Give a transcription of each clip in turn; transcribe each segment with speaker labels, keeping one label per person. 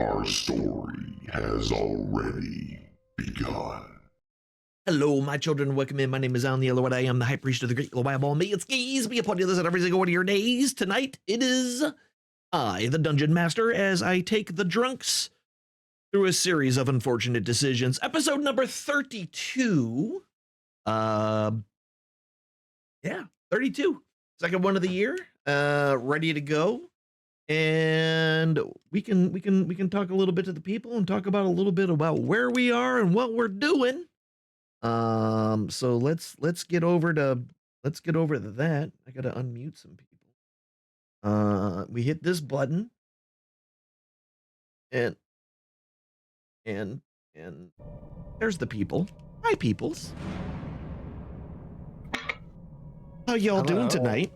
Speaker 1: Our story has already begun.
Speaker 2: Hello, my children. Welcome in. My name is Alynn the Yellow, and I am the High Priest of the Great Yellow Bible. May it skis be upon you this and every single one of your days. Tonight, it is I, the Dungeon Master, as I take the drunks through a series of unfortunate decisions. Episode number 32. Yeah, 32. Second one of the year. Ready to go. And we can talk a little bit to the people and talk about a little bit about where we are and what we're doing. So let's get over to that. I gotta unmute some people. We hit this button and there's the people. Hi, peoples. How y'all doing tonight?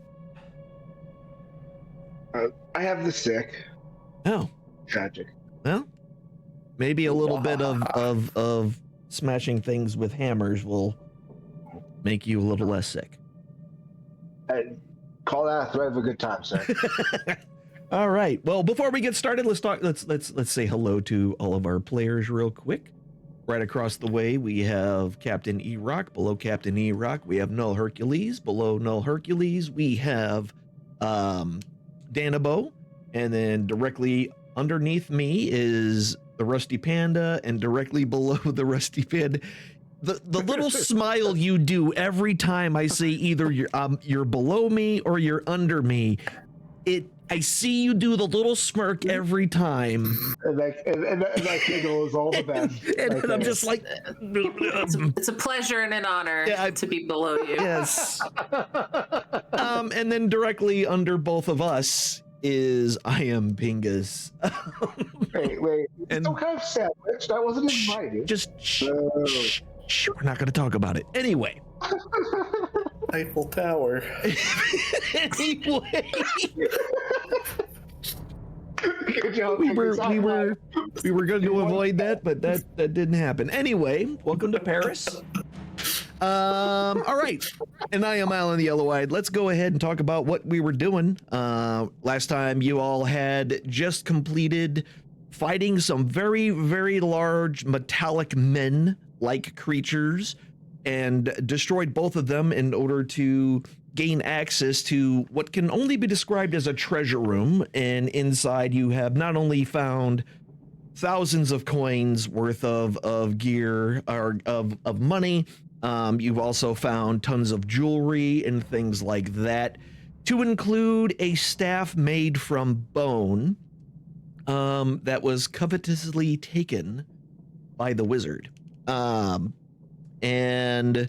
Speaker 3: I have the sick.
Speaker 2: Oh,
Speaker 3: Tragic.
Speaker 2: well, maybe a little bit of smashing things with hammers will make you a little less sick.
Speaker 3: Call that a threat of a good time, sir.
Speaker 2: All right. Well, before we get started, let's say hello to all of our players real quick. Right across the way, we have Captain E-Rock. Below Captain E-Rock, we have Null Hercules. Below Null Hercules, we have Danabo. And then directly underneath me is the Rusty Panda, and directly below the Rusty Panda, the little smile you do every time I say either you're below me or you're under me. I see you do the little smirk every time.
Speaker 3: And that giggle is all the best.
Speaker 2: And I'm just like,
Speaker 4: it's a pleasure and an honor to be below you.
Speaker 2: Yes. And then directly under both of us is I am Pingus.
Speaker 3: wait.
Speaker 2: And
Speaker 3: Some kind of sandwich that wasn't invited.
Speaker 2: Just shh. We're not going to talk about it. Anyway.
Speaker 5: Eiffel Tower.
Speaker 2: Anyway.
Speaker 3: Good job,
Speaker 2: we were going to avoid that, but that didn't happen. Anyway, welcome to Paris. All right, and I am Alynn the Yellow-Eyed. Let's go ahead and talk about what we were doing. Last time you all had just completed fighting some very, very large metallic men-like creatures and destroyed both of them in order to gain access to what can only be described as a treasure room. And inside you have not only found thousands of coins worth of gear or of money, you've also found tons of jewelry and things like that, to include a staff made from bone that was covetously taken by the wizard. And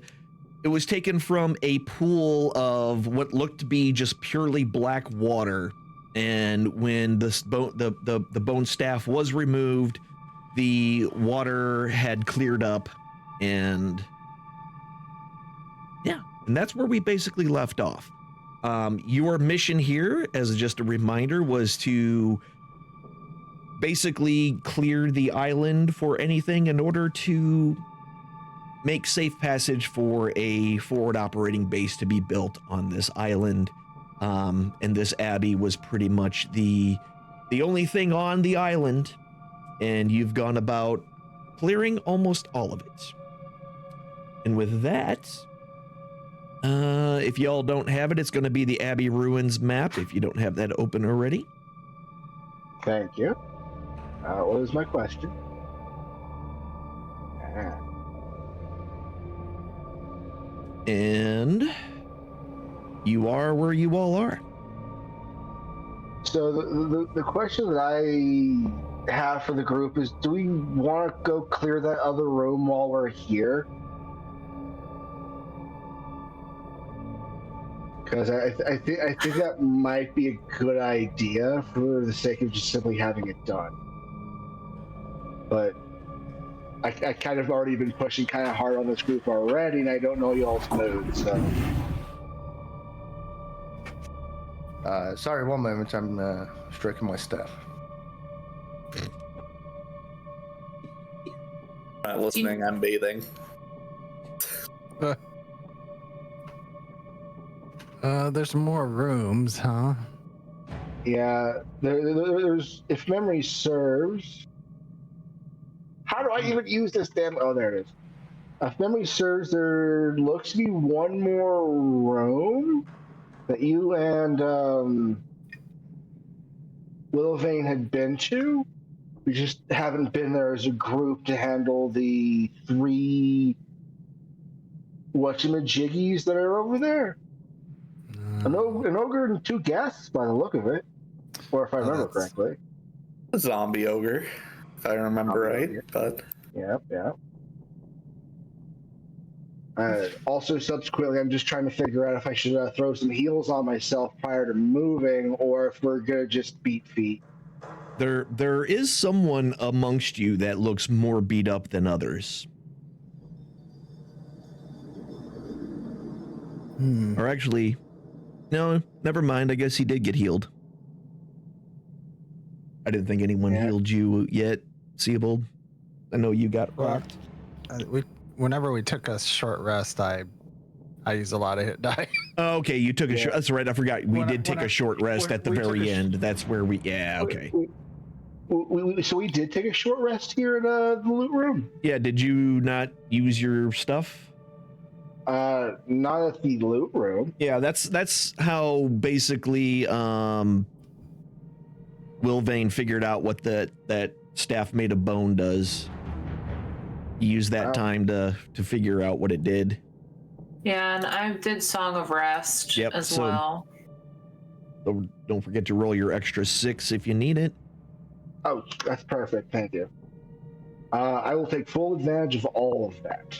Speaker 2: it was taken from a pool of what looked to be just purely black water. And when the bone staff was removed, the water had cleared up, and yeah, and that's where we basically left off. Your mission here, as just a reminder, was to basically clear the island for anything in order to make safe passage for a forward operating base to be built on this island. And this abbey was pretty much the only thing on the island, and you've gone about clearing almost all of it. And with that, if y'all don't have it, it's going to be the Abbey Ruins map, if you don't have that open already.
Speaker 3: Thank you. What is my question?
Speaker 2: And you are where you all are.
Speaker 3: So the question that I have for the group is, do we want to go clear that other room while we're here? Because I think that might be a good idea for the sake of just simply having it done. But I kind of already been pushing kind of hard on this group already, and I don't know y'all's mood, so.
Speaker 5: Sorry, one moment. I'm stroking my staff. Listening and bathing.
Speaker 6: There's more rooms, huh?
Speaker 3: Yeah, there's, if memory serves. How do I even use this damn? Oh, there it is. If memory serves, there looks to be one more room that you and Willowvane had been to. We just haven't been there as a group to handle the 3 whatchamajiggies that are over there. An ogre and 2 guests, by the look of it, or if I remember correctly.
Speaker 5: A zombie ogre, if I remember right. But
Speaker 3: Yep. Also, subsequently, I'm just trying to figure out if I should throw some heals on myself prior to moving, or if we're gonna just beat feet.
Speaker 2: There is someone amongst you that looks more beat up than others. Or actually, no, never mind. I guess he did get healed. I didn't think anyone healed you yet, Seabold. I know you got rocked.
Speaker 6: Whenever we took a short rest, I used a lot of hit die.
Speaker 2: Oh, okay, you took a short. That's right. I forgot. We did take a short rest at the very end. That's where we. Yeah. Okay.
Speaker 3: So we did take a short rest here in the loot room.
Speaker 2: Yeah. Did you not use your stuff?
Speaker 3: Not at the loot room.
Speaker 2: Yeah. That's how basically Willvane figured out what that staff made of bone does. He used that time to figure out what it did.
Speaker 4: Yeah, and I did Song of Rest as well.
Speaker 2: So don't forget to roll your extra 6 if you need it.
Speaker 3: Oh, that's perfect. Thank you. I will take full advantage of all of that.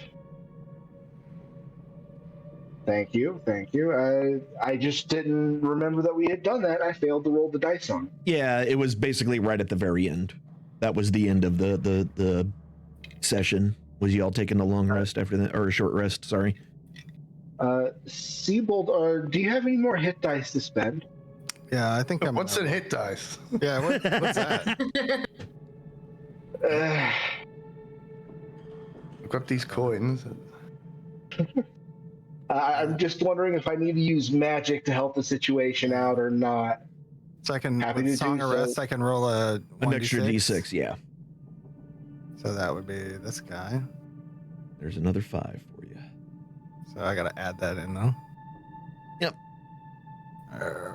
Speaker 3: Thank you. I just didn't remember that we had done that. I failed to roll the dice on.
Speaker 2: Yeah, it was basically right at the very end. That was the end of the session. Was you all taking a long rest after that, or a short rest? Sorry.
Speaker 3: Seabold, do you have any more hit dice to spend?
Speaker 6: Yeah, I think I'm.
Speaker 5: What's in hit dice?
Speaker 6: Yeah, what's that?
Speaker 5: I've got these coins.
Speaker 3: I'm just wondering if I need to use magic to help the situation out or not.
Speaker 6: So I can, with Song of Rest, I can roll an
Speaker 2: extra D6, yeah.
Speaker 6: So that would be this guy.
Speaker 2: There's another 5 for you.
Speaker 6: So I gotta add that in though.
Speaker 2: Yep. I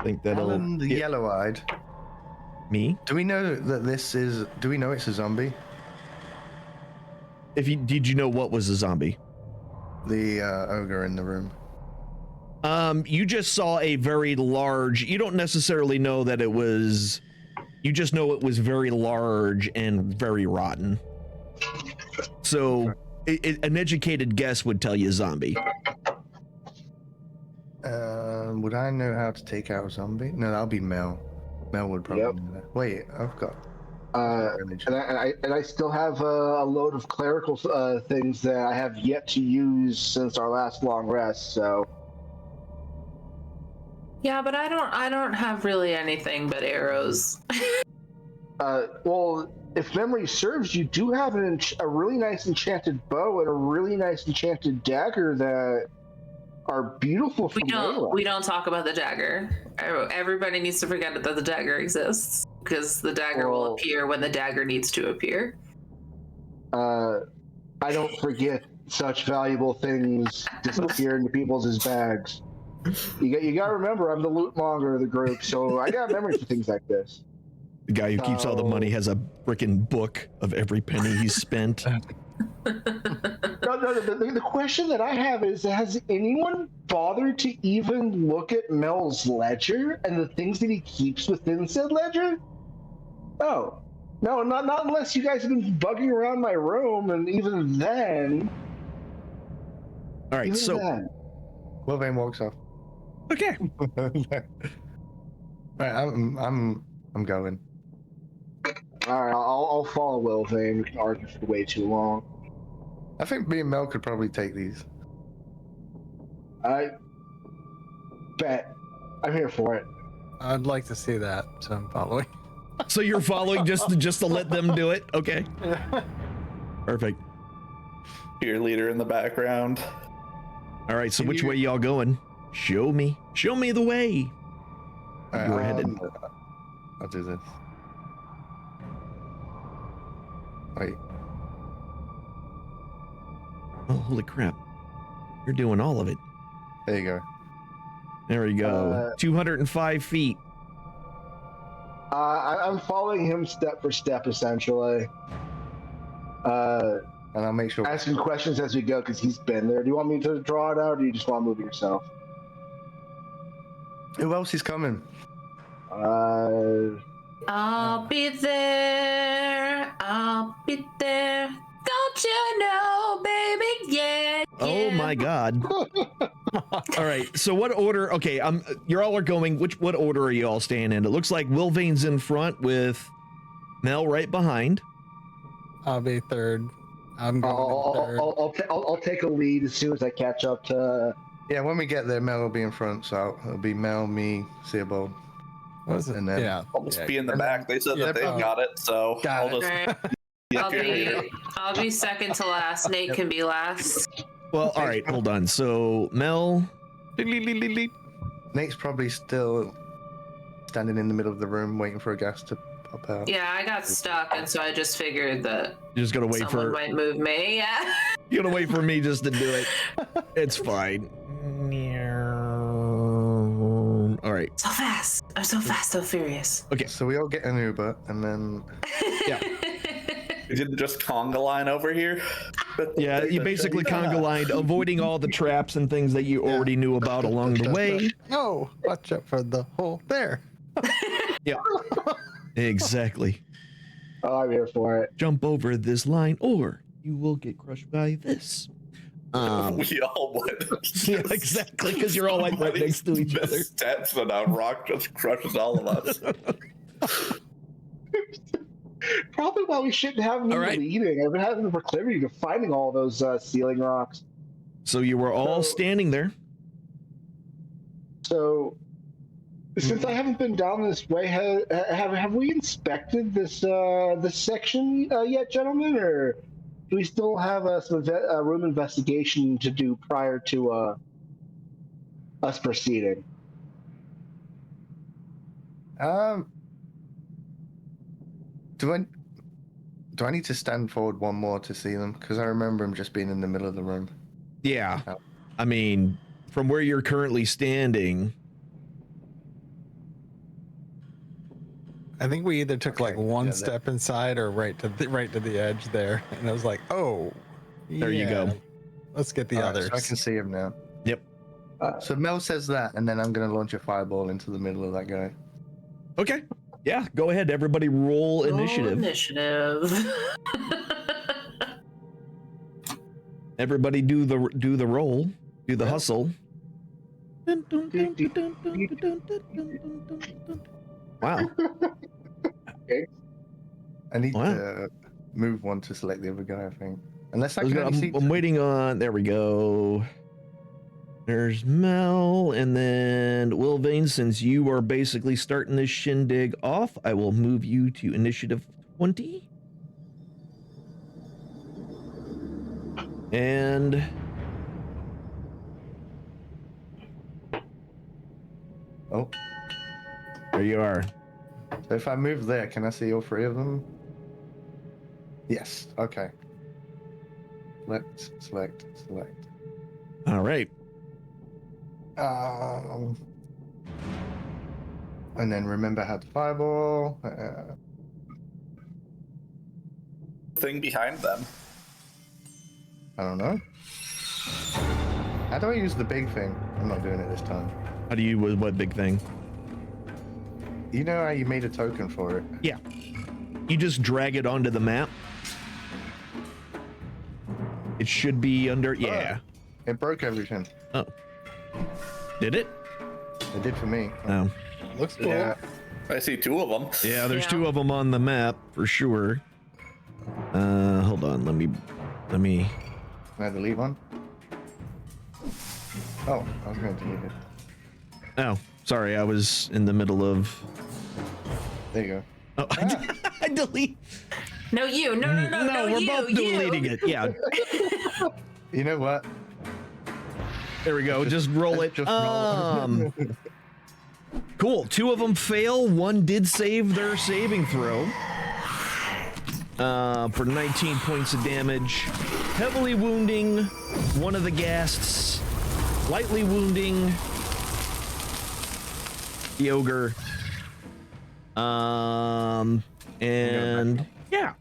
Speaker 2: think that'll.
Speaker 5: Alynn the yellow-eyed.
Speaker 2: Me?
Speaker 5: Do we know that this is? Do we know it's a zombie?
Speaker 2: Did you know what was a zombie?
Speaker 5: The ogre in the room.
Speaker 2: You just saw a very large. You don't necessarily know that it was. You just know it was very large and very rotten. So, an educated guess would tell you zombie.
Speaker 5: Would I know how to take out a zombie? No, that'll be Mel. Mel would probably know that. Wait, I've got.
Speaker 3: And I still have a load of clerical things that I have yet to use since our last long rest. So.
Speaker 4: Yeah, but I don't have really anything but arrows.
Speaker 3: Well, if memory serves, you do have a really nice enchanted bow and a really nice enchanted dagger that are beautiful.
Speaker 4: We don't talk about the dagger. Everybody needs to forget that the dagger exists, because the dagger will appear when the dagger needs to appear.
Speaker 3: I don't forget such valuable things disappear into people's bags. You got to remember, I'm the loot monger of the group, so I got memory for things like this.
Speaker 2: The guy who keeps all the money has a frickin' book of every penny he's spent.
Speaker 3: The question that I have is, has anyone bothered to even look at Mel's ledger and the things that he keeps within said ledger? No, not unless you guys have been bugging around my room, and even then.
Speaker 2: All right, so
Speaker 5: Willvane walks off.
Speaker 2: Okay.
Speaker 5: Right, I'm going.
Speaker 3: All right, I'll follow Willvane. We can argue for way too long.
Speaker 5: I think me and Mel could probably take these.
Speaker 3: I bet. I'm here for it.
Speaker 6: I'd like to see that, so I'm following.
Speaker 2: So you're following just to let them do it? Okay. Perfect.
Speaker 5: Cheerleader in the background.
Speaker 2: All right, so which way y'all going? Show me the way.
Speaker 5: Alright,
Speaker 2: You were headed.
Speaker 5: I'll do this. Wait.
Speaker 2: Oh, holy crap. You're doing all of it.
Speaker 5: There you go.
Speaker 2: There we go. 205 feet.
Speaker 3: I'm following him step for step, essentially.
Speaker 5: And I'll make sure.
Speaker 3: Asking questions as we go because he's been there. Do you want me to draw it out, or do you just want to move it yourself?
Speaker 5: Who else is coming?
Speaker 4: I'll be there. I'll be there. Don't you know, baby? Yeah.
Speaker 2: Oh my God. All right. So what order? Okay. You're all are going. What order are you all staying in? It looks like Wilvain's in front with Mel right behind.
Speaker 6: I'll be third. I'm going third.
Speaker 3: I'll take a lead as soon as I catch up to.
Speaker 5: Yeah, when we get there, Mel will be in front, so it'll be Mel, me, Searbold.
Speaker 6: What is it?
Speaker 5: And then-
Speaker 6: Yeah.
Speaker 7: I'll just
Speaker 6: yeah.
Speaker 7: be in the back. They said that they got it, so
Speaker 6: Got
Speaker 7: I'll
Speaker 6: it.
Speaker 7: just.
Speaker 4: Alright. I'll be second to last. Nate can be last.
Speaker 2: Well, all right. Hold on. So Mel.
Speaker 5: Nate's probably still standing in the middle of the room waiting for a gas to pop out.
Speaker 4: Yeah, I got stuck, and so I just figured that
Speaker 2: You're just gonna wait
Speaker 4: someone
Speaker 2: for.
Speaker 4: might move me. Yeah.
Speaker 2: You're gonna wait for me just to do it. It's fine. All right.
Speaker 4: So fast. I'm so fast, so furious.
Speaker 2: Okay.
Speaker 5: So we all get an Uber, and then
Speaker 2: Yeah.
Speaker 7: You did just conga line over here.
Speaker 2: Yeah. You basically conga lined, avoiding all the traps and things that you already knew about along the way.
Speaker 6: No, watch out for the hole there.
Speaker 2: Yeah. Exactly.
Speaker 3: Oh, I'm here for it.
Speaker 2: Jump over this line, or you will get crushed by this.
Speaker 7: We all would.
Speaker 2: Yeah, exactly, because you're all like right next to each other.
Speaker 7: Steps and now Rock just crushes all of us.
Speaker 3: Probably why we shouldn't have me
Speaker 2: All right.
Speaker 3: leading. I've been having the proclivity to finding all those ceiling rocks.
Speaker 2: So you were all standing there.
Speaker 3: So, since I haven't been down this way, have we inspected this this section yet, gentlemen, or do we still have a room investigation to do prior to us proceeding?
Speaker 5: do I need to stand forward one more to see them? Because I remember him just being in the middle of the room.
Speaker 2: Yeah.
Speaker 5: Oh.
Speaker 2: I mean, from where you're currently standing.
Speaker 6: I think we either took like one
Speaker 5: yeah,
Speaker 6: step inside or right to the edge there, and I was like, oh,
Speaker 2: There you go.
Speaker 6: Let's get the
Speaker 5: Alright,
Speaker 6: others.
Speaker 5: so I can see him now.
Speaker 2: Yep.
Speaker 5: So Mel says that, and then I'm going to launch a fireball into the middle of that guy.
Speaker 2: Okay. Yeah, go ahead. Everybody roll initiative.
Speaker 4: Initiative.
Speaker 2: Everybody do the roll. Do the hustle. Wow.
Speaker 5: I need
Speaker 2: Wow.
Speaker 5: to move one to select the other guy, I think. Unless I can only see
Speaker 2: I'm waiting on. There we go. There's Mel, and then Wilvain. Since you are basically starting this shindig off, I will move you to initiative 20. And
Speaker 5: Oh,
Speaker 2: there you are.
Speaker 5: so if I move there, can I see all three of them? Yes. Okay. Select.
Speaker 2: All right.
Speaker 5: And then remember how to fireball.
Speaker 7: Thing behind them.
Speaker 5: I don't know. How do I use the big thing? I'm not doing it this time.
Speaker 2: How do you? What big thing?
Speaker 5: You know how you made a token for it?
Speaker 2: Yeah. You just drag it onto the map. It should be under. Yeah.
Speaker 5: It broke everything.
Speaker 2: Oh. Did it?
Speaker 5: It did for me.
Speaker 2: Oh.
Speaker 6: Looks cool.
Speaker 5: Yeah.
Speaker 7: I see two of them.
Speaker 2: Yeah, there's
Speaker 4: Yeah.
Speaker 2: two of them on the map for sure. Hold on. Let me.
Speaker 5: Can I delete one? Oh, I was going to delete it.
Speaker 2: Oh, sorry. I was in the middle of.
Speaker 5: There you go.
Speaker 2: Oh, I delete.
Speaker 4: No, you. No,
Speaker 2: No, we're
Speaker 4: you,
Speaker 2: both
Speaker 4: you.
Speaker 2: deleting it. Yeah.
Speaker 5: You know what?
Speaker 2: There we go. Just roll it.
Speaker 5: Just roll it.
Speaker 2: Cool. 2 of them fail. 1 did save their saving throw. For 19 points of damage. Heavily wounding one of the ghasts. Lightly wounding the ogre. And yeah.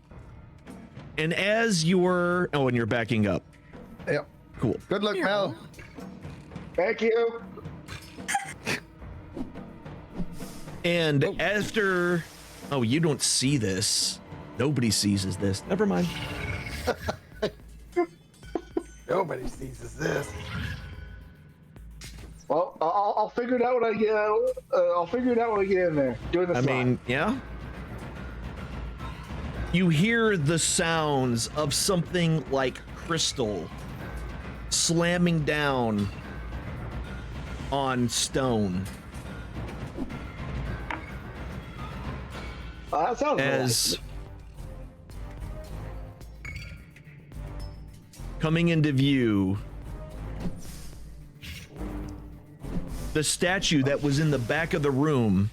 Speaker 2: And as you're... Oh, and you're backing up.
Speaker 5: Yep.
Speaker 2: Cool.
Speaker 5: Good luck, Mel.
Speaker 3: Thank you.
Speaker 2: And after... Oh, you don't see this. Nobody sees this. Never mind.
Speaker 6: Nobody sees this.
Speaker 3: Well, I'll figure it out when I get. I'll figure it out when I get in there. Doing the
Speaker 2: I mean, yeah. You hear the sounds of something like crystal slamming down on stone.
Speaker 3: That sounds
Speaker 2: As coming into view, the statue that was in the back of the room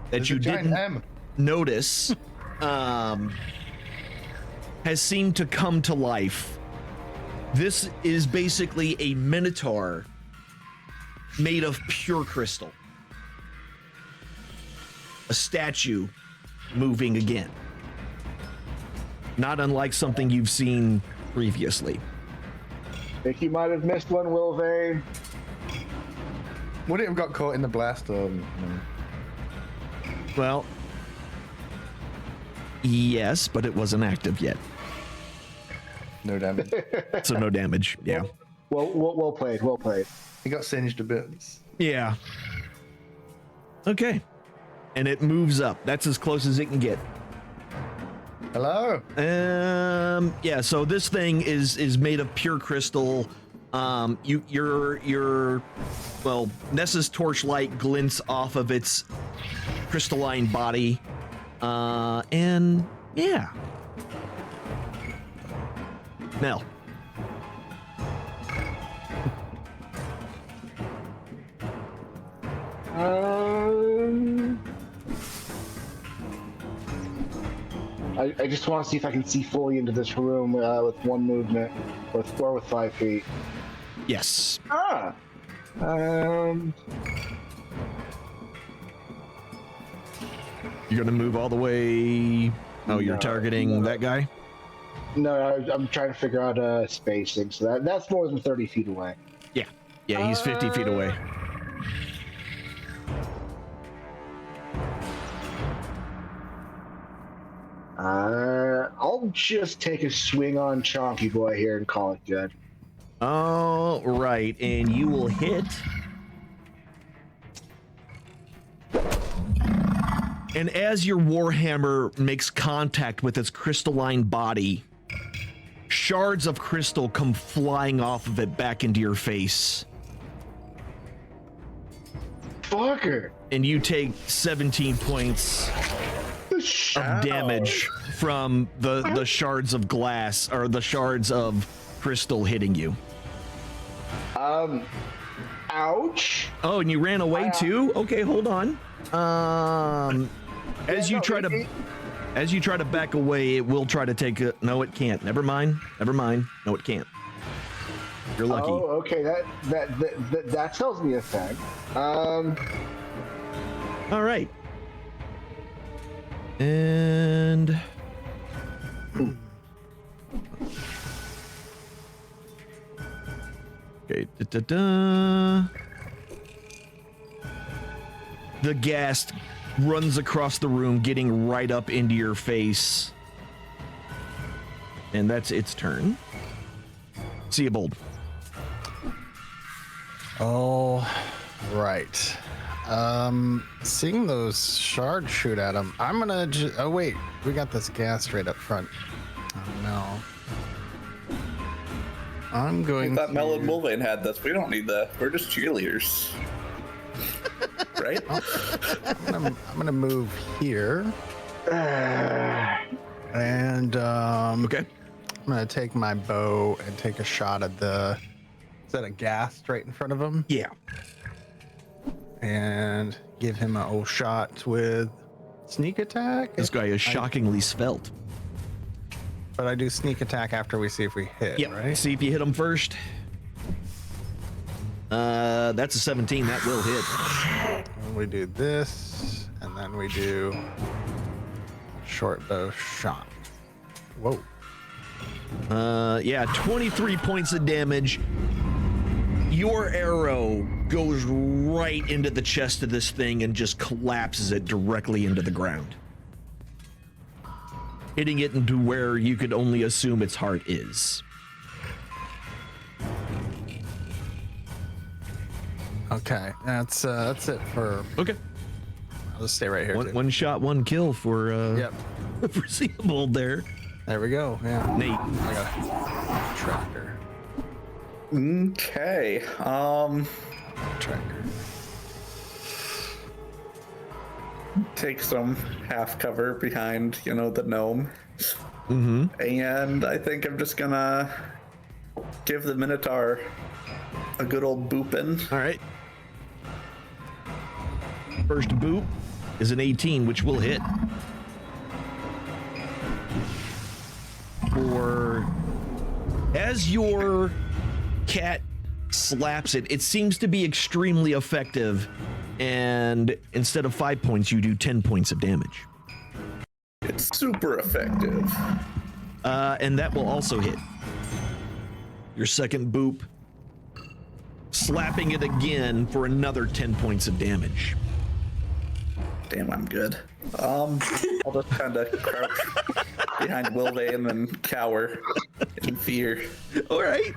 Speaker 2: that
Speaker 5: There's
Speaker 2: you
Speaker 5: a giant
Speaker 2: didn't
Speaker 5: M.
Speaker 2: notice has seemed to come to life. This is basically a minotaur made of pure crystal. A statue moving again. Not unlike something you've seen previously.
Speaker 3: think you might have missed one, Wilvane.
Speaker 5: Would it have got caught in the blast or no?
Speaker 2: Well, yes, but it wasn't active yet.
Speaker 5: No damage.
Speaker 2: So no damage. Yeah.
Speaker 3: Well played. Well played.
Speaker 5: He got singed a bit.
Speaker 2: Yeah. Okay. And it moves up. That's as close as it can get.
Speaker 5: Hello.
Speaker 2: Yeah, so this thing is made of pure crystal. Your Nessa's torchlight glints off of its crystalline body. And yeah. Mel.
Speaker 3: I just want to see if I can see fully into this room with one movement, or with 5 feet.
Speaker 2: Yes.
Speaker 3: You're
Speaker 2: gonna move all the way. Oh, you're
Speaker 3: No,
Speaker 2: targeting
Speaker 3: no.
Speaker 2: that guy?
Speaker 3: No, I'm trying to figure out spacing, so that's more than 30 feet away.
Speaker 2: Yeah, he's 50 feet away.
Speaker 3: I'll just take a swing on Chonky Boy here and call it good.
Speaker 2: All right, and you will hit. And as your warhammer makes contact with its crystalline body, shards of crystal come flying off of it back into your face.
Speaker 3: Fucker!
Speaker 2: And you take 17 points of damage from the shards of glass, or the shards of crystal hitting you.
Speaker 3: Ouch!
Speaker 2: Oh, and you ran away too? Okay, hold on. As you try to back away, it will try to take a... No, it can't. Never mind. No, it can't. You're lucky.
Speaker 3: Oh, okay. That tells me a thing.
Speaker 2: All right. And... Okay. The ghast runs across the room, getting right up into your face. And that's its turn. Seabold.
Speaker 6: Oh, right. Seeing those shards shoot at him, I'm gonna oh wait, we got this gas right up front. Oh no. I'm
Speaker 7: I
Speaker 6: going
Speaker 7: thought
Speaker 6: to...
Speaker 7: Mel and Mulvane had this. We don't need that. We're just cheerleaders. Right?
Speaker 6: I'm gonna move here. And
Speaker 2: Okay.
Speaker 6: I'm gonna take my bow and take a shot at the set a ghast right in front of him
Speaker 2: Yeah.
Speaker 6: and give him a old shot with sneak attack.
Speaker 2: This guy is shockingly svelte.
Speaker 6: But I do sneak attack after we see if we hit,
Speaker 2: Yeah.
Speaker 6: right?
Speaker 2: See if you hit him first. That's a 17. That will hit.
Speaker 6: And we do this, and then we do short bow shot. Whoa.
Speaker 2: Yeah, 23 points of damage. Your arrow goes right into the chest of this thing and just collapses it directly into the ground, hitting it into where you could only assume its heart is.
Speaker 6: Okay, that's it for.
Speaker 2: Okay.
Speaker 6: I'll just stay right here. too.
Speaker 2: One shot, one kill for
Speaker 6: Yep.
Speaker 2: for Seabold there.
Speaker 6: There we go. Yeah.
Speaker 2: Nate.
Speaker 6: I got a tracker.
Speaker 7: Okay.
Speaker 6: Tracker.
Speaker 7: Take some half cover behind, the gnome.
Speaker 2: Mm-hmm.
Speaker 7: And I think I'm just gonna give the Minotaur a good old boopin'.
Speaker 2: All right. First boop is an 18, which will hit. For as your cat slaps it, it seems to be extremely effective. And instead of 5 points, you do 10 points of damage.
Speaker 7: It's super effective.
Speaker 2: And that will also hit. Your second boop, slapping it again for another 10 points of damage.
Speaker 7: Damn, I'm good. I'll just kind of crouch behind Wilvane and cower in fear.
Speaker 2: All right.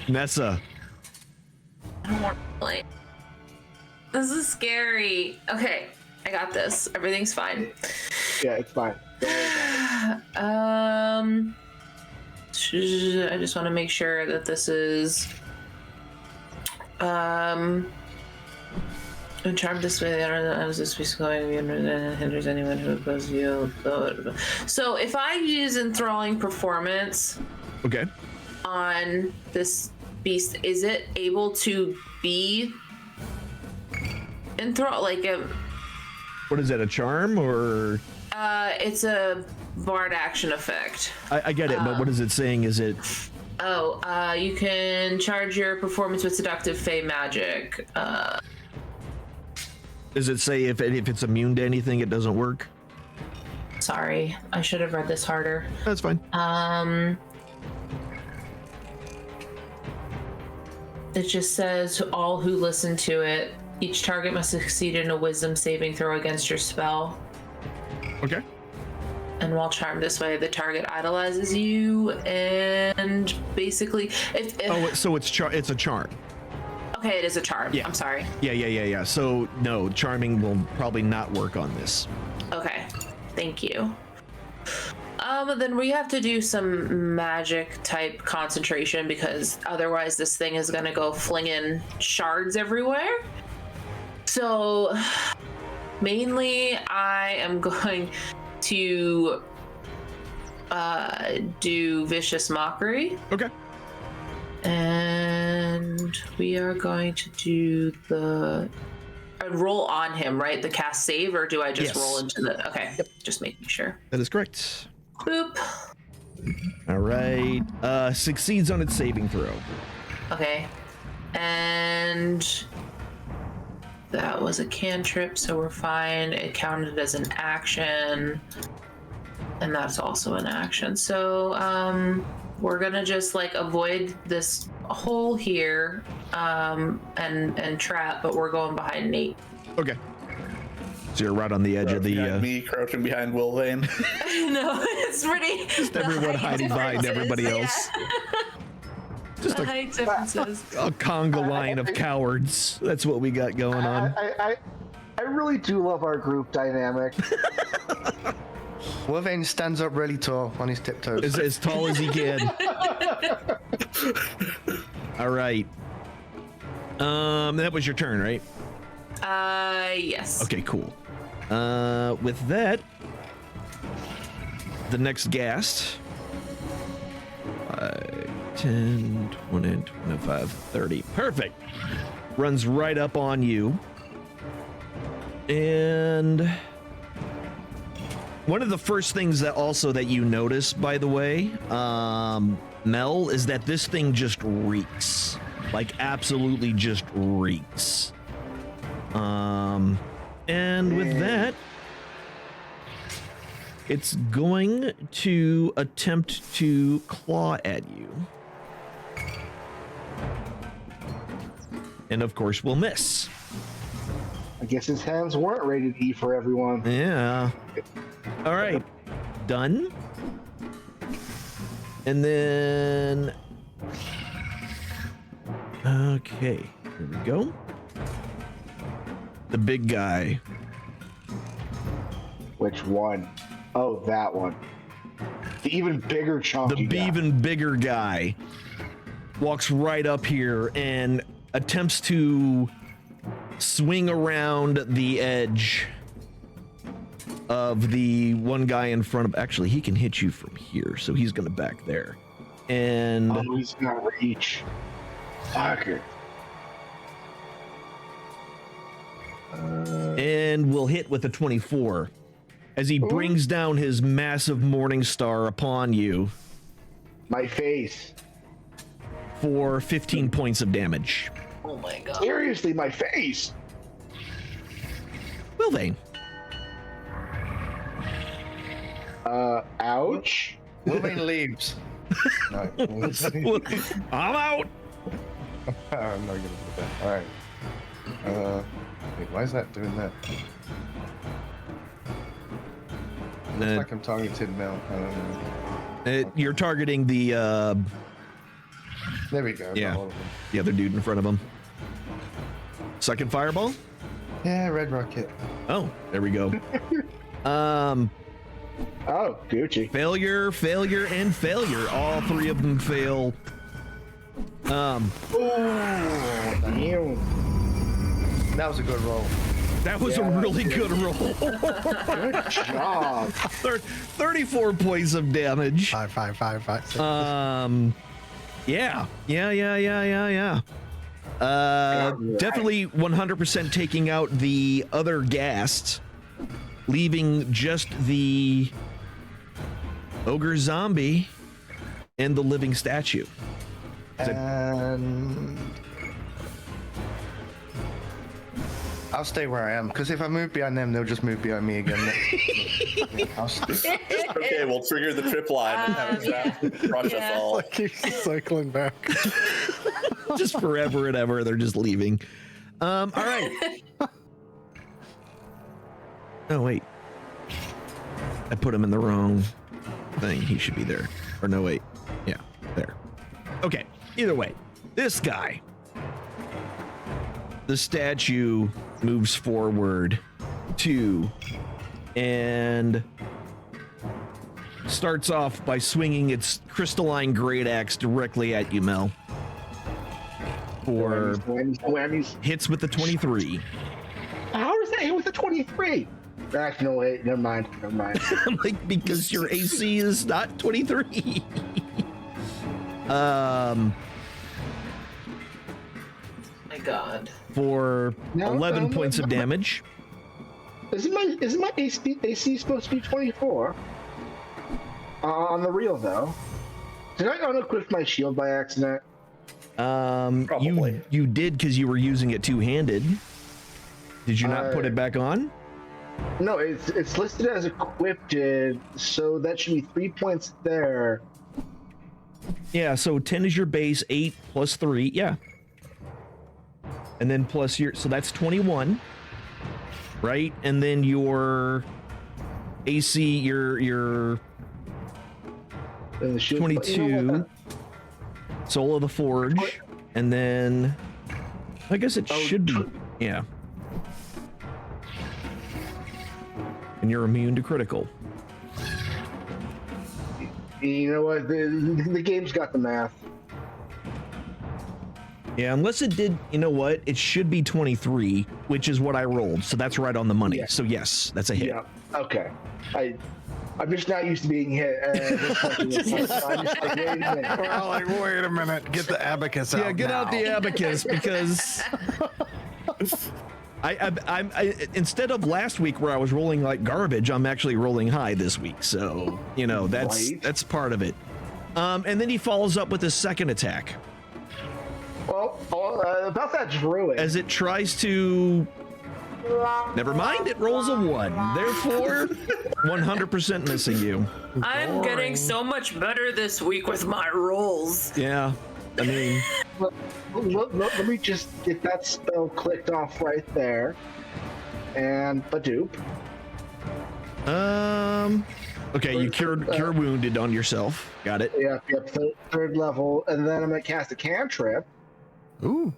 Speaker 2: Nessa.
Speaker 4: Like, this is scary. Okay, I got this. Everything's fine.
Speaker 3: Yeah, it's fine. Don't worry about
Speaker 4: I just want to make sure that this is and charm this way, as this piece going and hinders anyone who opposes you. So if I use enthralling performance
Speaker 2: Okay.
Speaker 4: on this beast, is it able to be enthralled? Like
Speaker 2: What is that, a charm or?
Speaker 4: it's a bard action effect.
Speaker 2: I get it, but what is it saying? Is it?
Speaker 4: You can charge your performance with seductive fey magic.
Speaker 2: Does it say if it's immune to anything, it doesn't work?
Speaker 4: Sorry, I should have read this harder.
Speaker 2: That's fine.
Speaker 4: It just says to all who listen to it, each target must succeed in a wisdom saving throw against your spell.
Speaker 2: Okay.
Speaker 4: And while charmed this way, the target idolizes you, and basically, if
Speaker 2: So it's a charm.
Speaker 4: okay, it is a charm.
Speaker 2: Yeah.
Speaker 4: I'm sorry.
Speaker 2: Yeah. So no, charming will probably not work on this.
Speaker 4: Okay, thank you. Then we have to do some magic type concentration because otherwise this thing is gonna go flinging shards everywhere. So mainly I am going to do vicious mockery.
Speaker 2: Okay.
Speaker 4: And we are going to do the roll on him, right? The cast save, or do I just
Speaker 2: Yes.
Speaker 4: roll into the? Okay, just making sure.
Speaker 2: That is correct.
Speaker 4: Boop.
Speaker 2: All right. Succeeds on its saving throw.
Speaker 4: Okay, and that was a cantrip, so we're fine. It counted as an action, and that's also an action. So we're gonna just like avoid this hole here and trap, but we're going behind Nate.
Speaker 2: Okay. So you're right on the edge of the.
Speaker 7: Behind me, crouching behind Wilvane.
Speaker 4: No, it's pretty.
Speaker 2: Just everyone hiding behind everybody else. Just
Speaker 4: The
Speaker 2: a,
Speaker 4: height differences.
Speaker 2: a conga line of cowards. That's what we got going on.
Speaker 3: I really do love our group dynamic.
Speaker 5: Wilvane stands up really tall on his tiptoes.
Speaker 2: As tall as he can. All right. That was your turn, right?
Speaker 4: Yes.
Speaker 2: Okay, cool. With that, the next ghast. 10, 20, 25, 30. Perfect. Runs right up on you. And one of the first things that you notice, by the way, Mel, is that this thing just reeks. Like, absolutely just reeks. And with that, it's going to attempt to claw at you. And of course, will miss.
Speaker 3: I guess his hands weren't rated E for everyone.
Speaker 2: Yeah. All right. Done. And then... Okay. Here we go. The big guy.
Speaker 3: Which one? Oh, that one. The even bigger chunky guy.
Speaker 2: Even bigger guy walks right up here and attempts to swing around the edge of the one guy in front of. Actually, he can hit you from here, so he's going to back there. And
Speaker 3: oh, he's gonna reach. Fucker.
Speaker 2: And will hit with a 24 as he brings down his massive Morning Star upon you.
Speaker 3: My face.
Speaker 2: For 15 points of damage.
Speaker 4: Oh my god.
Speaker 3: Seriously, my face.
Speaker 2: Will they?
Speaker 3: Ouch.
Speaker 5: Wolverine leaves. No,
Speaker 2: I'm out.
Speaker 5: I'm not gonna do that. All right. Wait, why is that doing that? Looks like I'm targeted Mel.
Speaker 2: You're targeting the.
Speaker 5: There we go.
Speaker 2: Yeah, the other dude in front of him. Second fireball.
Speaker 5: Yeah, red rocket.
Speaker 2: Oh, there we go.
Speaker 3: Oh, Gucci.
Speaker 2: Failure, and failure. All three of them fail.
Speaker 3: Damn.
Speaker 5: That was a good roll.
Speaker 2: That was a really good roll.
Speaker 3: Good job.
Speaker 2: 34 points of damage.
Speaker 6: Five.
Speaker 2: Yeah. Definitely 100% taking out the other ghast, leaving just the ogre zombie and the living statue.
Speaker 5: And I'll stay where I am, because if I move behind them, they'll just move behind me again. I'll stay.
Speaker 7: Okay, we'll trigger the trip line and have Zap crush us all.
Speaker 6: Like he's cycling back.
Speaker 2: Just forever and ever, they're just leaving. All right. Oh, wait. I put him in the wrong thing. He should be there. Or no, wait. Yeah, there. Okay, either way. This guy. The statue moves forward 2 and starts off by swinging its crystalline great axe directly at you, Mel. For
Speaker 3: whammies.
Speaker 2: hits with the 23.
Speaker 3: How does that hit with the 23? Actually, no, wait, never mind.
Speaker 2: I'm like, because your AC is not 23.
Speaker 4: My god.
Speaker 2: For 11 points of damage.
Speaker 3: Isn't my AC supposed to be 24? On the real though. Did I unequip my shield by accident?
Speaker 7: Probably.
Speaker 2: You did, because you were using it two-handed. Did you not put it back on?
Speaker 3: No, it's listed as equipped, so that should be 3 points there.
Speaker 2: Yeah, so 10 is your base, 8 plus 3, yeah. And then plus your, so that's 21, right? And then your AC, your
Speaker 3: And the shield,
Speaker 2: 22, Soul of the Forge, and then I guess it should be, yeah. And you're immune to critical.
Speaker 3: You know what? The game's got the math.
Speaker 2: Yeah, unless it did, you know what? It should be 23, which is what I rolled. So that's right on the money.
Speaker 3: Yeah.
Speaker 2: So yes, that's a hit.
Speaker 3: Yeah. Okay. I'm just not used to being hit. I'm just like, wait a minute.
Speaker 6: We're all like, wait a minute, get the abacus out.
Speaker 2: Yeah, get out
Speaker 6: now.
Speaker 2: the abacus because I instead of last week where I was rolling like garbage, I'm actually rolling high this week. So that's part of it. And then he follows up with his second attack.
Speaker 3: Well, about that druid.
Speaker 2: As it tries to. Never mind, it rolls a 1. Therefore, 100% missing you.
Speaker 4: I'm getting so much better this week with my rolls.
Speaker 2: Yeah, I mean.
Speaker 3: Let me just get that spell clicked off right there. And Badoop.
Speaker 2: Okay, you cure wounded on yourself. Got it.
Speaker 3: Yep, third level. And then I'm going to cast a cantrip.
Speaker 6: Ooh.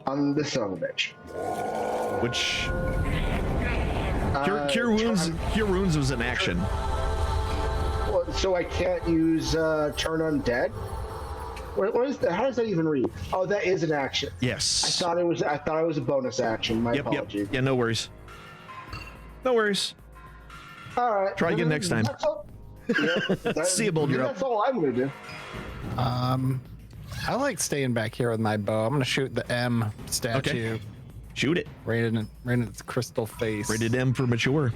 Speaker 3: On this son of a bitch.
Speaker 2: Which cure wounds was an action.
Speaker 3: Well, so I can't use turn undead. What is that? How does that even read? Oh, that is an action.
Speaker 2: Yes.
Speaker 3: I thought it was a bonus action. My apologies.
Speaker 2: Yeah, no worries. No worries.
Speaker 3: All right.
Speaker 2: Try again next time. Seeable, you're up.
Speaker 3: That's all I'm gonna do.
Speaker 6: I like staying back here with my bow. I'm gonna shoot the M statue.
Speaker 2: Okay. Shoot it.
Speaker 6: Right in its crystal face.
Speaker 2: Rated M for mature.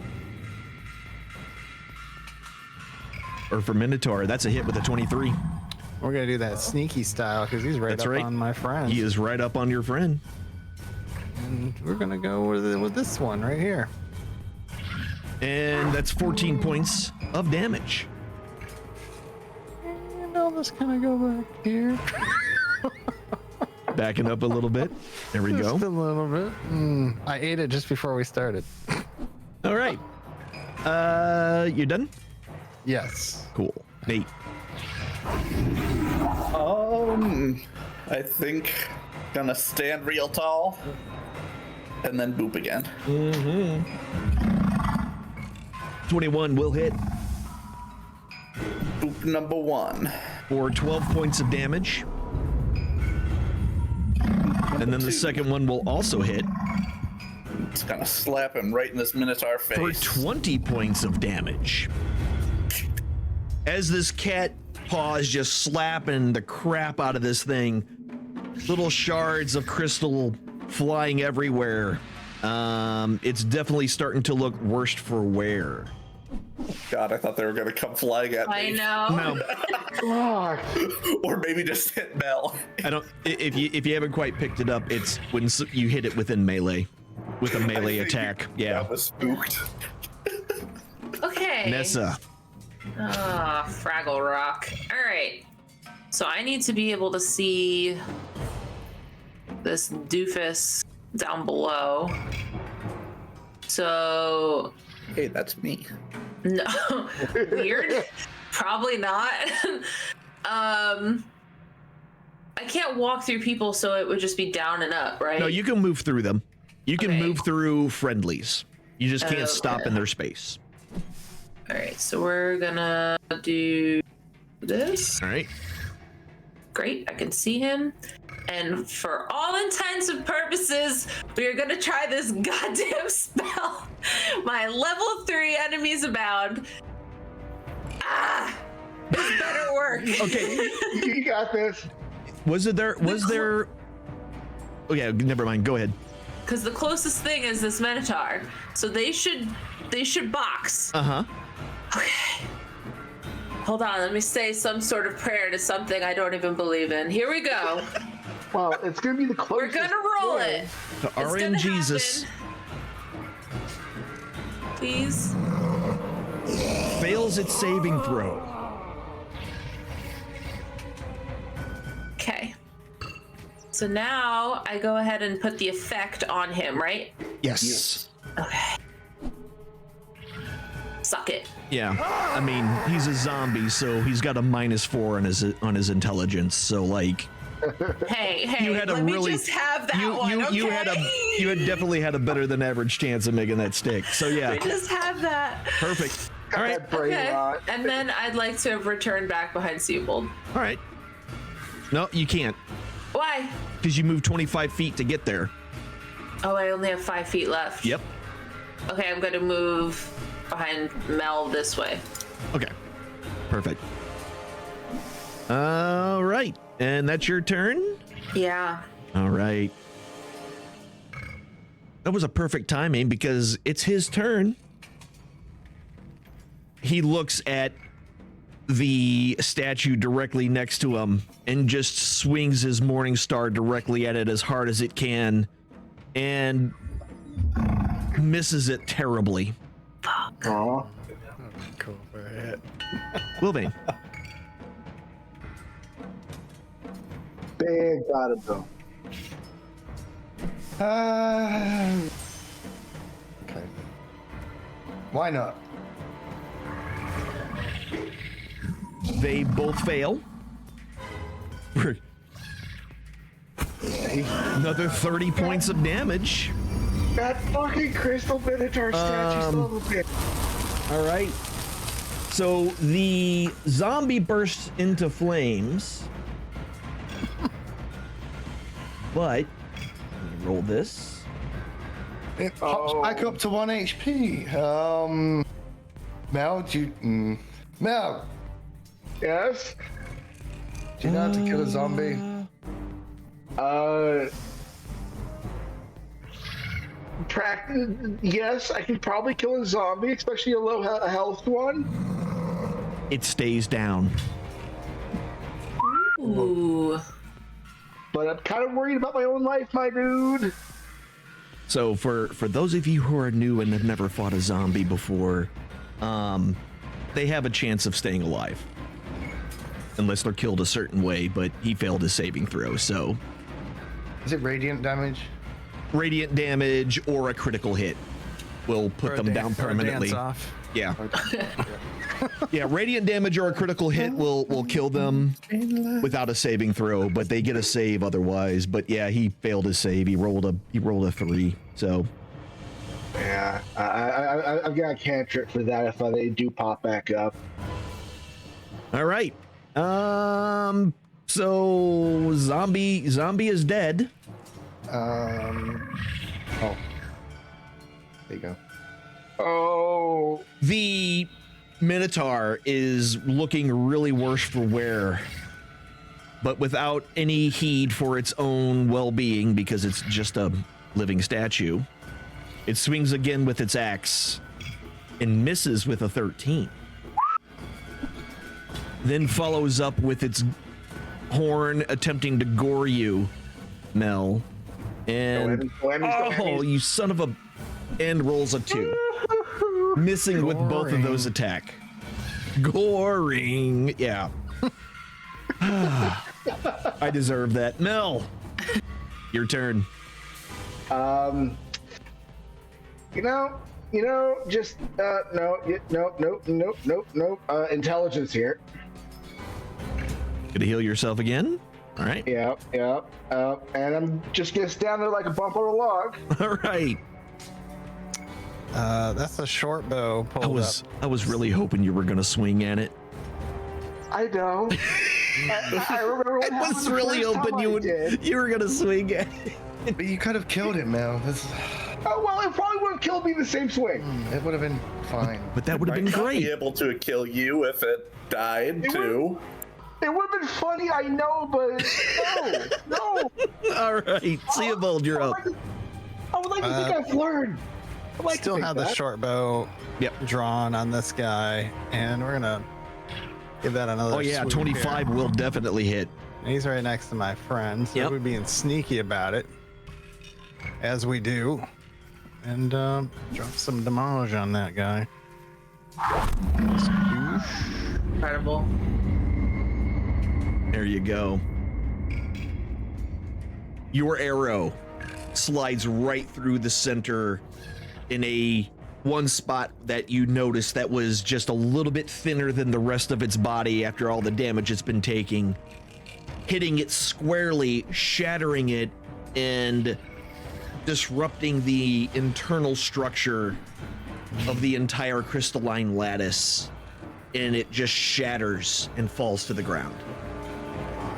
Speaker 2: Or for Minotaur. That's a hit with a 23.
Speaker 6: We're gonna do that sneaky style because he's right on my friend.
Speaker 2: He is right up on your friend.
Speaker 6: And we're gonna go with this one right here.
Speaker 2: And that's 14 points of damage.
Speaker 6: And I'll just kind of go back here.
Speaker 2: Backing up a little bit. There we go.
Speaker 6: Just a little bit. I ate it just before we started.
Speaker 2: All right. You done?
Speaker 6: Yes.
Speaker 2: Cool. Nate.
Speaker 7: I think gonna stand real tall and then boop again.
Speaker 2: 21 will hit
Speaker 7: Boop number 1.
Speaker 2: for 12 points of damage. And then the second one will also hit
Speaker 7: Just gonna slap him right in this Minotaur
Speaker 2: for
Speaker 7: face.
Speaker 2: 20 points of damage. As this cat paw is just slapping the crap out of this thing, little shards of crystal flying everywhere. It's definitely starting to look worse for wear.
Speaker 7: God, I thought they were gonna come flying at me.
Speaker 4: I know.
Speaker 2: No,
Speaker 7: Or maybe just hit Mel.
Speaker 2: I don't. If you haven't quite picked it up, it's when you hit it within melee, with a melee attack. Yeah.
Speaker 7: I was spooked.
Speaker 4: Okay.
Speaker 2: Nessa.
Speaker 4: Ah, Fraggle Rock. All right. So I need to be able to see this doofus down below. So
Speaker 7: Hey, that's me.
Speaker 4: no, weird. Probably not. I can't walk through people, so it would just be down and up, right?
Speaker 2: No, you can move through them. You can
Speaker 4: Okay.
Speaker 2: move through friendlies. You just can't
Speaker 4: Okay.
Speaker 2: stop in their space.
Speaker 4: All right, so we're gonna do this.
Speaker 2: All right.
Speaker 4: Great, I can see him. And for all intents and purposes, we are gonna try this goddamn spell. My level 3 enemies abound. Ah, this better work.
Speaker 2: Okay.
Speaker 3: You got this.
Speaker 2: Was there? Oh yeah. Never mind. Go ahead.
Speaker 4: Because the closest thing is this Minotaur, so they should box.
Speaker 2: Uh-huh.
Speaker 4: Okay. Hold on, let me say some sort of prayer to something I don't even believe in. Here we go.
Speaker 3: Well, it's gonna be the
Speaker 4: We're
Speaker 3: closest.
Speaker 4: gonna roll it.
Speaker 2: To
Speaker 4: It's
Speaker 2: RN
Speaker 4: gonna
Speaker 2: Jesus.
Speaker 4: happen. Please.
Speaker 2: Fails its saving throw.
Speaker 4: Okay. So now I go ahead and put the effect on him, right?
Speaker 2: Yes.
Speaker 4: Okay. Suck it.
Speaker 2: Yeah. I mean, he's a zombie, so he's got a -4 on his intelligence. So like,
Speaker 4: Hey,
Speaker 2: you had a
Speaker 4: let
Speaker 2: really
Speaker 4: me just have that one, okay?
Speaker 2: you had definitely had a better than average chance of making that stick. So yeah,
Speaker 4: Just have that.
Speaker 2: perfect. All right.
Speaker 3: That brain
Speaker 4: Okay.
Speaker 3: rot.
Speaker 4: And then I'd like to return back behind Seabold.
Speaker 2: All right. No, you can't,
Speaker 4: Why?
Speaker 2: because you moved 25 feet to get there.
Speaker 4: Oh, I only have 5 feet left.
Speaker 2: Yep.
Speaker 4: Okay, I'm gonna move behind Mel this way.
Speaker 2: Okay. Perfect. All right. And that's your turn?
Speaker 4: Yeah.
Speaker 2: All right. That was a perfect timing because it's his turn. He looks at the statue directly next to him and just swings his Morning Star directly at it as hard as it can and misses it terribly.
Speaker 3: Aw.
Speaker 6: Cool for a hit.
Speaker 2: Wilbane.
Speaker 3: Big got it though.
Speaker 5: Okay. Why not?
Speaker 2: They both fail. Another 30 points of damage.
Speaker 3: That fucking crystal minotaur statue son of a bitch.
Speaker 2: All right. So the zombie bursts into flames. But, let me roll this.
Speaker 5: It pops back up to 1 HP. Mel, do you... Mel,
Speaker 3: Yes?
Speaker 5: do you know how to kill a zombie?
Speaker 3: Yes, I can probably kill a zombie, especially a low health one.
Speaker 2: It stays down.
Speaker 4: Ooh.
Speaker 3: But I'm kind of worried about my own life, my dude.
Speaker 2: So for those of you who are new and have never fought a zombie before, they have a chance of staying alive. Unless they're killed a certain way, but he failed his saving throw, so...
Speaker 5: Is it radiant damage?
Speaker 2: Radiant damage or a critical hit will put them down permanently.
Speaker 6: Off.
Speaker 2: Yeah. Yeah, radiant damage or a critical hit will kill them without a saving throw, but they get a save otherwise. But yeah, he failed his save. He rolled a 3. So
Speaker 3: Yeah, I've got a cantrip for that if they do pop back up.
Speaker 2: all right. So zombie is dead.
Speaker 5: Oh. There you go.
Speaker 3: Oh,
Speaker 2: The Minotaur is looking really worse for wear, but without any heed for its own well-being because it's just a living statue. It swings again with its axe and misses with a 13. Then follows up with its horn attempting to gore you, Mel. And oh, you son of a... And rolls a 2. Missing with both of those attack. Goring. Yeah. I deserve that. Mel, your turn.
Speaker 3: Just nope. Intelligence here.
Speaker 2: Gonna heal yourself again? All right.
Speaker 3: Yeah. And I'm just gonna stand there like a bump on a log.
Speaker 2: All right.
Speaker 6: That's a short bow pulled up.
Speaker 2: I was really hoping you were gonna swing at it.
Speaker 3: I know. I remember what
Speaker 2: I
Speaker 3: happened
Speaker 2: was
Speaker 3: the
Speaker 2: really
Speaker 3: first
Speaker 2: hoping
Speaker 3: time I did.
Speaker 2: you were gonna swing at it.
Speaker 5: But you could have killed it, Mel.
Speaker 3: Oh, well, it probably would have killed me the same swing.
Speaker 5: It would have been fine.
Speaker 2: But that would have been
Speaker 7: Might not
Speaker 2: great.
Speaker 7: be able to kill you if it died too.
Speaker 3: It would have been funny, I know, but no.
Speaker 2: All right. Seabold, you're up.
Speaker 3: I would like to think I've learned. I'd like to
Speaker 6: Still
Speaker 3: think
Speaker 6: have the
Speaker 3: that.
Speaker 6: short bow drawn on this guy, and we're gonna give that another.
Speaker 2: Oh yeah,
Speaker 6: swoop
Speaker 2: 25
Speaker 6: here.
Speaker 2: will definitely hit.
Speaker 6: He's right next to my friend, so
Speaker 2: Yep.
Speaker 6: we're being sneaky about it, as we do, and drop some damage on that guy.
Speaker 4: Incredible.
Speaker 2: There you go. Your arrow slides right through the center in a one spot that you noticed that was just a little bit thinner than the rest of its body after all the damage it's been taking, hitting it squarely, shattering it, and disrupting the internal structure of the entire crystalline lattice, and it just shatters and falls to the ground.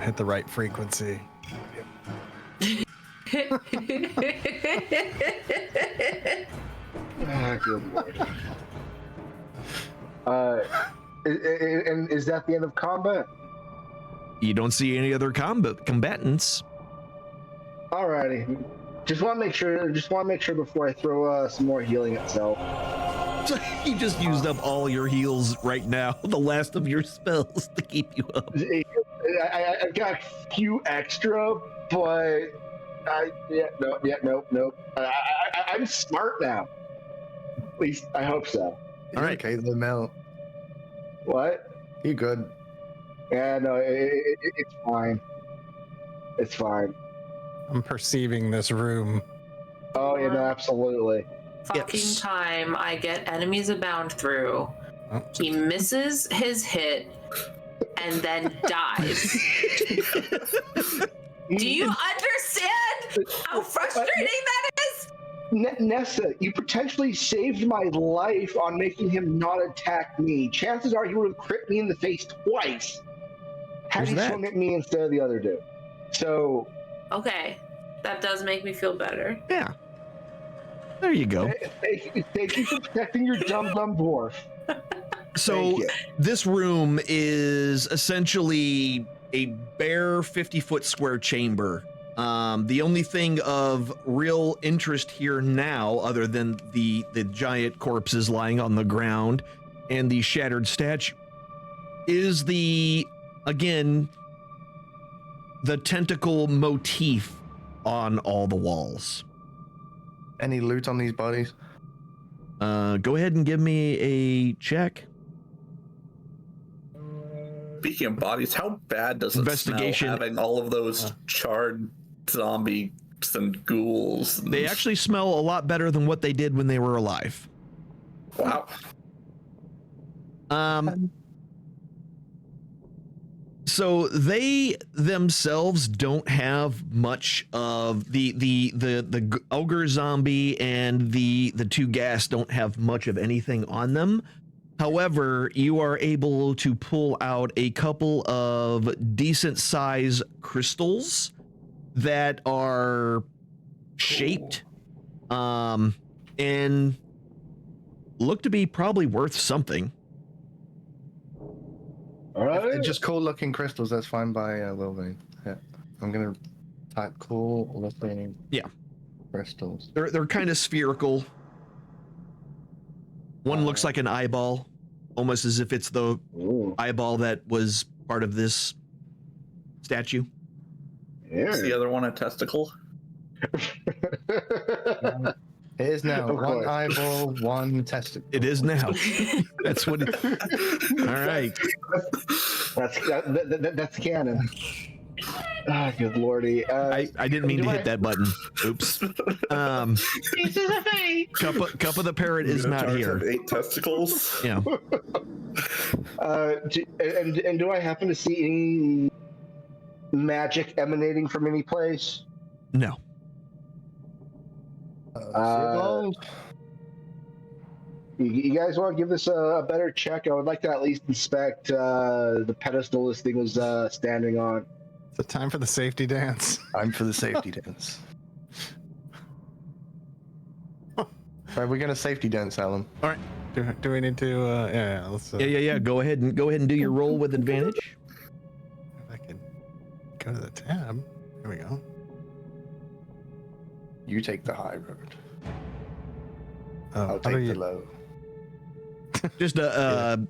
Speaker 6: Hit the right frequency.
Speaker 3: Ah, good lord. And is that the end of combat?
Speaker 2: You don't see any other combatants.
Speaker 3: Alrighty. Just want to make sure. Just want to make sure before I throw some more healing at self.
Speaker 2: So you just used up all your heals right now, the last of your spells to keep you up.
Speaker 3: I got a few extra, but nope. I'm smart now. At least I hope so.
Speaker 5: All right, okay, the Mel.
Speaker 3: What?
Speaker 5: You good?
Speaker 3: Yeah, no, it's fine. It's fine.
Speaker 6: I'm perceiving this room.
Speaker 3: Oh, yeah, no, absolutely.
Speaker 4: Fucking
Speaker 2: Yes.
Speaker 4: time I get enemies abound through.
Speaker 6: Oh.
Speaker 4: He misses his hit and then dies. Do you understand how frustrating that is?
Speaker 3: Nessa, you potentially saved my life on making him not attack me. Chances are he would have crit me in the face twice had
Speaker 2: Who's
Speaker 3: he
Speaker 2: that?
Speaker 3: swung at me instead of the other dude. So,
Speaker 4: Okay, that does make me feel better.
Speaker 2: Yeah. There you go.
Speaker 3: thank you for protecting your dumb dwarf.
Speaker 2: So
Speaker 3: Thank you.
Speaker 2: this room is essentially a bare 50-foot square chamber. The only thing of real interest here now, other than the giant corpses lying on the ground and the shattered statue, is the tentacle motif on all the walls.
Speaker 5: Any loot on these bodies?
Speaker 2: Go ahead and give me a check.
Speaker 7: Speaking of bodies, how bad does it
Speaker 2: Investigation.
Speaker 7: smell having all of those charred zombies and ghouls? And...
Speaker 2: They actually smell a lot better than what they did when they were alive.
Speaker 7: Wow.
Speaker 2: So they themselves don't have much of the ogre zombie and the two gas don't have much of anything on them. However, you are able to pull out a couple of decent size crystals that are shaped and look to be probably worth something.
Speaker 3: All right.
Speaker 5: Just cool looking crystals, that's fine by Wilvane. Yeah. I'm gonna type cool looking crystals.
Speaker 2: They're kind of spherical. One looks like an eyeball, almost as if it's the
Speaker 3: Ooh.
Speaker 2: eyeball that was part of this statue.
Speaker 7: Is the
Speaker 3: Yeah.
Speaker 7: other one a testicle?
Speaker 5: It is now
Speaker 3: Of
Speaker 5: one
Speaker 3: course.
Speaker 5: eyeball, one testicle.
Speaker 2: It is now. That's what it. All right.
Speaker 3: That's canon. Ah, good lordy.
Speaker 2: I didn't mean to hit that button. Oops. Cup of the Parrot is not
Speaker 7: Minotaurs
Speaker 2: here.
Speaker 7: have 8 testicles.
Speaker 2: Yeah.
Speaker 3: And do I happen to see any magic emanating from any place?
Speaker 2: No.
Speaker 3: You guys want to give this a better check? I would like to at least inspect the pedestal this thing was standing on.
Speaker 6: It's the time for the safety dance.
Speaker 5: I'm for the safety dance. Right, we're gonna safety dance, Alan.
Speaker 2: All right.
Speaker 6: Do we need to? Yeah. Let's.
Speaker 2: Yeah. Go ahead and do your roll with advantage.
Speaker 6: If I can go to the tab. Here we go.
Speaker 5: You take the high road.
Speaker 6: Oh,
Speaker 5: I'll
Speaker 6: how
Speaker 5: take
Speaker 6: do
Speaker 5: the
Speaker 6: you?
Speaker 5: low.
Speaker 2: Just a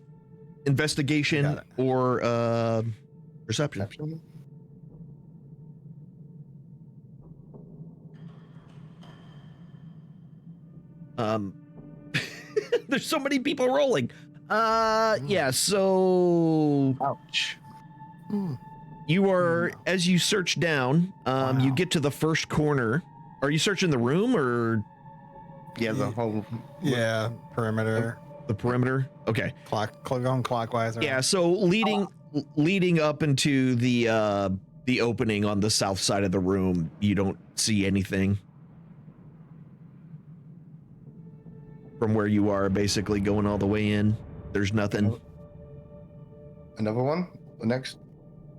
Speaker 2: investigation
Speaker 6: Got it.
Speaker 2: or perception.
Speaker 5: Perception?
Speaker 2: There's so many people rolling. Yeah, so
Speaker 5: Ouch.
Speaker 2: you are, as you search down, you get to the first corner. Are you searching the room or
Speaker 5: Yeah, the whole.
Speaker 6: Yeah, perimeter.
Speaker 2: the perimeter? Okay.
Speaker 6: Going clockwise.
Speaker 2: Yeah, so leading up into the opening on the south side of the room, you don't see anything. From where you are, basically going all the way in, there's nothing.
Speaker 5: Another one? The next?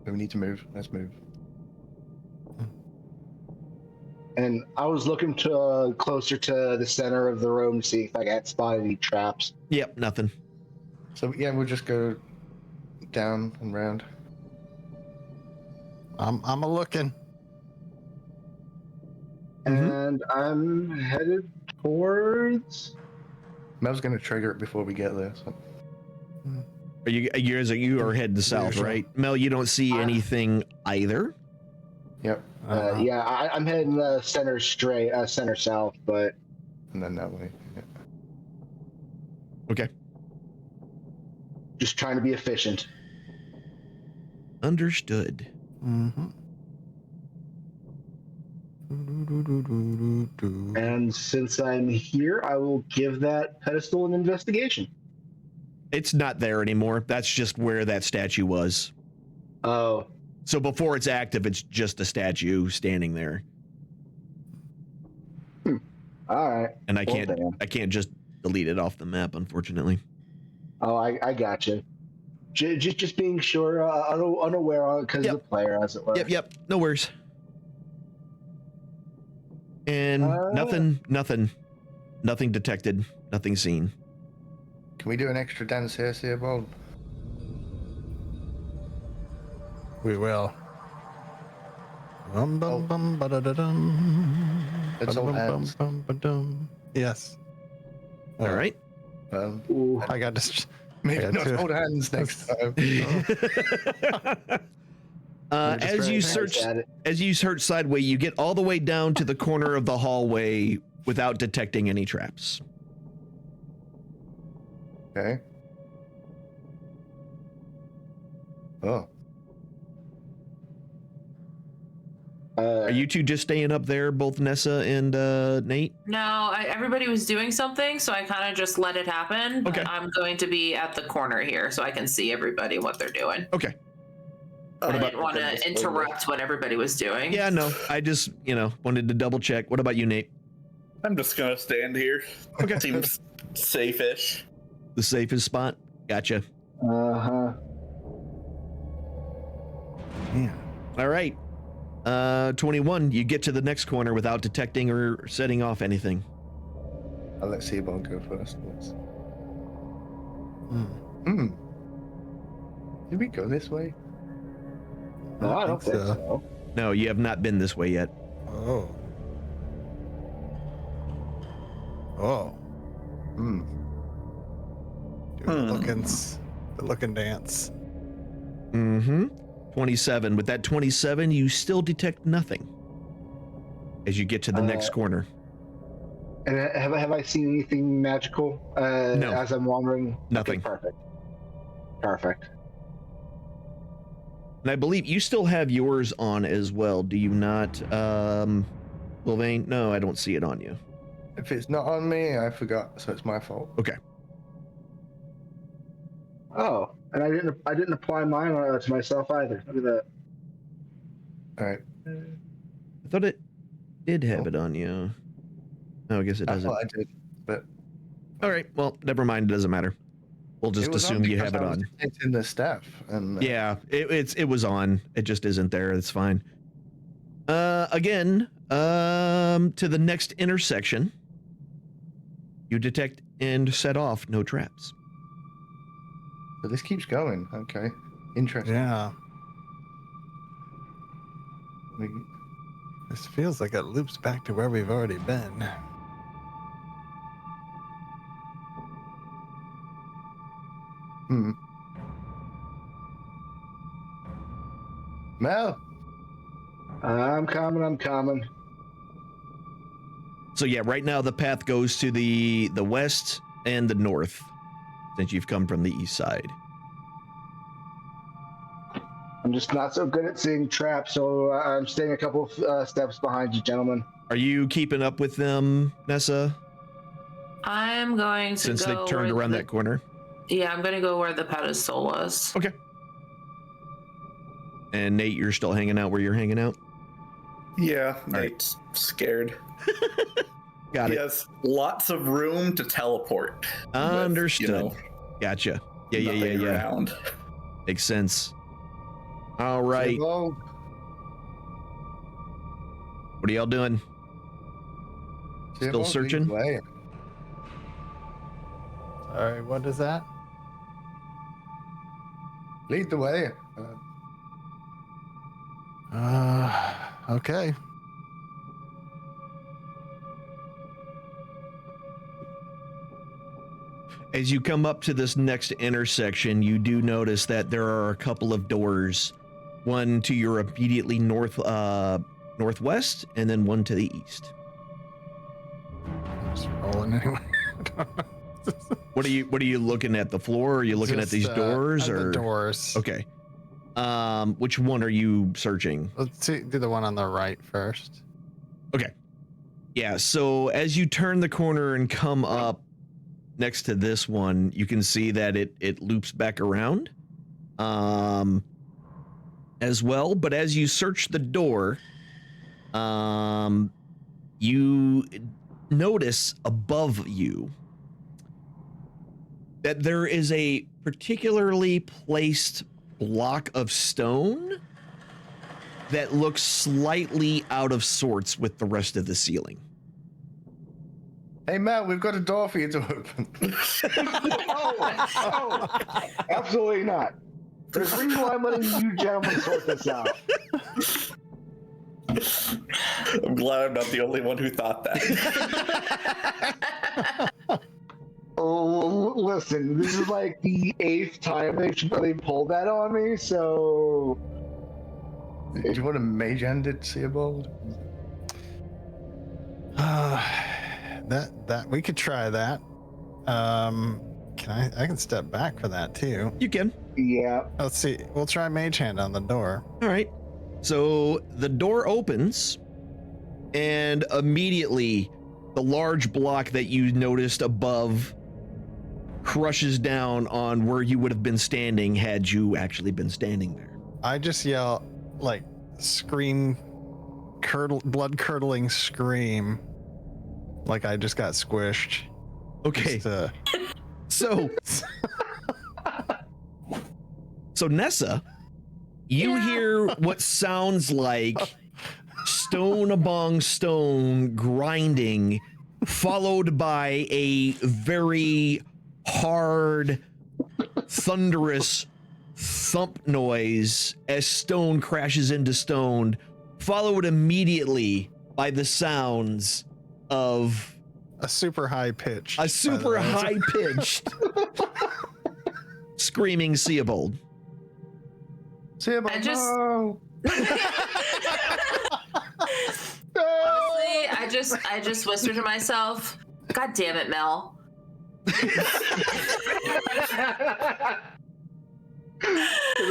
Speaker 5: We need to move. Let's move.
Speaker 3: And I was looking to closer to the center of the room to see if I got spotted any traps.
Speaker 2: Yep, nothing.
Speaker 5: So yeah, we'll just go down and round.
Speaker 6: I'm a looking.
Speaker 3: And I'm headed towards.
Speaker 5: Mel's gonna trigger it before we get there. So.
Speaker 2: You are heading south,
Speaker 6: Usual.
Speaker 2: right? Mel, you don't see anything either.
Speaker 5: Yep.
Speaker 3: Yeah, I'm heading center straight, center south, but
Speaker 5: And then that way. Yeah.
Speaker 2: Okay.
Speaker 3: just trying to be efficient.
Speaker 2: Understood.
Speaker 3: And since I'm here, I will give that pedestal an investigation.
Speaker 2: It's not there anymore. That's just where that statue was.
Speaker 3: Oh,
Speaker 2: So before it's active, it's just a statue standing there.
Speaker 3: all right.
Speaker 2: And I
Speaker 3: Well,
Speaker 2: can't
Speaker 3: damn.
Speaker 2: I can't just delete it off the map, unfortunately.
Speaker 3: Oh, I gotcha. Just being sure, unaware on because
Speaker 2: Yep.
Speaker 3: of the player, as it were.
Speaker 2: Yep. No worries. And nothing detected, nothing seen.
Speaker 5: Can we do an extra dance here, Seabold?
Speaker 6: We will. Bum, bum, bum, ba-da-da-dum.
Speaker 5: Let's
Speaker 6: Bum,
Speaker 5: all
Speaker 6: bum,
Speaker 5: hands.
Speaker 6: bum, bum, ba-dum. Yes.
Speaker 2: All right.
Speaker 3: Ooh.
Speaker 6: I got this.
Speaker 5: Maybe
Speaker 6: Yeah,
Speaker 5: not
Speaker 6: two.
Speaker 5: hold hands next time.
Speaker 2: As you search
Speaker 3: At it.
Speaker 2: sideways, you get all the way down to the corner of the hallway without detecting any traps.
Speaker 5: Okay. Oh.
Speaker 2: Are you two just staying up there, both Nessa and Nate?
Speaker 4: No, everybody was doing something, so I kind of just let it happen. But
Speaker 2: Okay.
Speaker 4: I'm going to be at the corner here so I can see everybody what they're doing.
Speaker 2: Okay.
Speaker 4: I
Speaker 3: about-
Speaker 4: didn't want to interrupt what everybody was doing.
Speaker 2: Yeah, no, I just, wanted to double check. What about you, Nate?
Speaker 7: I'm just gonna stand here.
Speaker 2: Okay.
Speaker 7: Seems safe-ish.
Speaker 2: The safest spot? Gotcha.
Speaker 3: Uh-huh.
Speaker 6: Yeah.
Speaker 2: All right. 21, you get to the next corner without detecting or setting off anything.
Speaker 5: I'll let Seabold go first. Let's...
Speaker 6: Hmm.
Speaker 5: Did we go this way?
Speaker 3: No, I don't think so.
Speaker 2: No, you have not been this way yet.
Speaker 6: Oh. Oh.
Speaker 5: Hmm.
Speaker 6: Do the looking dance.
Speaker 2: Mm-hmm. 27. With that 27, you still detect nothing as you get to the next corner.
Speaker 3: And have I seen anything magical
Speaker 2: No.
Speaker 3: as I'm wandering?
Speaker 2: Nothing.
Speaker 3: Okay, perfect.
Speaker 2: And I believe you still have yours on as well. Do you not, Lilvain? No, I don't see it on you.
Speaker 5: If it's not on me, I forgot, so it's my fault.
Speaker 2: Okay.
Speaker 3: Oh, and I didn't apply mine to myself either. Look at that.
Speaker 5: All right.
Speaker 2: I thought it did have it on you. No, I guess it
Speaker 5: I
Speaker 2: doesn't.
Speaker 5: thought I did, but
Speaker 2: All right. Well, never mind. It doesn't matter. We'll just
Speaker 5: it was
Speaker 2: assume you have it
Speaker 5: because I was
Speaker 2: on.
Speaker 5: detecting the staff, and
Speaker 2: Yeah, it was on. It just isn't there. It's fine. Again, to the next intersection. You detect and set off no traps.
Speaker 5: So this keeps going. Okay, interesting.
Speaker 6: Yeah.
Speaker 5: We-
Speaker 6: This feels like it loops back to where we've already been.
Speaker 5: Hmm. Mel.
Speaker 3: I'm coming.
Speaker 2: So yeah, right now the path goes to the west and the north, since you've come from the east side.
Speaker 3: I'm just not so good at seeing traps, so I'm staying a couple of steps behind you, gentlemen.
Speaker 2: Are you keeping up with them, Nessa?
Speaker 4: I'm going to
Speaker 2: Since
Speaker 4: go
Speaker 2: they turned
Speaker 4: where
Speaker 2: around
Speaker 4: the-
Speaker 2: that corner.
Speaker 4: Yeah, I'm going to go where the pedestal was.
Speaker 2: Okay. And Nate, you're still hanging out where you're hanging out?
Speaker 7: Yeah,
Speaker 2: right.
Speaker 7: Nate's scared.
Speaker 2: Got
Speaker 7: He
Speaker 2: it.
Speaker 7: has lots of room to teleport. with,
Speaker 2: Understood. Gotcha. Yeah.
Speaker 7: nothing around.
Speaker 2: Makes sense. All right.
Speaker 5: Seabold.
Speaker 2: What are y'all doing? Still searching?
Speaker 6: Sorry, what is that?
Speaker 5: Lead the way.
Speaker 6: Okay.
Speaker 2: As you come up to this next intersection, you do notice that there are a couple of doors, one to your immediately northwest, and then one to the east.
Speaker 6: I'm just rolling anyway.
Speaker 2: What are you looking at? The floor? Or are you looking at these doors? Or
Speaker 6: the doors?
Speaker 2: Okay. Which one are you searching?
Speaker 6: Let's do the one on the right first.
Speaker 2: Okay. Yeah, so as you turn the corner and come up next to this one, you can see that it loops back around as well. But as you search the door, you notice above you that there is a particularly placed block of stone that looks slightly out of sorts with the rest of the ceiling.
Speaker 5: Hey, Matt, we've got a door for you to open.
Speaker 3: Oh, absolutely not. There's a reason why I'm letting you gentlemen sort this out.
Speaker 7: I'm glad I'm not the only one who thought that.
Speaker 3: Oh, listen, this is like the 8th time they pulled that on me, so...
Speaker 5: Do you want a mage-handed Seabold?
Speaker 6: That we could try that. I can step back for that too.
Speaker 2: You can.
Speaker 3: Yeah.
Speaker 6: Let's see. We'll try mage hand on the door.
Speaker 2: All right. So the door opens, and immediately the large block that you noticed above crushes down on where you would have been standing had you actually been standing there.
Speaker 6: I just yell, like, scream, blood curdling scream, like I just got squished.
Speaker 2: Okay. So Nessa, you hear what sounds like stone abong stone grinding, followed by a very hard, thunderous thump noise as stone crashes into stone, followed immediately by the sounds of
Speaker 6: a super high pitch.
Speaker 2: A super high pitched screaming Seabold.
Speaker 5: Seabold,
Speaker 4: I just-
Speaker 5: no!
Speaker 4: Honestly, I just whisper to myself, God damn it, Mel.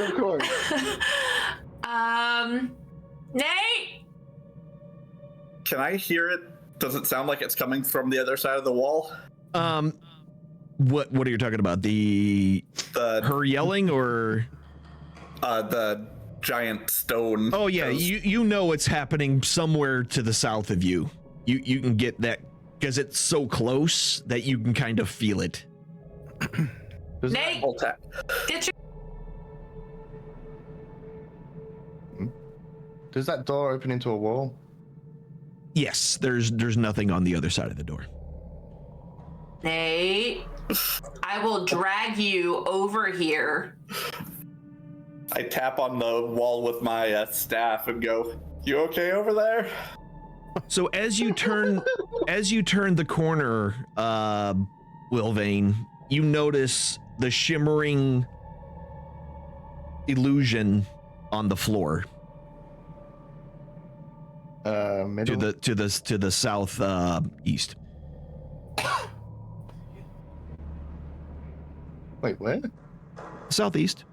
Speaker 3: Of course.
Speaker 4: Nate?
Speaker 7: Can I hear it? Does it sound like it's coming from the other side of the wall?
Speaker 2: What are you talking about? Her yelling or
Speaker 7: the giant stone.
Speaker 2: Oh yeah, you know it's happening somewhere to the south of you. You can get that because it's so close that you can kind of feel it.
Speaker 4: Nate, get your
Speaker 5: Does that door open into a wall?
Speaker 2: Yes, there's nothing on the other side of the door.
Speaker 4: Nate, I will drag you over here.
Speaker 7: I tap on the wall with my staff and go, "You okay over there?"
Speaker 2: So as you turn the corner, Wilvane, you notice the shimmering illusion on the floor.
Speaker 5: Middle?
Speaker 2: To the south east.
Speaker 5: Wait, where?
Speaker 2: Southeast.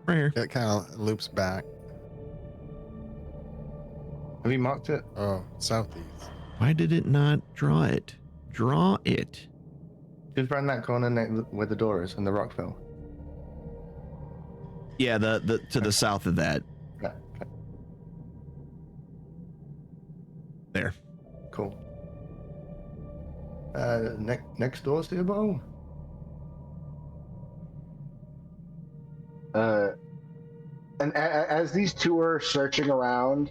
Speaker 2: Right here.
Speaker 6: It kind of loops back.
Speaker 5: Have you marked it?
Speaker 6: Oh, southeast.
Speaker 2: Why did it not draw it? Draw it.
Speaker 5: Just around that corner where the door is and the rock fell.
Speaker 2: Yeah, the to the south of that.
Speaker 5: Yeah, okay.
Speaker 2: There.
Speaker 5: Cool. Next door, Seabold?
Speaker 3: And as these two are searching around,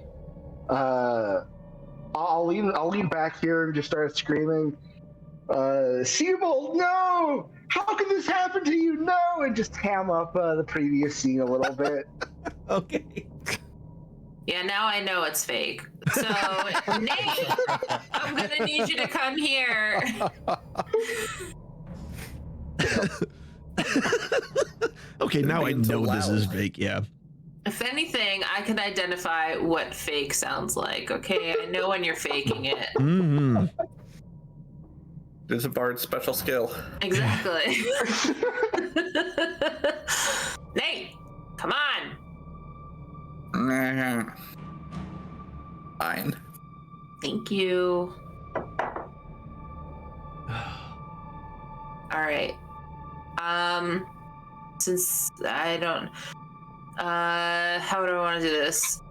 Speaker 3: I'll lean back here and just start screaming, Siebold, no! How could this happen to you? No! And just ham up the previous scene a little bit.
Speaker 2: Okay.
Speaker 4: Yeah, now I know it's fake. So, Nate, I'm gonna need you to come here.
Speaker 2: Okay, now I
Speaker 7: being so
Speaker 2: know this is
Speaker 7: loud.
Speaker 2: fake. Yeah.
Speaker 4: If anything, I can identify what fake sounds like. Okay, I know when you're faking it.
Speaker 2: Mm-hmm.
Speaker 7: There's a bard's special skill.
Speaker 4: Exactly. Nate, come on.
Speaker 7: Fine.
Speaker 4: Thank you. All right. Since I don't how do I want to do this?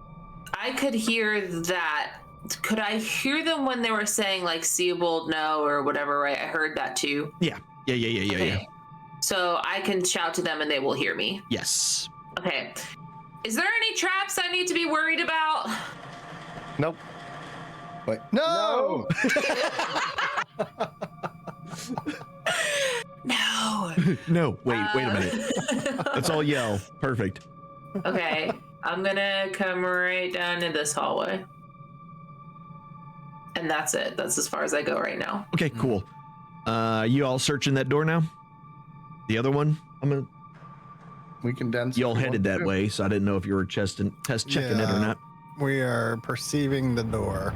Speaker 4: I could hear that. Could I hear them when they were saying like Seabold no or whatever, right? I heard that too.
Speaker 2: Yeah.
Speaker 4: Okay. So I can shout to them and they will hear me.
Speaker 2: Yes.
Speaker 4: Okay. Is there any traps I need to be worried about?
Speaker 5: Nope. Wait. No!
Speaker 4: No.
Speaker 2: No. Wait a minute. Let's all yell. Perfect.
Speaker 4: Okay. I'm gonna come right down in this hallway. And that's it. That's as far as I go right now.
Speaker 2: Okay, cool. You all searching that door now? The other one?
Speaker 5: We can dance.
Speaker 2: You all
Speaker 5: if we
Speaker 2: headed
Speaker 5: want
Speaker 2: that
Speaker 5: to.
Speaker 2: way, so I didn't know if you were test checking it or
Speaker 6: Yeah.
Speaker 2: not.
Speaker 6: We are perceiving the door.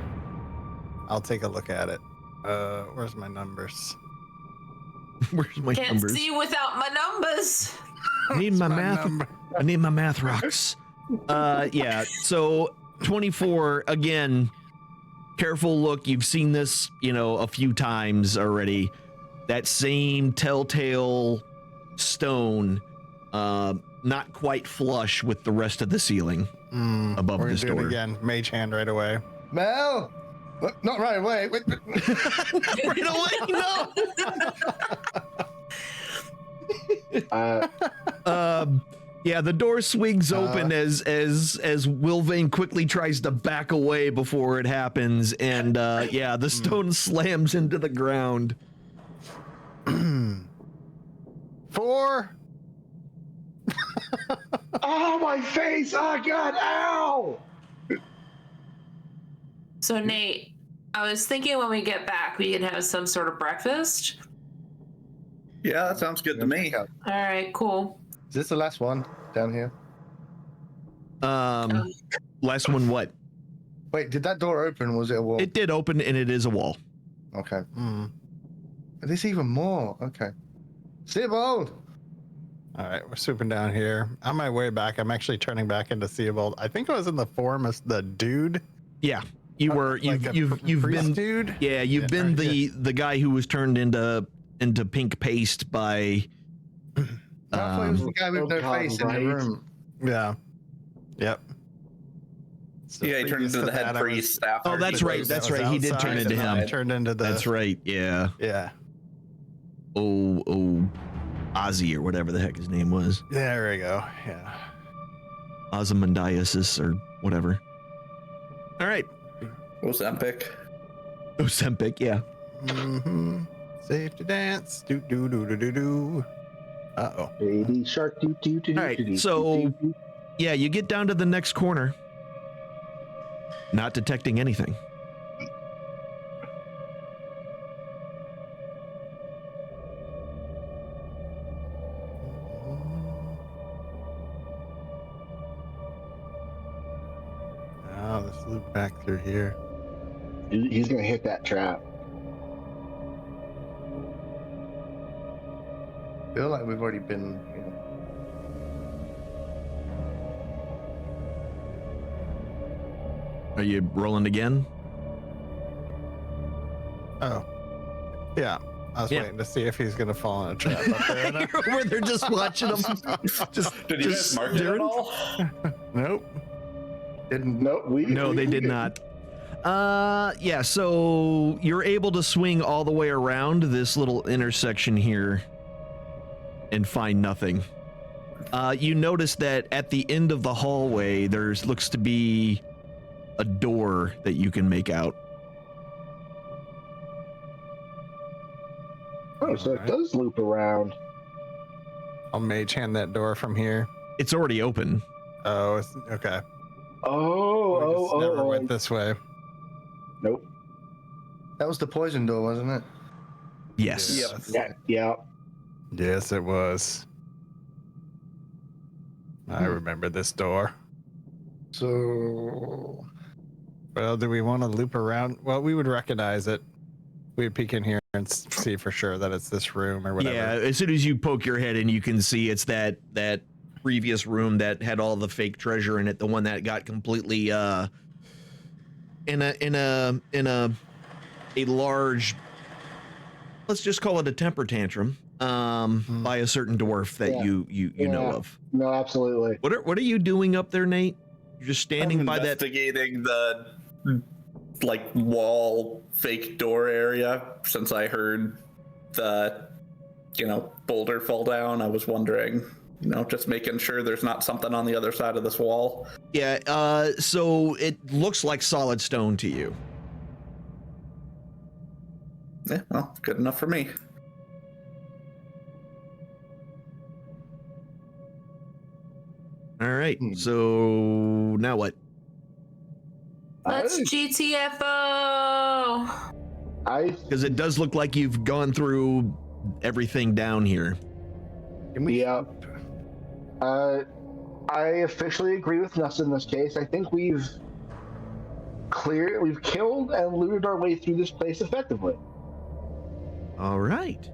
Speaker 6: I'll take a look at it. Where's my numbers?
Speaker 2: Where's my
Speaker 4: Can't
Speaker 2: numbers?
Speaker 4: see without my numbers.
Speaker 2: I need my math.
Speaker 6: number.
Speaker 2: I need my math rocks. Yeah. So 24 again. Careful look. You've seen this, a few times already. That same telltale stone, not quite flush with the rest of the ceiling above
Speaker 6: We're
Speaker 2: this
Speaker 6: gonna do
Speaker 2: door.
Speaker 6: it again. Mage hand right away.
Speaker 5: Mel! Look, not right away. Wait.
Speaker 2: Right away, no. Yeah, the door swings open as Wilvain quickly tries to back away before it happens, and the stone slams into the ground.
Speaker 6: 4.
Speaker 3: Oh, my face! Oh, God! Ow!
Speaker 4: So Nate, I was thinking when we get back, we can have some sort of breakfast.
Speaker 7: Yeah, that sounds good to me.
Speaker 4: All right, cool.
Speaker 5: Is this the last one down here?
Speaker 2: Last one, what?
Speaker 5: Wait, did that door open? Or was it a wall?
Speaker 2: It did open, and it is a wall.
Speaker 5: Okay.
Speaker 6: Mm.
Speaker 5: There's even more. Okay. Siebold!
Speaker 6: All right, we're swooping down here. On my way back, I'm actually turning back into Theobald. I think I was in the form of the dude.
Speaker 2: Yeah, you were.
Speaker 6: Like
Speaker 2: You've
Speaker 6: priest
Speaker 2: been.
Speaker 6: dude.
Speaker 2: Yeah, you've been the guy who was turned into pink paste by.
Speaker 5: I thought it was the guy with no
Speaker 3: God,
Speaker 5: face in
Speaker 3: right.
Speaker 5: the room.
Speaker 6: Yeah. Yep. So
Speaker 7: Yeah, he turned
Speaker 6: previous
Speaker 7: into
Speaker 6: to
Speaker 7: the head
Speaker 6: that, I was-
Speaker 7: priest after.
Speaker 2: Oh, that's
Speaker 7: he
Speaker 2: right,
Speaker 7: was-
Speaker 2: that's
Speaker 6: I was
Speaker 2: right, he did
Speaker 6: outside,
Speaker 2: turn into
Speaker 6: and then I
Speaker 2: him.
Speaker 6: turned into the.
Speaker 2: That's right. Yeah.
Speaker 6: Yeah.
Speaker 2: Oh, Ozzy or whatever the heck his name was.
Speaker 6: There we go. Yeah.
Speaker 2: Ozymandiasis or whatever. All right.
Speaker 7: Ozempic.
Speaker 2: Ozempic, yeah.
Speaker 6: Mm-hmm. Safe to dance. Do do do do do do. Uh-oh.
Speaker 3: Baby shark, doo doo doo.
Speaker 2: All right, so- Yeah, you get down to the next corner. Not detecting anything.
Speaker 6: Oh, let's loop back through here.
Speaker 3: He's gonna hit that trap.
Speaker 5: I feel like we've already been.
Speaker 2: Are you rolling again?
Speaker 6: Oh. Yeah. I was
Speaker 2: Yeah.
Speaker 6: waiting to see if he's gonna fall in a trap up there. or not.
Speaker 2: You're over there just watching them. Just,
Speaker 7: Did you
Speaker 2: just
Speaker 7: guys mark it at
Speaker 2: staring.
Speaker 7: all?
Speaker 6: Nope.
Speaker 5: Didn't.
Speaker 2: No, they did not. Yeah, so you're able to swing all the way around this little intersection here and find nothing. You notice that at the end of the hallway, looks to be a door that you can make out.
Speaker 3: Oh, so it does loop around.
Speaker 6: I'll mage hand that door from here.
Speaker 2: It's already open.
Speaker 6: Oh, okay.
Speaker 3: Oh,
Speaker 6: We just never went this way.
Speaker 3: Nope.
Speaker 5: That was the poison door, wasn't it?
Speaker 2: Yes.
Speaker 7: Yep.
Speaker 3: Yeah.
Speaker 6: Yes, it was. I remember this door.
Speaker 5: So,
Speaker 6: Well, do we want to loop around? Well, we would recognize it. We'd peek in here and see for sure that it's this room or whatever.
Speaker 2: Yeah, as soon as you poke your head in, you can see it's that previous room that had all the fake treasure in it, the one that got completely in a large, let's just call it a temper tantrum by a certain dwarf that you know of.
Speaker 3: No, absolutely.
Speaker 2: What are you doing up there, Nate? You're just standing by that.
Speaker 7: Investigating the like wall fake door area. Since I heard the boulder fall down, I was wondering, just making sure there's not something on the other side of this wall.
Speaker 2: Yeah, so it looks like solid stone to you.
Speaker 7: Yeah, well, good enough for me.
Speaker 2: All right, so now what?
Speaker 4: Let's GTFO.
Speaker 2: Because it does look like you've gone through everything down here.
Speaker 3: Yeah. I officially agree with Nuss in this case. I think we've killed and looted our way through this place effectively.
Speaker 2: All right.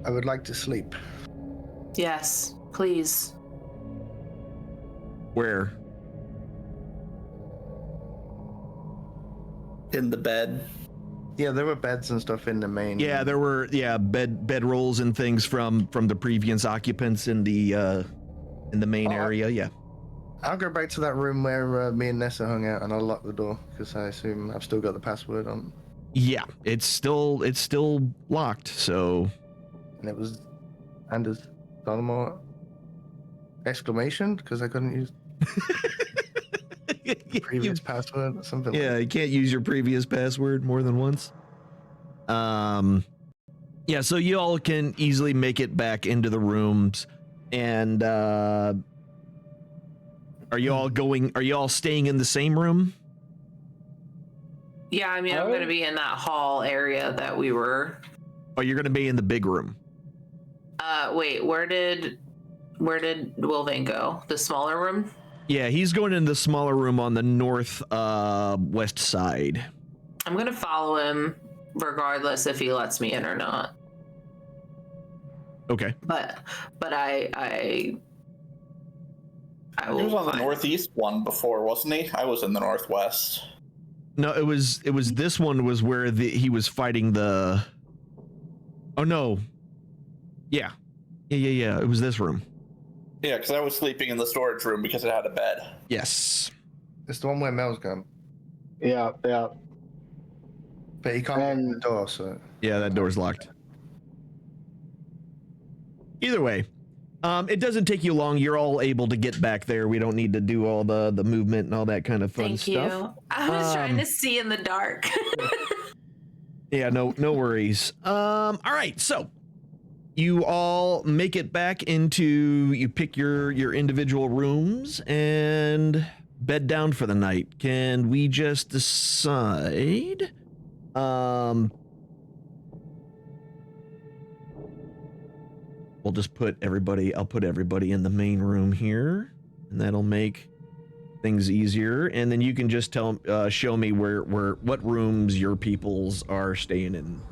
Speaker 5: I would like to sleep.
Speaker 4: Yes, please.
Speaker 2: Where?
Speaker 7: In the bed.
Speaker 5: Yeah, there were beds and stuff in the main.
Speaker 2: Yeah, there were bed rolls and things from the previous occupants in the main area. Yeah.
Speaker 5: I'll go back to that room where me and Nessa hung out, and I'll lock the door because I assume I've still got the password on.
Speaker 2: Yeah, it's still locked. So.
Speaker 5: And it was Anders Dolomore exclamation because I couldn't use previous password or something.
Speaker 2: Yeah, you can't use your previous password more than once. Yeah, so you all can easily make it back into the rooms, and are you all staying in the same room?
Speaker 4: Yeah, I mean, I'm gonna be in that hall area that we were.
Speaker 2: Oh, you're gonna be in the big room.
Speaker 4: Wait, where did Wilvain go? The smaller room?
Speaker 2: Yeah, he's going in the smaller room on the north west side.
Speaker 4: I'm gonna follow him regardless if he lets me in or not.
Speaker 2: Okay.
Speaker 4: But I will.
Speaker 7: He was on the northeast one before, wasn't he? I was in the northwest.
Speaker 2: No, it was this one was where he was fighting the. Oh no. Yeah. It was this room.
Speaker 7: Yeah, because I was sleeping in the storage room because it had a bed.
Speaker 2: Yes.
Speaker 5: It's the one where Mel's gone.
Speaker 3: Yeah.
Speaker 5: But he can't open the door, so.
Speaker 2: Yeah, that door's locked. Either way, it doesn't take you long. You're all able to get back there. We don't need to do all the movement and all that kind of fun stuff.
Speaker 4: Thank you. I was trying to see in the dark.
Speaker 2: Yeah, no worries. All right, so you all make it back you pick your individual rooms and bed down for the night. Can we just decide? We'll just I'll put everybody in the main room here, and that'll make things easier. And then you can just show me what rooms your peoples are staying in.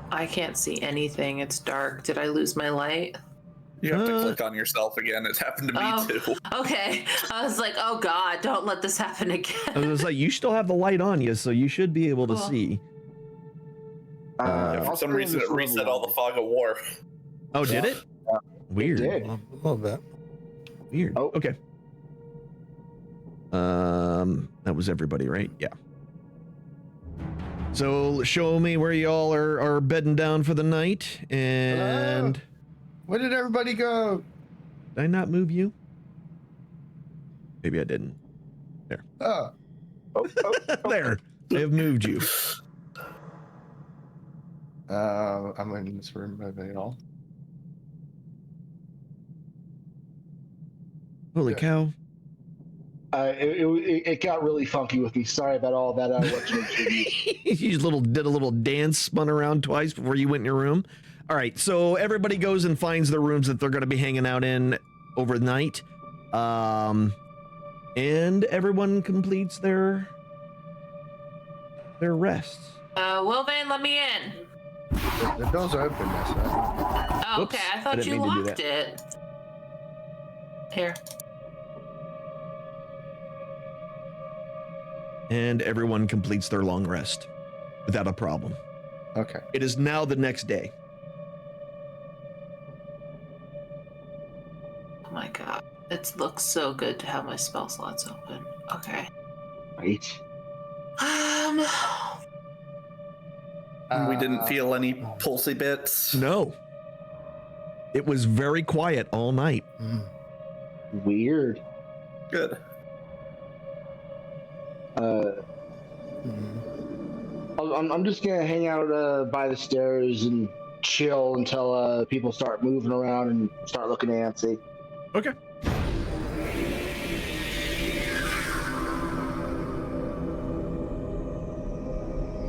Speaker 4: I can't see anything. It's dark. Did I lose my light?
Speaker 7: You have to click on yourself again. It's happened to me too.
Speaker 4: Okay. I was like, oh God, don't let this happen again.
Speaker 2: I was like, you still have the light on you, so you should be able to see.
Speaker 7: For some reason, it reset all the fog of war.
Speaker 2: Oh, did it?
Speaker 3: Yeah.
Speaker 2: Weird.
Speaker 3: It did.
Speaker 5: A little bit.
Speaker 2: Weird.
Speaker 3: Oh.
Speaker 2: Okay. That was everybody, right? Yeah. So show me where y'all are bedding down for the night, and
Speaker 5: Where did everybody go?
Speaker 2: did I not move you? Maybe I didn't. There.
Speaker 5: Oh,
Speaker 2: There. I have moved you.
Speaker 5: I'm in this room at all.
Speaker 2: Holy
Speaker 5: Yeah.
Speaker 2: cow.
Speaker 3: It got really funky with me. Sorry about all that.
Speaker 2: You did a little dance, spun around twice before you went in your room. All right, so everybody goes and finds the rooms that they're going to be hanging out in overnight. And everyone completes their rests.
Speaker 4: Wilvane, let me in.
Speaker 5: The doors are open, that's right.
Speaker 4: Oh,
Speaker 2: Oops,
Speaker 4: okay, I
Speaker 2: I
Speaker 4: thought
Speaker 2: didn't
Speaker 4: you
Speaker 2: mean to do
Speaker 4: locked it. Here.
Speaker 2: And everyone completes their long rest without a problem.
Speaker 5: Okay.
Speaker 2: It is now the next day.
Speaker 4: Oh my god. It looks so good to have my spell slots open. Okay.
Speaker 3: Right.
Speaker 7: We didn't feel any pulsy bits.
Speaker 2: No. It was very quiet all night.
Speaker 3: Weird.
Speaker 7: Good.
Speaker 3: I'm just gonna hang out by the stairs and chill until people start moving around and start looking antsy.
Speaker 2: Okay.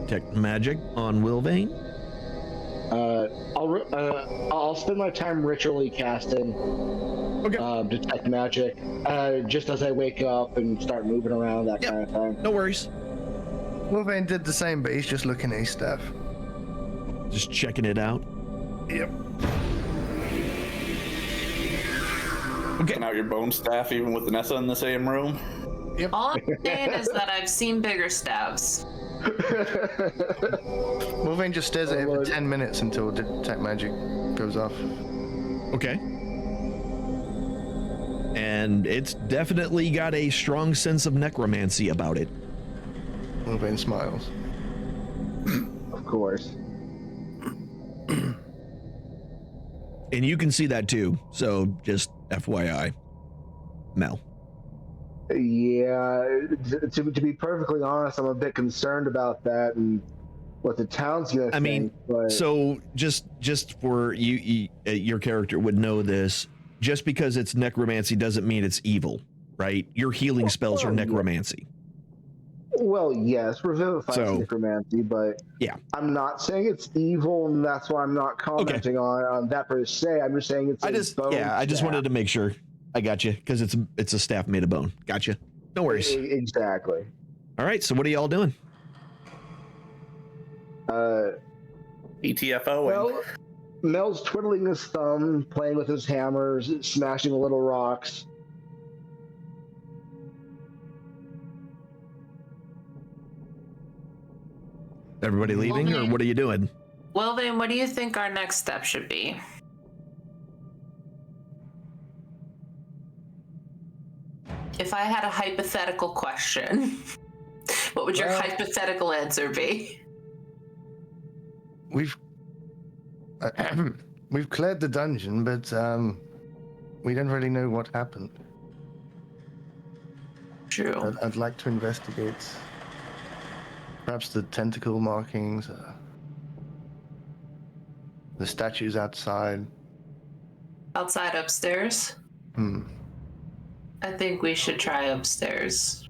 Speaker 2: Detect magic on Wilvane.
Speaker 3: I'll spend my time ritually casting detect magic just as I wake up and start moving around, that kind of thing.
Speaker 2: No worries.
Speaker 5: Wolverine did the same, but he's just looking at his stuff.
Speaker 2: Just checking it out.
Speaker 5: Yep.
Speaker 7: Getting out your bone staff even with Vanessa in the same room.
Speaker 4: All I'm saying is that I've seen bigger staves.
Speaker 5: Wolverine just stares at it for 10 minutes until detect magic goes off.
Speaker 2: Okay. And it's definitely got a strong sense of necromancy about it.
Speaker 5: Wolverine smiles.
Speaker 3: Of course.
Speaker 2: And you can see that too, so just FYI. Mel.
Speaker 3: Yeah, to be perfectly honest, I'm a bit concerned about that and what the town's gonna think.
Speaker 2: mean,
Speaker 3: but...
Speaker 2: so just for you, your character would know this. Just because it's necromancy doesn't mean it's evil, right? Your healing spells are necromancy.
Speaker 3: Well, yes, revivify
Speaker 2: So,
Speaker 3: necromancy, but
Speaker 2: yeah,
Speaker 3: I'm not saying it's evil, and that's why I'm not commenting on that per se. I'm just saying it's.
Speaker 2: I just wanted to make sure. I got you, because it's a staff made of bone. Gotcha. No worries.
Speaker 3: Exactly.
Speaker 2: All right. So what are y'all doing?
Speaker 7: ETFO.
Speaker 3: Well, Mel's twiddling his thumb, playing with his hammers, smashing the little rocks.
Speaker 2: Everybody leaving, or what are you doing?
Speaker 4: Well, then, what do you think our next step should be? If I had a hypothetical question, what would your hypothetical answer be?
Speaker 5: We've cleared the dungeon, but we don't really know what happened.
Speaker 4: True.
Speaker 5: I'd like to investigate perhaps the tentacle markings, the statues outside.
Speaker 4: Outside upstairs? I think we should try upstairs.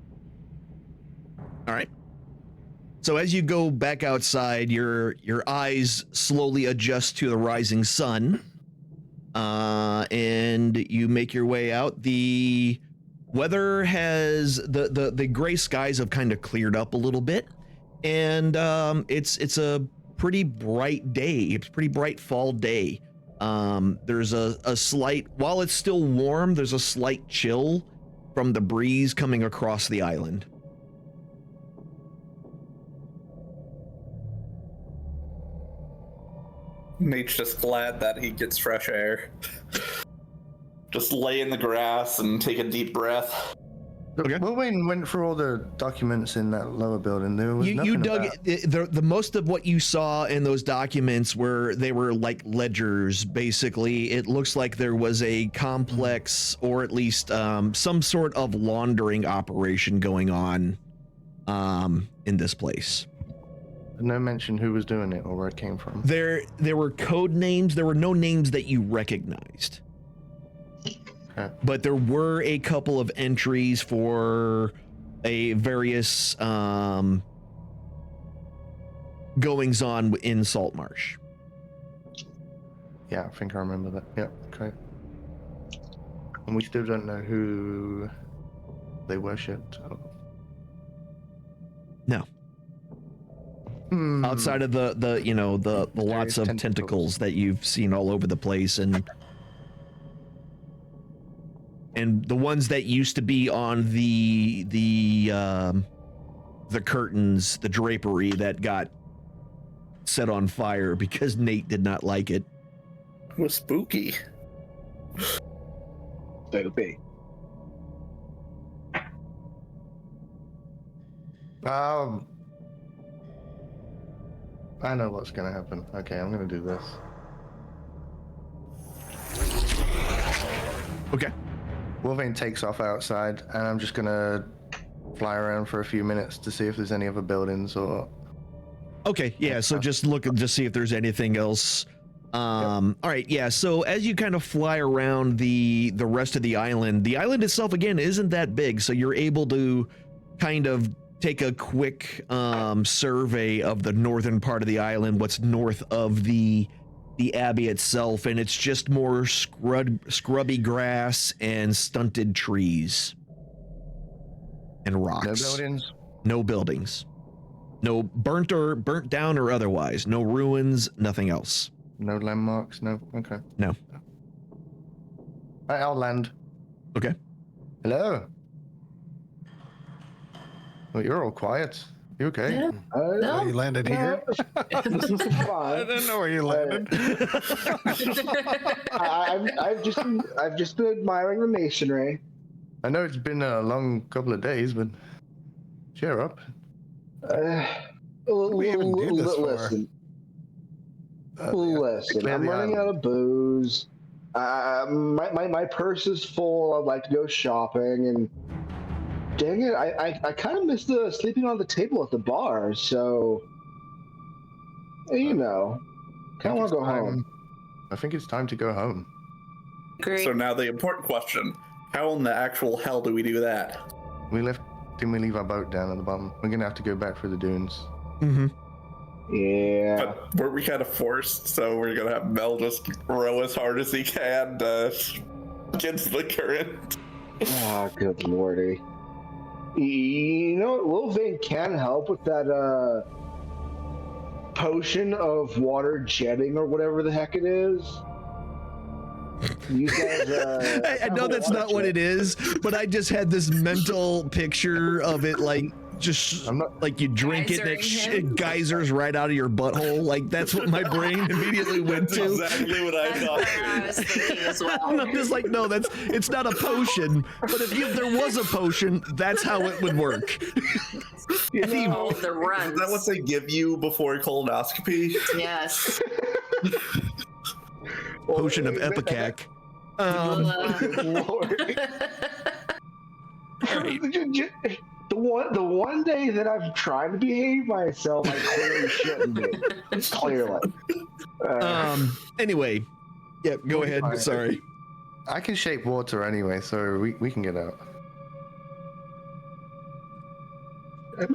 Speaker 2: All right. So as you go back outside, your eyes slowly adjust to the rising sun, and you make your way out. The weather has the gray skies have kind of cleared up a little bit, and it's a pretty bright day. It's a pretty bright fall day. There's a slight, while it's still warm, there's a slight chill from the breeze coming across the island.
Speaker 7: Nate's just glad that he gets fresh air. Just lay in the grass and take a deep breath.
Speaker 2: Okay.
Speaker 5: Wolverine went through all the documents in that lower building. There was
Speaker 2: You
Speaker 5: nothing
Speaker 2: dug
Speaker 5: about...
Speaker 2: the most of what you saw in those documents were like ledgers. Basically, it looks like there was a complex, or at least some sort of laundering operation going on in this place.
Speaker 5: No mention who was doing it or where it came from.
Speaker 2: There were code names. There were no names that you recognized.
Speaker 5: Okay.
Speaker 2: But there were a couple of entries for a various goings on in Saltmarsh.
Speaker 5: Yeah, I think I remember that. Yeah, okay. And we still don't know who they worshipped.
Speaker 2: No. Outside of the lots of tentacles that you've seen all over the place, and the ones that used to be on the curtains, the drapery that got set on fire because Nate did not like it.
Speaker 7: It was spooky.
Speaker 3: Spooky.
Speaker 5: I know what's gonna happen. Okay, I'm gonna do this.
Speaker 2: Okay.
Speaker 5: Wolverine takes off outside, and I'm just gonna fly around for a few minutes to see if there's any other buildings or.
Speaker 2: Okay, yeah, so just look and just see if there's anything else. All right, yeah, so as you kind of fly around the rest of the island itself, again, isn't that big, so you're able to kind of take a quick survey of the northern part of the island, what's north of the abbey itself, and it's just more scrubby grass and stunted trees and rocks.
Speaker 5: No buildings?
Speaker 2: No buildings. No burnt down or otherwise. No ruins, nothing else.
Speaker 5: No landmarks? No? Okay.
Speaker 2: No.
Speaker 5: I'll land.
Speaker 2: Okay.
Speaker 5: Hello? Well, you're all quiet. You okay?
Speaker 4: Yeah.
Speaker 6: Oh, you landed here? I didn't know where you landed.
Speaker 3: I've just been admiring the masonry.
Speaker 5: I know it's been a long couple of days, but cheer up.
Speaker 6: We even do this for?
Speaker 3: Listen, I'm running out of booze. My purse is full. I'd like to go shopping, and dang it, I kind of missed the sleeping on the table at the bar. So, kind of want to go home.
Speaker 5: I think it's time to go home.
Speaker 4: Great.
Speaker 7: So now the important question: how in the actual hell do we do that?
Speaker 5: Didn't we leave our boat down at the bottom? We're gonna have to go back through the dunes.
Speaker 2: Mm-hmm.
Speaker 3: Yeah.
Speaker 7: But weren't we kind of forced? So we're gonna have Mel just row as hard as he can against the current.
Speaker 3: Oh, good lordy. You know what? Lil Vane can help with that potion of water jetting or whatever the heck it is. You guys,
Speaker 2: I know that's not what it is, but I just had this mental picture of it, like just like you drink it and it geysers right out of your butthole. Like that's what my brain immediately went to.
Speaker 7: Exactly what I thought.
Speaker 4: I was thinking as well.
Speaker 2: And I'm just like, no, it's not a potion. But if there was a potion, that's how it would work.
Speaker 4: Oh, the runs.
Speaker 7: Is that what they give you before colonoscopy?
Speaker 4: Yes.
Speaker 2: Potion of Epicac.
Speaker 3: The one day that I'm trying to behave myself, I clearly shouldn't be. Clearly.
Speaker 2: Anyway, yeah, go ahead. Sorry.
Speaker 5: I can shape water anyway, so we can get out.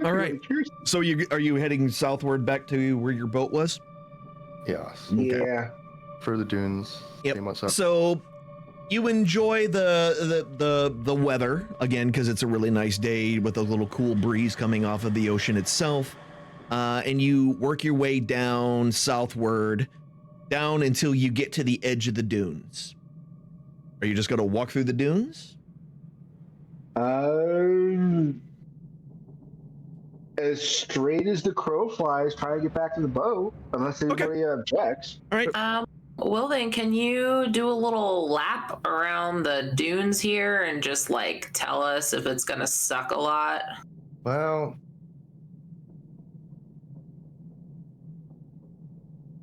Speaker 2: All right. So are you heading southward back to where your boat was?
Speaker 5: Yes.
Speaker 3: Yeah.
Speaker 5: Through the dunes.
Speaker 2: Yep.
Speaker 5: Seeing what's up.
Speaker 2: So you enjoy the weather again because it's a really nice day with a little cool breeze coming off of the ocean itself, and you work your way down southward, down until you get to the edge of the dunes. Are you just going to walk through the dunes?
Speaker 3: As straight as the crow flies, trying to get back to the boat, unless anybody objects.
Speaker 2: All right.
Speaker 4: Wilden, can you do a little lap around the dunes here and just like tell us if it's gonna suck a lot?
Speaker 5: Well,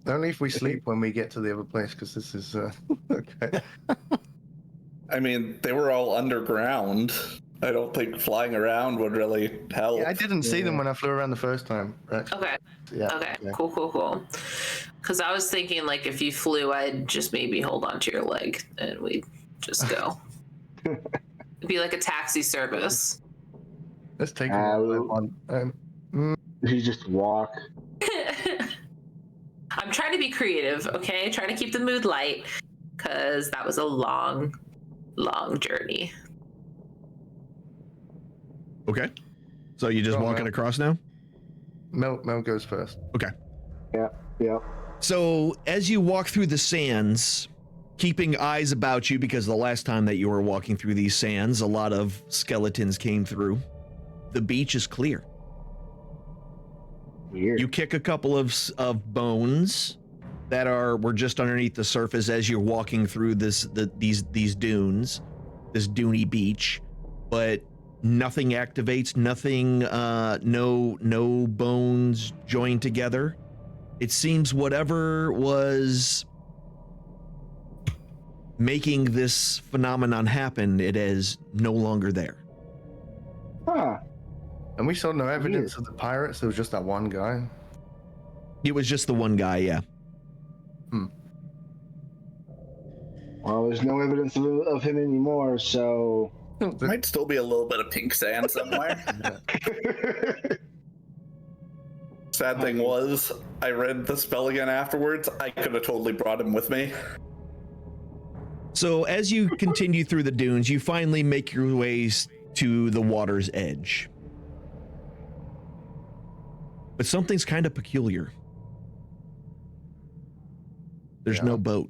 Speaker 5: only if we sleep when we get to the other place, because this is okay.
Speaker 7: I mean, they were all underground. I don't think flying around would really help.
Speaker 5: Yeah, I didn't see them when I flew around the first time. Right?
Speaker 4: Okay.
Speaker 5: Yeah.
Speaker 4: Okay.
Speaker 5: yeah.
Speaker 4: Cool. Because I was thinking, like, if you flew, I'd just maybe hold onto your leg and we'd just go. It'd be like a taxi service.
Speaker 5: Let's take one.
Speaker 3: You just walk.
Speaker 4: I'm trying to be creative, okay? Trying to keep the mood light, because that was a long journey.
Speaker 2: Okay. So you just
Speaker 5: Go on,
Speaker 2: walking
Speaker 5: Mel.
Speaker 2: across now?
Speaker 5: Mel goes first.
Speaker 2: Okay.
Speaker 3: Yeah.
Speaker 2: So as you walk through the sands, keeping eyes about you, because the last time that you were walking through these sands, a lot of skeletons came through. The beach is clear.
Speaker 3: Weird.
Speaker 2: You kick a couple of bones that were just underneath the surface as you're walking through these dunes, this duny beach, but nothing activates, nothing, no bones joined together. It seems whatever was making this phenomenon happen, it is no longer there.
Speaker 3: Huh.
Speaker 5: And we saw no evidence of the pirates. There was just that one guy.
Speaker 2: It was just the one guy, yeah.
Speaker 3: Well, there's no evidence of him anymore, so.
Speaker 7: Might still be a little bit of pink sand somewhere. Sad thing was, I read the spell again afterwards. I could have totally brought him with me.
Speaker 2: So as you continue through the dunes, you finally make your ways to the water's edge. But something's kind of peculiar. There's no boat.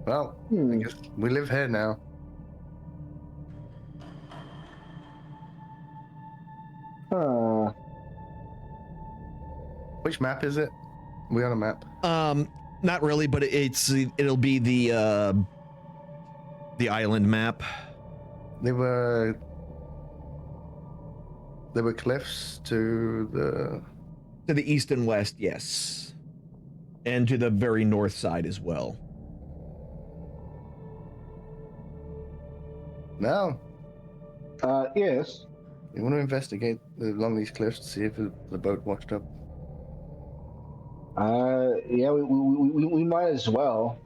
Speaker 5: Well, I guess we live here now. Which map is it? We on a map?
Speaker 2: Not really, but it'll be the island map.
Speaker 5: There were cliffs to
Speaker 2: the east and west, yes, and to the very north side as well.
Speaker 5: No.
Speaker 3: Yes.
Speaker 5: You want to investigate along these cliffs to see if the boat washed up?
Speaker 3: Yeah, we might as well.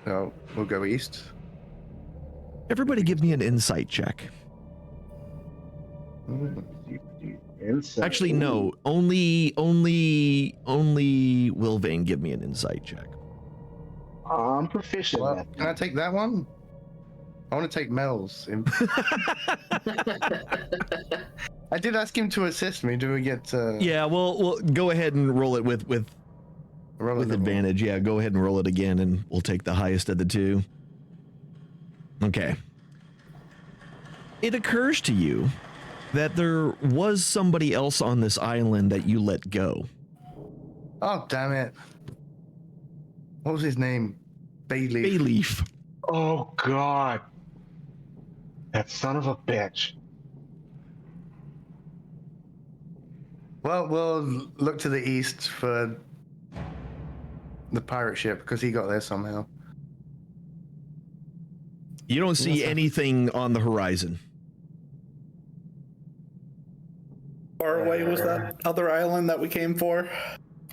Speaker 5: So we'll go east.
Speaker 2: Everybody give me an insight check.
Speaker 3: Insight.
Speaker 2: Actually, no. Only Wilvain give me an insight check.
Speaker 3: I'm proficient
Speaker 5: Well,
Speaker 3: at
Speaker 5: can I take that one? I want to take Mel's. I did ask him to assist me. Do we get?
Speaker 2: Yeah, well, go ahead and roll it with advantage. Yeah, go ahead and roll it again, and we'll take the highest of the two. Okay. It occurs to you that there was somebody else on this island that you let go.
Speaker 5: Oh, damn it. What was his name? Bayleaf.
Speaker 2: Bayleaf.
Speaker 3: Oh, God. That son of a bitch.
Speaker 5: Well, we'll look to the east for the pirate ship, because he got there somehow.
Speaker 2: You don't see anything on the horizon.
Speaker 7: Far away was that other island that we came for?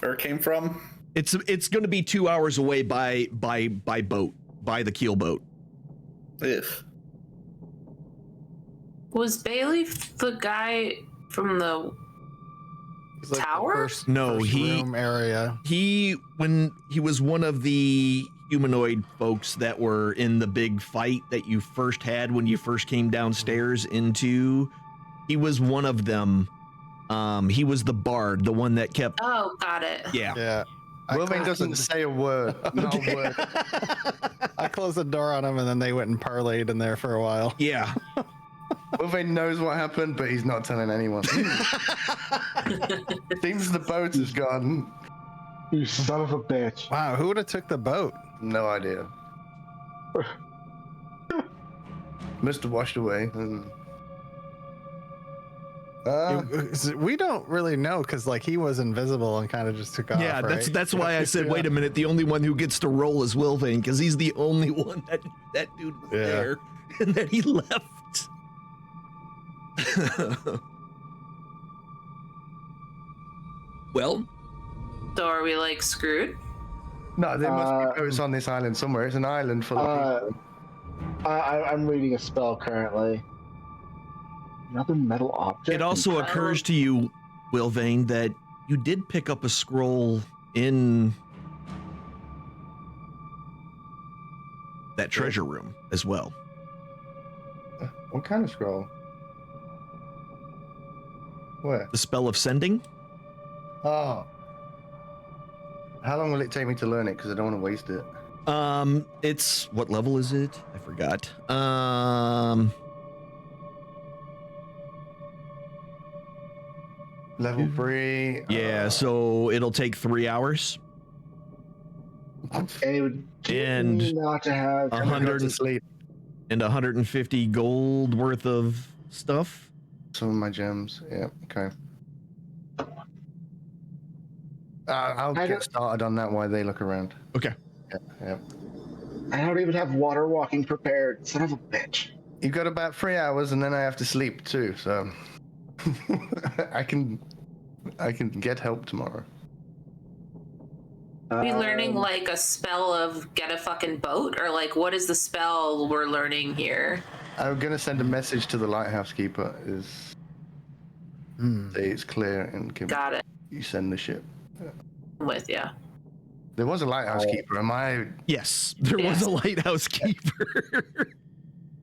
Speaker 7: Or came from?
Speaker 2: It's going to be 2 hours away by boat, by the keel boat.
Speaker 7: If.
Speaker 4: Was Bayleaf the guy from the
Speaker 6: It's like the
Speaker 4: tower?
Speaker 6: first
Speaker 2: No,
Speaker 6: room area.
Speaker 2: When he was one of the humanoid folks that were in the big fight that you first had when you first came downstairs into, he was one of them. He was the bard, the one that kept.
Speaker 4: Oh, got it.
Speaker 2: Yeah.
Speaker 6: Yeah.
Speaker 5: Wilvain doesn't say a word. Not a word.
Speaker 6: I closed the door on them, and then they went and parlayed in there for a while.
Speaker 2: Yeah.
Speaker 5: Wilvain knows what happened, but he's not telling anyone. Seems the boat is gone.
Speaker 3: You son of a bitch.
Speaker 6: Wow, who would have took the boat?
Speaker 5: No idea. Must have washed away. And
Speaker 6: We don't really know because like he was invisible and kind of just took off.
Speaker 2: Yeah,
Speaker 6: right?
Speaker 2: that's why I said,
Speaker 6: Yeah.
Speaker 2: wait a minute. The only one who gets to roll is Wilvane because he's the only one that dude was
Speaker 6: Yeah.
Speaker 2: there and that he left. Well,
Speaker 4: So are we like screwed?
Speaker 5: No, there must be boats on this island somewhere. It's an island full of people.
Speaker 3: I'm reading a spell currently. Another metal object.
Speaker 2: it also occurs to you, Wilvane, that you did pick up a scroll in that treasure room as well.
Speaker 5: What kind of scroll? Where?
Speaker 2: The spell of sending.
Speaker 5: Oh. How long will it take me to learn it? Because I don't want to waste it.
Speaker 2: It's what level is it? I forgot.
Speaker 5: Level 3.
Speaker 2: Yeah, so it'll take 3 hours.
Speaker 3: And it would
Speaker 2: And
Speaker 3: me not to have.
Speaker 2: 100
Speaker 5: to sleep.
Speaker 2: and 150 gold worth of stuff.
Speaker 5: Some of my gems. Yeah, okay. I'll get started on that while they look around.
Speaker 2: Okay.
Speaker 5: Yeah.
Speaker 3: I don't even have water walking prepared. Son of a bitch.
Speaker 5: You got about 3 hours, and then I have to sleep too. So I can get help tomorrow.
Speaker 4: Are we learning like a spell of get a fucking boat, or like what is the spell we're learning here?
Speaker 5: I'm gonna send a message to the lighthouse keeper. Say it's clear and
Speaker 4: Got it.
Speaker 5: you send the ship.
Speaker 4: I'm with ya.
Speaker 5: There was a lighthouse keeper. Am I?
Speaker 2: Yes, there was a lighthouse keeper.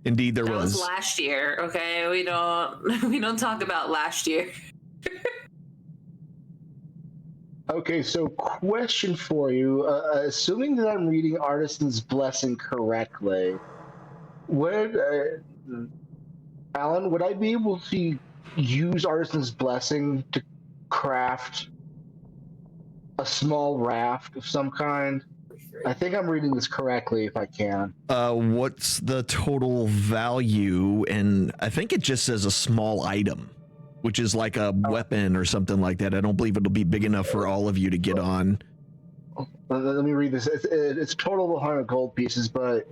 Speaker 2: Indeed, there
Speaker 4: That was
Speaker 2: was.
Speaker 4: last year. Okay, we don't talk about last year.
Speaker 3: Okay, so question for you. Assuming that I'm reading Artisan's Blessing correctly, Alan, would I be able to use Artisan's Blessing to craft a small raft of some kind? I think I'm reading this correctly if I can.
Speaker 2: What's the total value? And I think it just says a small item, which is like a weapon or something like that. I don't believe it'll be big enough for all of you to get on.
Speaker 3: Let me read this. It's a total of 100 gold pieces, but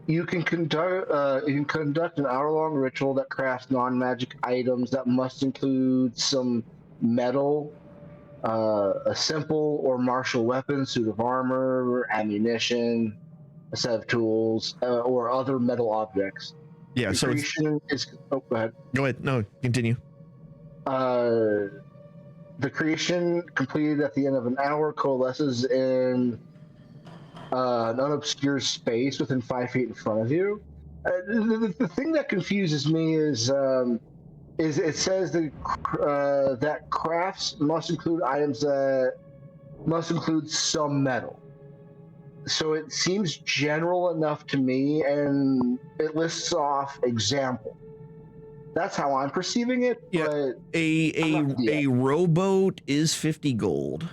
Speaker 3: you can conduct an hour-long ritual that crafts non-magic items that must include some metal, a simple or martial weapon, suit of armor, ammunition, a set of tools, or other metal objects.
Speaker 2: Yeah, so it's,
Speaker 3: Go ahead.
Speaker 2: go ahead. No, continue.
Speaker 3: The creation completed at the end of an hour coalesces in an unobscured space within 5 feet in front of you. The thing that confuses me is it says that crafts must include items that must include some metal. So it seems general enough to me, and it lists off example. That's how I'm perceiving it.
Speaker 2: Yeah,
Speaker 3: but
Speaker 2: a rowboat is 50 gold.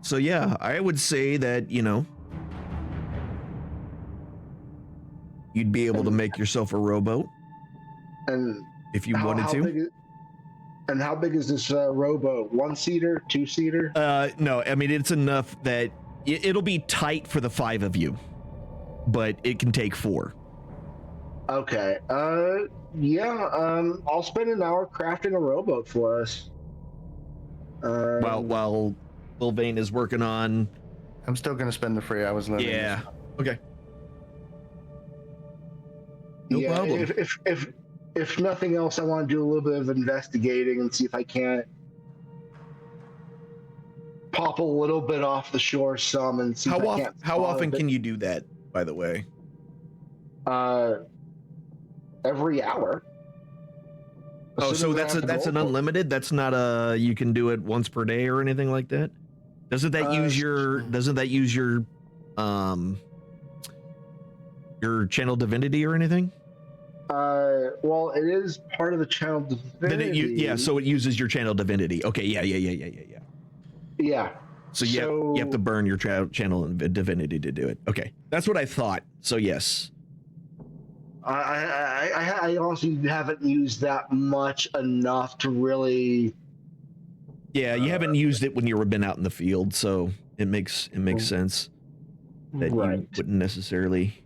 Speaker 2: So yeah, I would say that, you'd be able to make yourself a rowboat
Speaker 3: and
Speaker 2: if you wanted to.
Speaker 3: How big is this rowboat? 1-seater, 2-seater?
Speaker 2: No, I mean, it's enough that it'll be tight for the 5 of you, but it can take 4.
Speaker 3: Okay. I'll spend an hour crafting a rowboat for us.
Speaker 2: While Wilvane is working on.
Speaker 5: I'm still gonna spend the 3 hours learning.
Speaker 2: Yeah. Okay. No problem.
Speaker 3: If nothing else, I want to do a little bit of investigating and see if I can't pop a little bit off the shore some and see if I can't.
Speaker 2: How often can you do that, by the way?
Speaker 3: Every hour.
Speaker 2: Oh, so that's an unlimited. That's not a. You can do it once per day or anything like that. Doesn't that use your channel divinity or anything?
Speaker 3: Well, it is part of the channel divinity.
Speaker 2: So it uses your channel divinity. Okay, yeah.
Speaker 3: Yeah.
Speaker 2: So you have to burn your channel divinity to do it. Okay, that's what I thought. So yes.
Speaker 3: I honestly haven't used that much enough to really.
Speaker 2: Yeah, you haven't used it when you've been out in the field, so it makes sense that you wouldn't necessarily.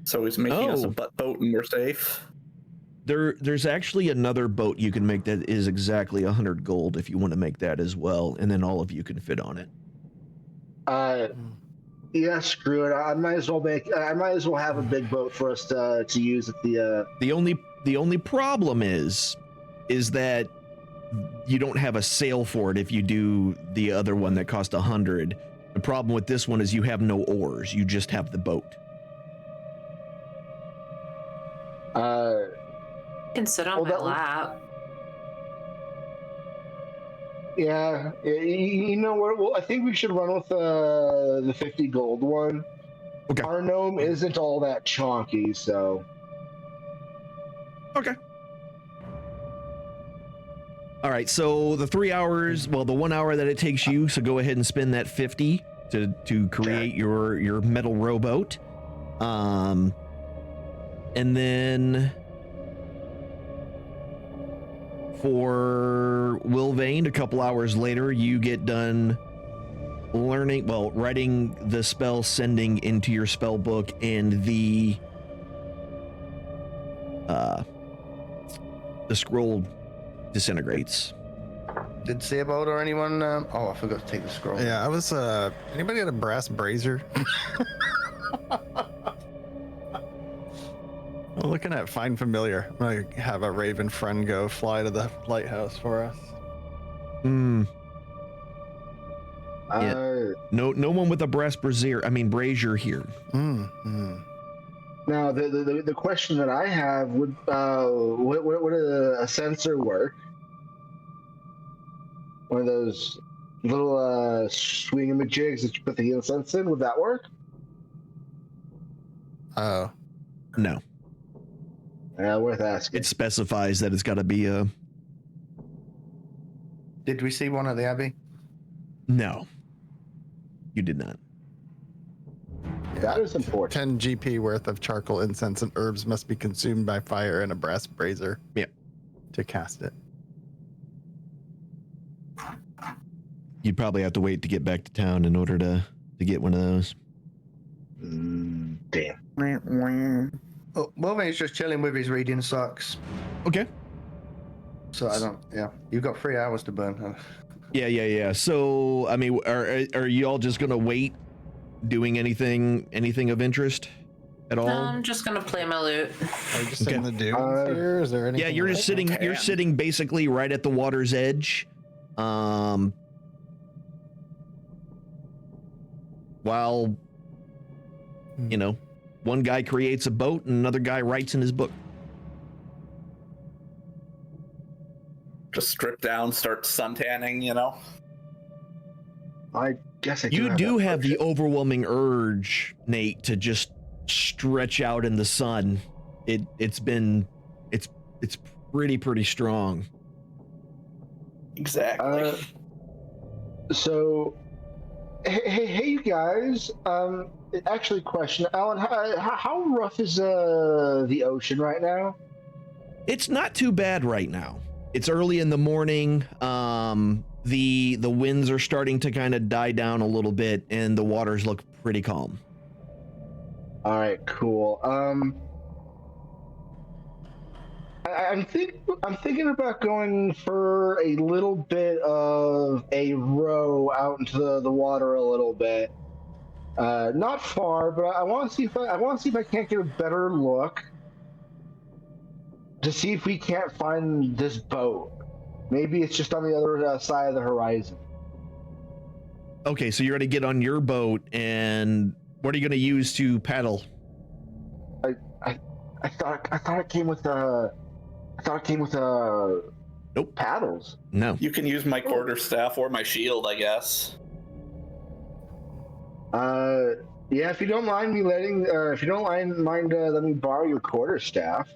Speaker 7: So he's making us a butt boat and we're safe.
Speaker 2: There's actually another boat you can make that is exactly 100 gold if you want to make that as well, and then all of you can fit on it.
Speaker 3: Yeah, screw it. I might as well have a big boat for us to use at the.
Speaker 2: The only problem is that you don't have a sail for it if you do the other one that cost 100. The problem with this one is you have no oars. You just have the boat.
Speaker 4: You can sit on my lap.
Speaker 3: Yeah, you know what? Well, I think we should run with the 50 gold one.
Speaker 2: Okay.
Speaker 3: Our gnome isn't all that chonky, so.
Speaker 2: Okay. All right, so the 3 hours, well, the 1 hour that it takes you, so go ahead and spend that 50 to create your metal rowboat. And then for Wilvain, a couple hours later, you get done writing the spell sending into your spell book, and the scroll disintegrates.
Speaker 5: Did Seabold or anyone? I forgot to take the scroll.
Speaker 6: Yeah, I was. Anybody got a brass brazier? I'm looking at Find Familiar. I'm gonna have a raven friend go fly to the lighthouse for us.
Speaker 2: No one with a brass brazier here.
Speaker 3: Now the question that I have would a sensor work? One of those little swingamajigs that you put the incense in. Would that work?
Speaker 6: Oh,
Speaker 2: no.
Speaker 3: Worth asking.
Speaker 2: It specifies that it's got to be a.
Speaker 5: Did we see one at the Abbey?
Speaker 2: No, you did not.
Speaker 3: That is important.
Speaker 6: 10 GP worth of charcoal, incense, and herbs must be consumed by fire in a brass brazier.
Speaker 2: Yeah.
Speaker 6: To cast it.
Speaker 2: You'd probably have to wait to get back to town in order to get one of those.
Speaker 3: Damn.
Speaker 5: Oh, Wilvain's just chilling with his reading socks.
Speaker 2: Okay.
Speaker 5: So I don't. Yeah, you've got 3 hours to burn.
Speaker 2: Yeah. So I mean, are you all just gonna wait, doing anything of interest at all?
Speaker 4: No, I'm just gonna play my lute.
Speaker 6: Are you just in the dunes here? Is there anything?
Speaker 2: Yeah, you're just sitting. You're sitting basically right at the water's edge. While one guy creates a boat and another guy writes in his book.
Speaker 7: Just strip down, start suntanning,
Speaker 3: I guess
Speaker 2: You do have the overwhelming urge, Nate, to just stretch out in the sun. It's pretty strong.
Speaker 7: Exactly.
Speaker 3: So, hey, you guys. Actually, question, Alan. How rough is the ocean right now?
Speaker 2: It's not too bad right now. It's early in the morning. The winds are starting to kind of die down a little bit, and the waters look pretty calm.
Speaker 3: All right, cool. I'm thinking about going for a little bit of a row out into the water a little bit. Not far, but I want to see if I can't get a better look to see if we can't find this boat. Maybe it's just on the other side of the horizon.
Speaker 2: Okay, so you're gonna get on your boat, and what are you gonna use to paddle?
Speaker 3: I thought it came with
Speaker 2: Nope.
Speaker 3: paddles.
Speaker 2: No.
Speaker 7: You can use my quarterstaff or my shield, I guess.
Speaker 3: Yeah, if you don't mind me letting me borrow your quarterstaff.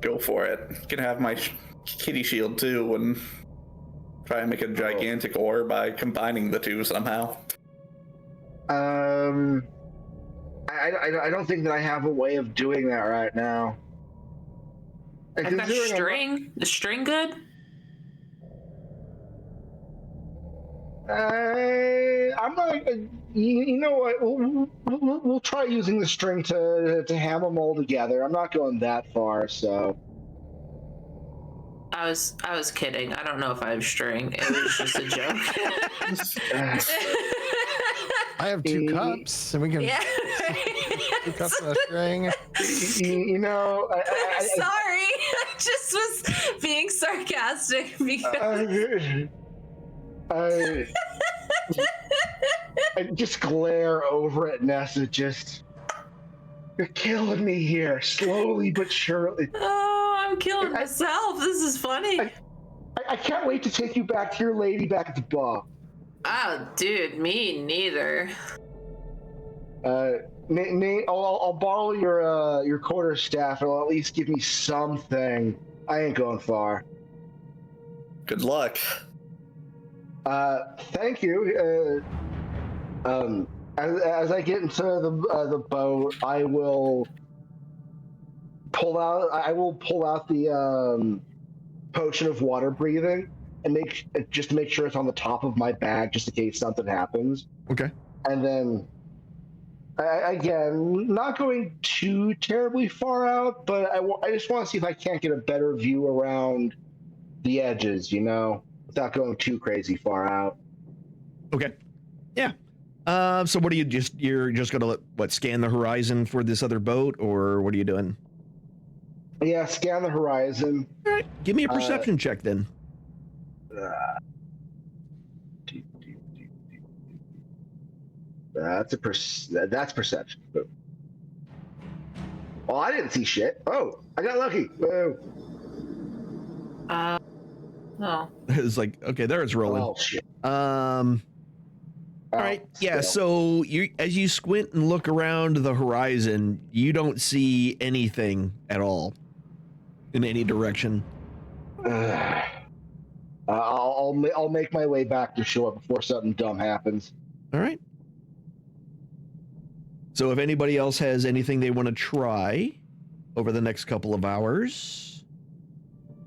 Speaker 7: Go for it. You can have my kitty shield too, and try and make a gigantic ore by combining the two somehow.
Speaker 3: I don't think that I have a way of doing that right now. And
Speaker 4: I've got
Speaker 3: considering I'm-
Speaker 4: string. Is string good?
Speaker 3: I'm not. You know what? We'll try using the string to ham them all together. I'm not going that far, so.
Speaker 4: I was kidding. I don't know if I have string. It was just a joke.
Speaker 6: I have 2 cups, and we can
Speaker 4: Yeah.
Speaker 6: 2 cups of string.
Speaker 3: You know,
Speaker 4: Sorry. I just was being sarcastic because
Speaker 3: I just glare over at Nessa. You're killing me here, slowly but surely.
Speaker 4: oh, I'm killing myself. This is funny.
Speaker 3: I can't wait to take you back to your lady back at the bar.
Speaker 4: Oh, dude, me neither.
Speaker 3: Nate, I'll borrow your quarterstaff. It'll at least give me something. I ain't going far.
Speaker 7: Good luck.
Speaker 3: Thank you. As I get into the boat, I will pull out the potion of water breathing and make sure it's on the top of my bag, just in case something happens.
Speaker 2: Okay.
Speaker 3: And then, again, not going too terribly far out, but I just want to see if I can't get a better view around the edges, without going too crazy far out.
Speaker 2: Okay. Yeah. So what are you're just gonna scan the horizon for this other boat, or what are you doing?
Speaker 3: Yeah, scan the horizon.
Speaker 2: All right. Give me a perception check then.
Speaker 3: That's perception. Oh, I didn't see shit. Oh, I got lucky. Whoa.
Speaker 4: Oh.
Speaker 2: It's like, okay, there it's rolling.
Speaker 3: Oh shit.
Speaker 2: All right. Yeah. So as you squint and look around the horizon, you don't see anything at all in any direction.
Speaker 3: I'll make my way back to shore before something dumb happens.
Speaker 2: All right. So if anybody else has anything they want to try over the next couple of hours.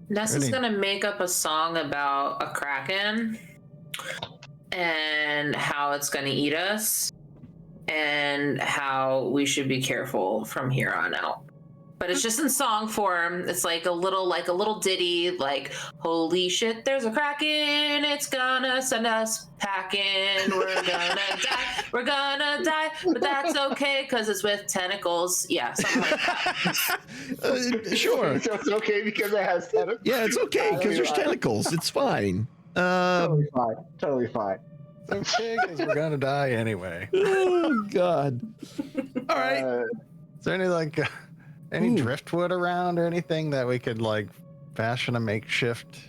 Speaker 4: Nessa's gonna make up a song about a kraken and how it's gonna eat us and how we should be careful from here on out. But it's just in song form. It's like a little ditty, like, holy shit, there's a kraken, it's gonna send us packing, we're gonna die, but that's okay, because it's with tentacles. Yeah, something like that.
Speaker 2: Sure.
Speaker 3: So it's okay because it has tentacles?
Speaker 2: Yeah, it's okay because there's tentacles. It's fine.
Speaker 3: Totally fine. Totally fine.
Speaker 6: It's okay, because we're gonna die anyway.
Speaker 2: Oh, God. All right.
Speaker 6: Is there any driftwood around or anything that we could fashion a makeshift?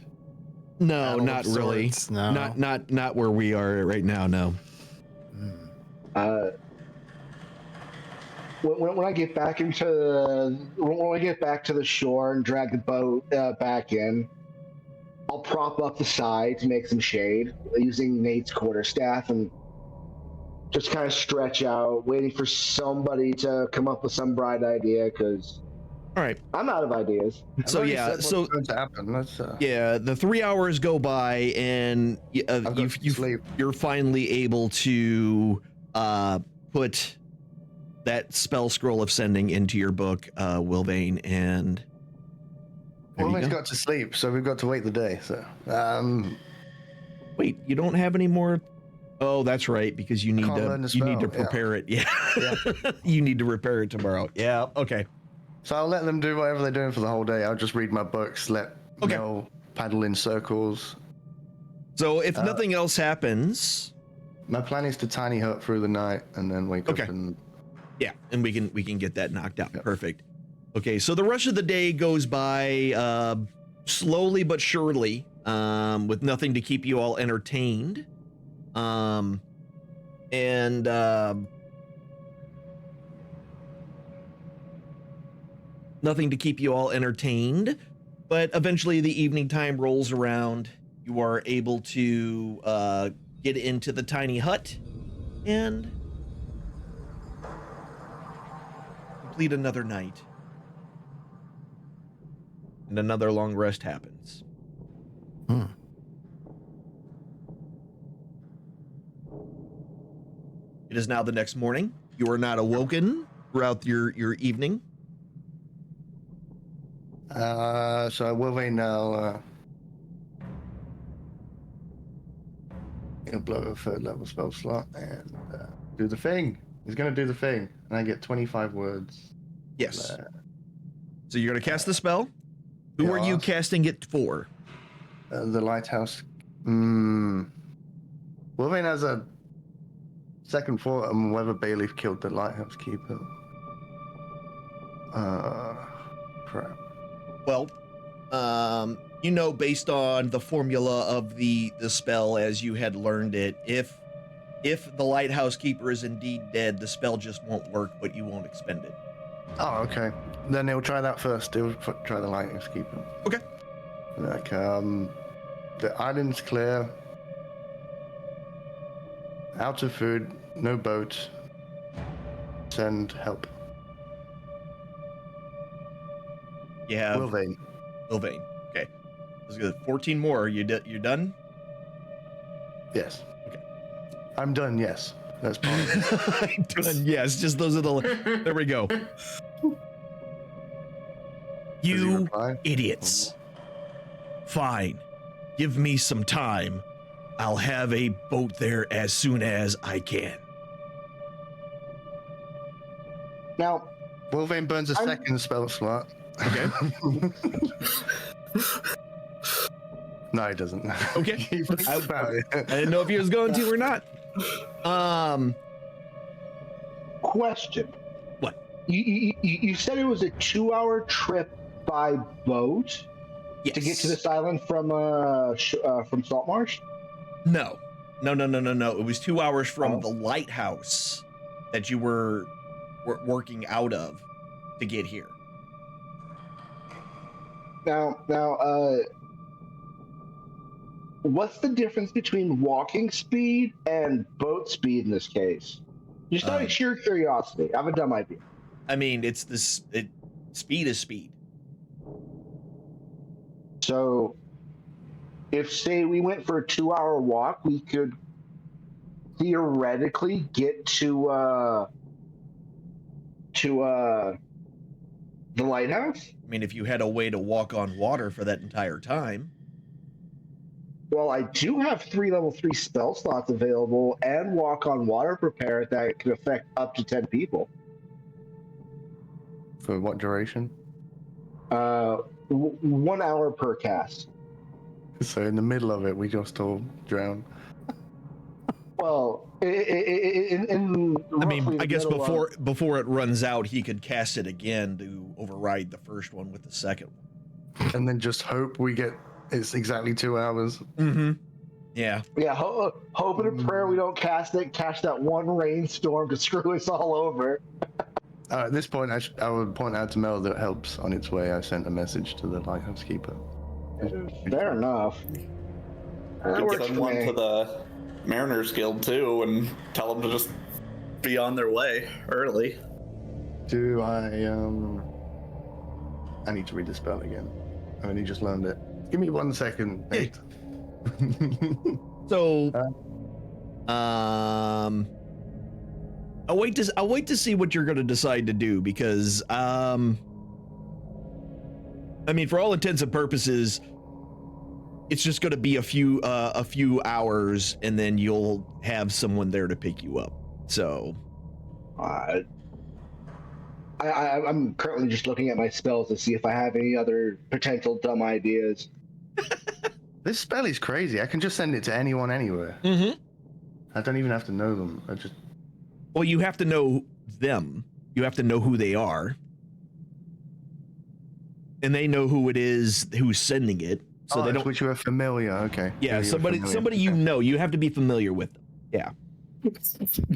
Speaker 2: No,
Speaker 6: battle
Speaker 2: not
Speaker 6: of
Speaker 2: really.
Speaker 6: sorts? No.
Speaker 2: Not where we are right now. No.
Speaker 3: When I get back to the shore and drag the boat back in, I'll prop up the side to make some shade using Nate's quarterstaff and just kind of stretch out, waiting for somebody to come up with some bright idea, because
Speaker 2: All right.
Speaker 3: I'm out of ideas.
Speaker 2: So yeah, so
Speaker 5: going to happen. Let's,
Speaker 2: yeah, the 3 hours go by, and you're finally able to put that spell scroll of sending into your book, Wilvain, and
Speaker 5: Always got to sleep, so we've got to wait the day. So,
Speaker 2: wait, you don't have any more? Oh, that's right, because you need to prepare it. Yeah, you need to repair it tomorrow. Yeah, okay.
Speaker 5: So I'll let them do whatever they're doing for the whole day. I'll just read my books, let Mel paddle in circles.
Speaker 2: So if nothing else happens,
Speaker 5: my plan is to tiny hut through the night and then wake up and
Speaker 2: and we can get that knocked out. Yep. Perfect. Okay, so the rest of the day goes by slowly but surely, with nothing to keep you all entertained. Nothing to keep you all entertained, but eventually the evening time rolls around. You are able to get into the tiny hut and complete another night. And another long rest happens.
Speaker 6: Hmm.
Speaker 2: It is now the next morning. You are not awoken throughout your evening.
Speaker 5: So will they now he'll blow a third level spell slot and do the thing. He's gonna do the thing, and I get 25 words.
Speaker 2: Yes. So you're going to cast the spell. Who are you
Speaker 5: Yes.
Speaker 2: casting it for?
Speaker 5: The lighthouse. Wolverine has a second thought on whether Bayleaf killed the lighthouse keeper. Crap.
Speaker 2: Well, you know, based on the formula of the spell as you had learned it, if the lighthouse keeper is indeed dead, the spell just won't work, but you won't expend it.
Speaker 5: Oh, okay. Then he'll try that first. He'll try the lighthouse keeper.
Speaker 2: Okay.
Speaker 5: Like, the island's clear. Out of food, no boat. Send help.
Speaker 2: You have
Speaker 5: Wolverine.
Speaker 2: Sylvain. Okay. That's good. 14 more. You're done?
Speaker 5: Yes.
Speaker 2: Okay.
Speaker 5: I'm done, yes. That's part of it.
Speaker 2: Done. Yes, just those are the. There we go.
Speaker 5: Does he
Speaker 2: You
Speaker 5: reply?
Speaker 2: idiots. Fine. Give me some time. I'll have a boat there as soon as I can.
Speaker 3: Now,
Speaker 5: Wolverine burns a
Speaker 3: I'm-
Speaker 5: second spell slot.
Speaker 2: Okay.
Speaker 5: No, he doesn't.
Speaker 2: Okay.
Speaker 5: He thinks about it.
Speaker 2: I didn't know if he was going to or not.
Speaker 3: question.
Speaker 2: What?
Speaker 3: You said it was a 2-hour trip by boat
Speaker 2: Yes.
Speaker 3: to get to this island from Saltmarsh?
Speaker 2: No. It was 2 hours from
Speaker 3: Oh.
Speaker 2: the lighthouse that you were working out of to get here.
Speaker 3: Now, what's the difference between walking speed and boat speed in this case? Just out of sheer curiosity. I have a dumb idea.
Speaker 2: I mean, it's this. Speed is speed.
Speaker 3: So, if say we went for a 2-hour walk, we could theoretically get to the lighthouse.
Speaker 2: I mean, if you had a way to walk on water for that entire time.
Speaker 3: Well, I do have 3 level 3 spell slots available and walk on water prepare that can affect up to 10 people.
Speaker 5: For what duration?
Speaker 3: 1 hour per cast.
Speaker 5: So in the middle of it, we just all drown.
Speaker 3: Well, in
Speaker 2: I mean,
Speaker 3: roughly
Speaker 2: I
Speaker 3: the
Speaker 2: guess
Speaker 3: middle of-
Speaker 2: before it runs out, he could cast it again to override the first one with the second one.
Speaker 5: And then just hope we get it's exactly 2 hours.
Speaker 2: Mm-hmm. Yeah.
Speaker 3: Yeah, hope and a prayer we don't catch that one rainstorm to screw us all over.
Speaker 5: At this point, I would point out to Mel that help's on its way. I sent a message to the lighthouse keeper.
Speaker 3: Fair enough. That
Speaker 7: Could
Speaker 3: works
Speaker 7: send
Speaker 3: for
Speaker 7: one
Speaker 3: me.
Speaker 7: to the Mariners Guild too, and tell them to just be on their way early.
Speaker 5: Do I need to read the spell again. I only just learned it. Give me 1 second, mate.
Speaker 2: So, I'll wait to see what you're going to decide to do because, I mean, for all intents and purposes, it's just going to be a few hours, and then you'll have someone there to pick you up. So,
Speaker 3: I'm currently just looking at my spells to see if I have any other potential dumb ideas.
Speaker 5: This spell is crazy. I can just send it to anyone anywhere.
Speaker 2: mm-hmm.
Speaker 5: I don't even have to know them. I just
Speaker 2: Well, you have to know them. You have to know who they are, and they know who it is who's sending it. So they don't.
Speaker 5: Which you are familiar. Okay.
Speaker 2: Yeah,
Speaker 5: You're familiar.
Speaker 2: somebody you
Speaker 5: Okay.
Speaker 2: know. You have to be familiar with them. Yeah.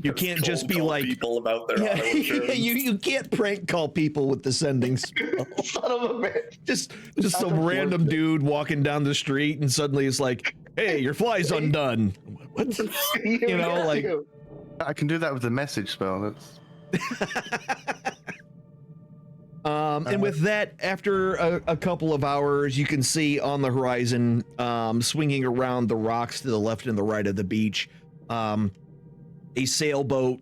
Speaker 2: You can't just be
Speaker 7: Cold call
Speaker 2: like
Speaker 7: people about their
Speaker 2: yeah,
Speaker 7: auto insurance.
Speaker 2: you can't prank call people with the sending spell.
Speaker 3: Son of a bitch.
Speaker 2: just
Speaker 3: That's
Speaker 2: some random
Speaker 3: unfortunate.
Speaker 2: dude walking down the street and suddenly it's like, hey, your fly's undone. What? You know, like
Speaker 5: I can do that with the message spell. That's
Speaker 2: And with that, after a couple of hours, you can see on the horizon, swinging around the rocks to the left and the right of the beach, a sailboat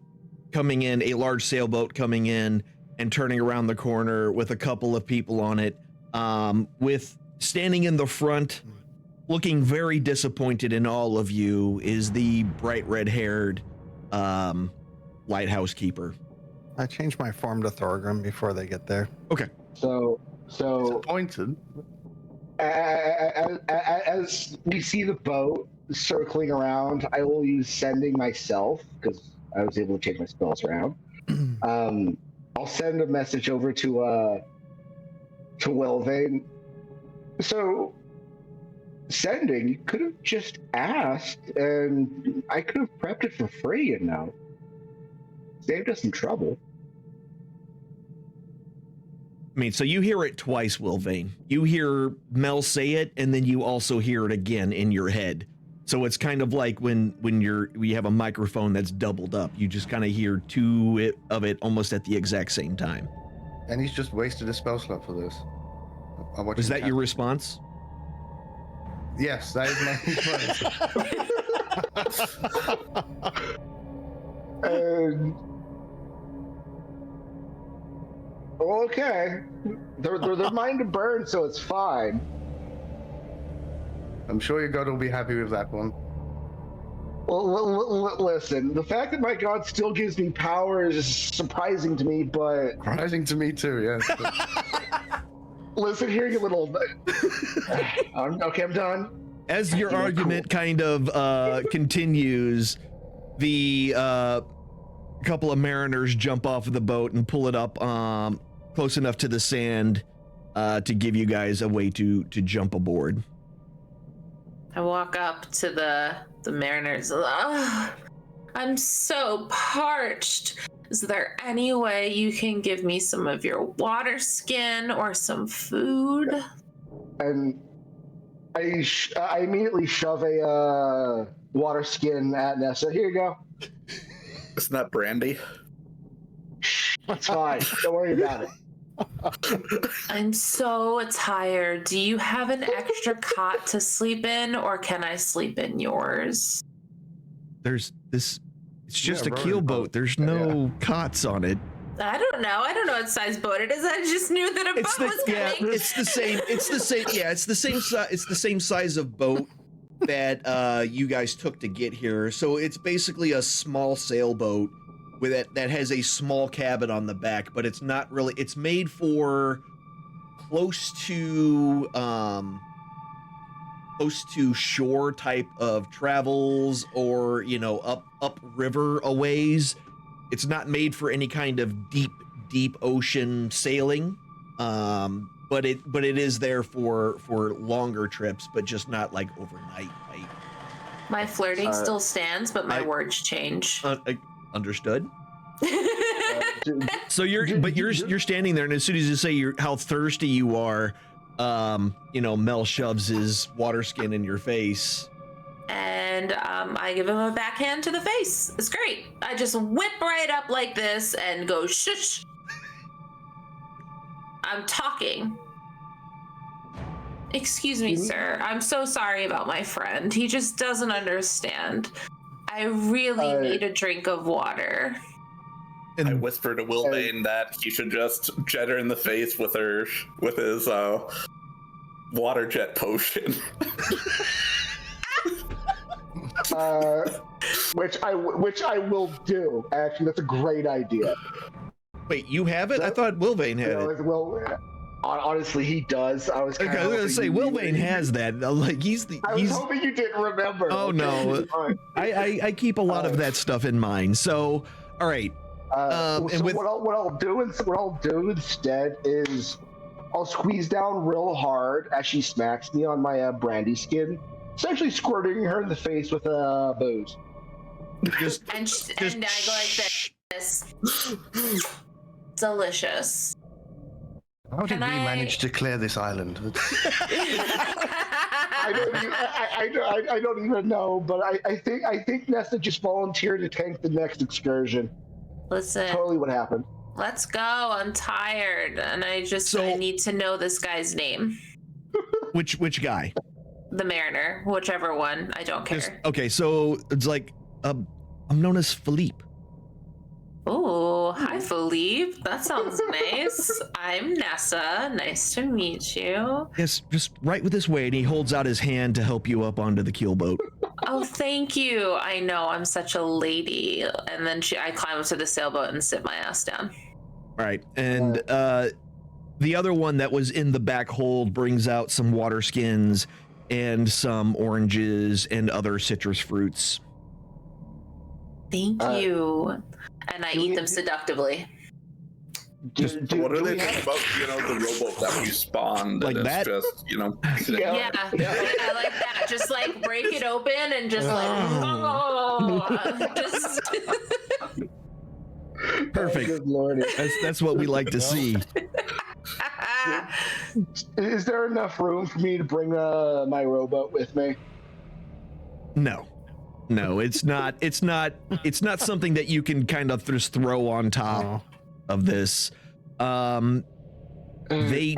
Speaker 2: coming in, a large sailboat coming in and turning around the corner with a couple of people on it, with standing in the front, looking very disappointed in all of you, is the bright red-haired lighthouse keeper.
Speaker 6: I changed my form to Thorgrim before they get there.
Speaker 2: Okay.
Speaker 3: So
Speaker 5: Disappointed.
Speaker 3: as we see the boat circling around, I will use sending myself because I was able to change my spells around. I'll send a message over to Welvane. So, sending, you could have just asked, and I could have prepped it for free, you know. Saved us some trouble.
Speaker 2: I mean, so you hear it twice, Wilvane. You hear Mel say it, and then you also hear it again in your head. So it's kind of like when you have a microphone that's doubled up. You just kind of hear two of it almost at the exact same time.
Speaker 5: And he's just wasted a spell slot for this.
Speaker 2: Is that your response?
Speaker 5: Yes, that is my response.
Speaker 3: Okay. They're mine to burn, so it's fine.
Speaker 5: I'm sure your god will be happy with that one.
Speaker 3: Well, listen, the fact that my god still gives me power is surprising to me, but...
Speaker 5: Surprising to me too, yes.
Speaker 3: Listen here, you little... Okay, I'm done.
Speaker 2: As your argument kind of continues, the couple of mariners jump off of the boat and pull it up close enough to the sand to give you guys a way to jump aboard.
Speaker 4: I walk up to the mariners. Ugh, I'm so parched. Is there any way you can give me some of your water skin or some food?
Speaker 3: And I immediately shove a water skin at Nessa. Here you go.
Speaker 7: Isn't that brandy?
Speaker 3: It's fine. Don't worry about it.
Speaker 4: I'm so tired. Do you have an extra cot to sleep in, or can I sleep in yours?
Speaker 2: There's this. It's just a
Speaker 5: rowing
Speaker 2: keel
Speaker 5: boat.
Speaker 2: boat. There's no cots on it.
Speaker 4: I don't know. I don't know what size boat it is. I just knew that a boat was coming.
Speaker 2: It's the same. It's the same. Yeah, it's the same size. It's the same size of boat that you guys took to get here. So it's basically a small sailboat with that has a small cabin on the back, but it's not really. It's made for close to shore type of travels, or up river a ways. It's not made for any kind of deep ocean sailing, but it is there for longer trips, but just not like overnight. Right?
Speaker 4: My flirting still stands, but my words change.
Speaker 2: Understood. So you're standing there, and as soon as you say how thirsty you are, Mel shoves his water skin in your face.
Speaker 4: And I give him a backhand to the face. It's great. I just whip right up like this and go, shush. I'm talking. Excuse me, sir. I'm so sorry about my friend. He just doesn't understand. I really need a drink of water.
Speaker 2: And
Speaker 7: I whisper to Wilbane that he should just jet her in the face with his water jet potion.
Speaker 3: Which I will do. Actually, that's a great idea.
Speaker 2: Wait, you have it? I thought Wilvane had it.
Speaker 3: Well, honestly, he does. I was
Speaker 2: Okay, I was gonna say Wilvane has that. Like
Speaker 3: I was hoping you didn't remember.
Speaker 2: Oh no, I keep a lot of that stuff in mind. So, all right.
Speaker 3: What I'll do instead is I'll squeeze down real hard as she smacks me on my brandy skin, essentially squirting her in the face with booze.
Speaker 4: And I go like this. Delicious.
Speaker 5: How did we manage to clear this island?
Speaker 3: I don't even know, but I think Nesta just volunteered to tank the next excursion.
Speaker 4: Listen.
Speaker 3: Totally what happened.
Speaker 4: Let's go. I'm tired, and I need to know this guy's name.
Speaker 2: Which guy?
Speaker 4: The Mariner, whichever one. I don't care.
Speaker 2: Okay, so it's like I'm known as Philippe.
Speaker 4: Oh, hi, Philippe. That sounds nice. I'm Nessa. Nice to meet you.
Speaker 2: Yes, just right with this way, and he holds out his hand to help you up onto the keelboat.
Speaker 4: Oh, thank you. I know, I'm such a lady. And then I climb up to the sailboat and sit my ass down.
Speaker 2: Right, and the other one that was in the back hold brings out some water skins and some oranges and other citrus fruits.
Speaker 4: Thank you. And I eat them seductively.
Speaker 7: What are they talking about? The rowboat that we spawned.
Speaker 2: Like
Speaker 7: and
Speaker 2: that?
Speaker 7: It's just,
Speaker 4: Yeah, I like that. Just like break it open and just just.
Speaker 2: Perfect.
Speaker 3: Good lord.
Speaker 2: That's what we like to see.
Speaker 3: Is there enough room for me to bring my rowboat with me?
Speaker 2: No, it's not something that you can kind of just throw on top of this. They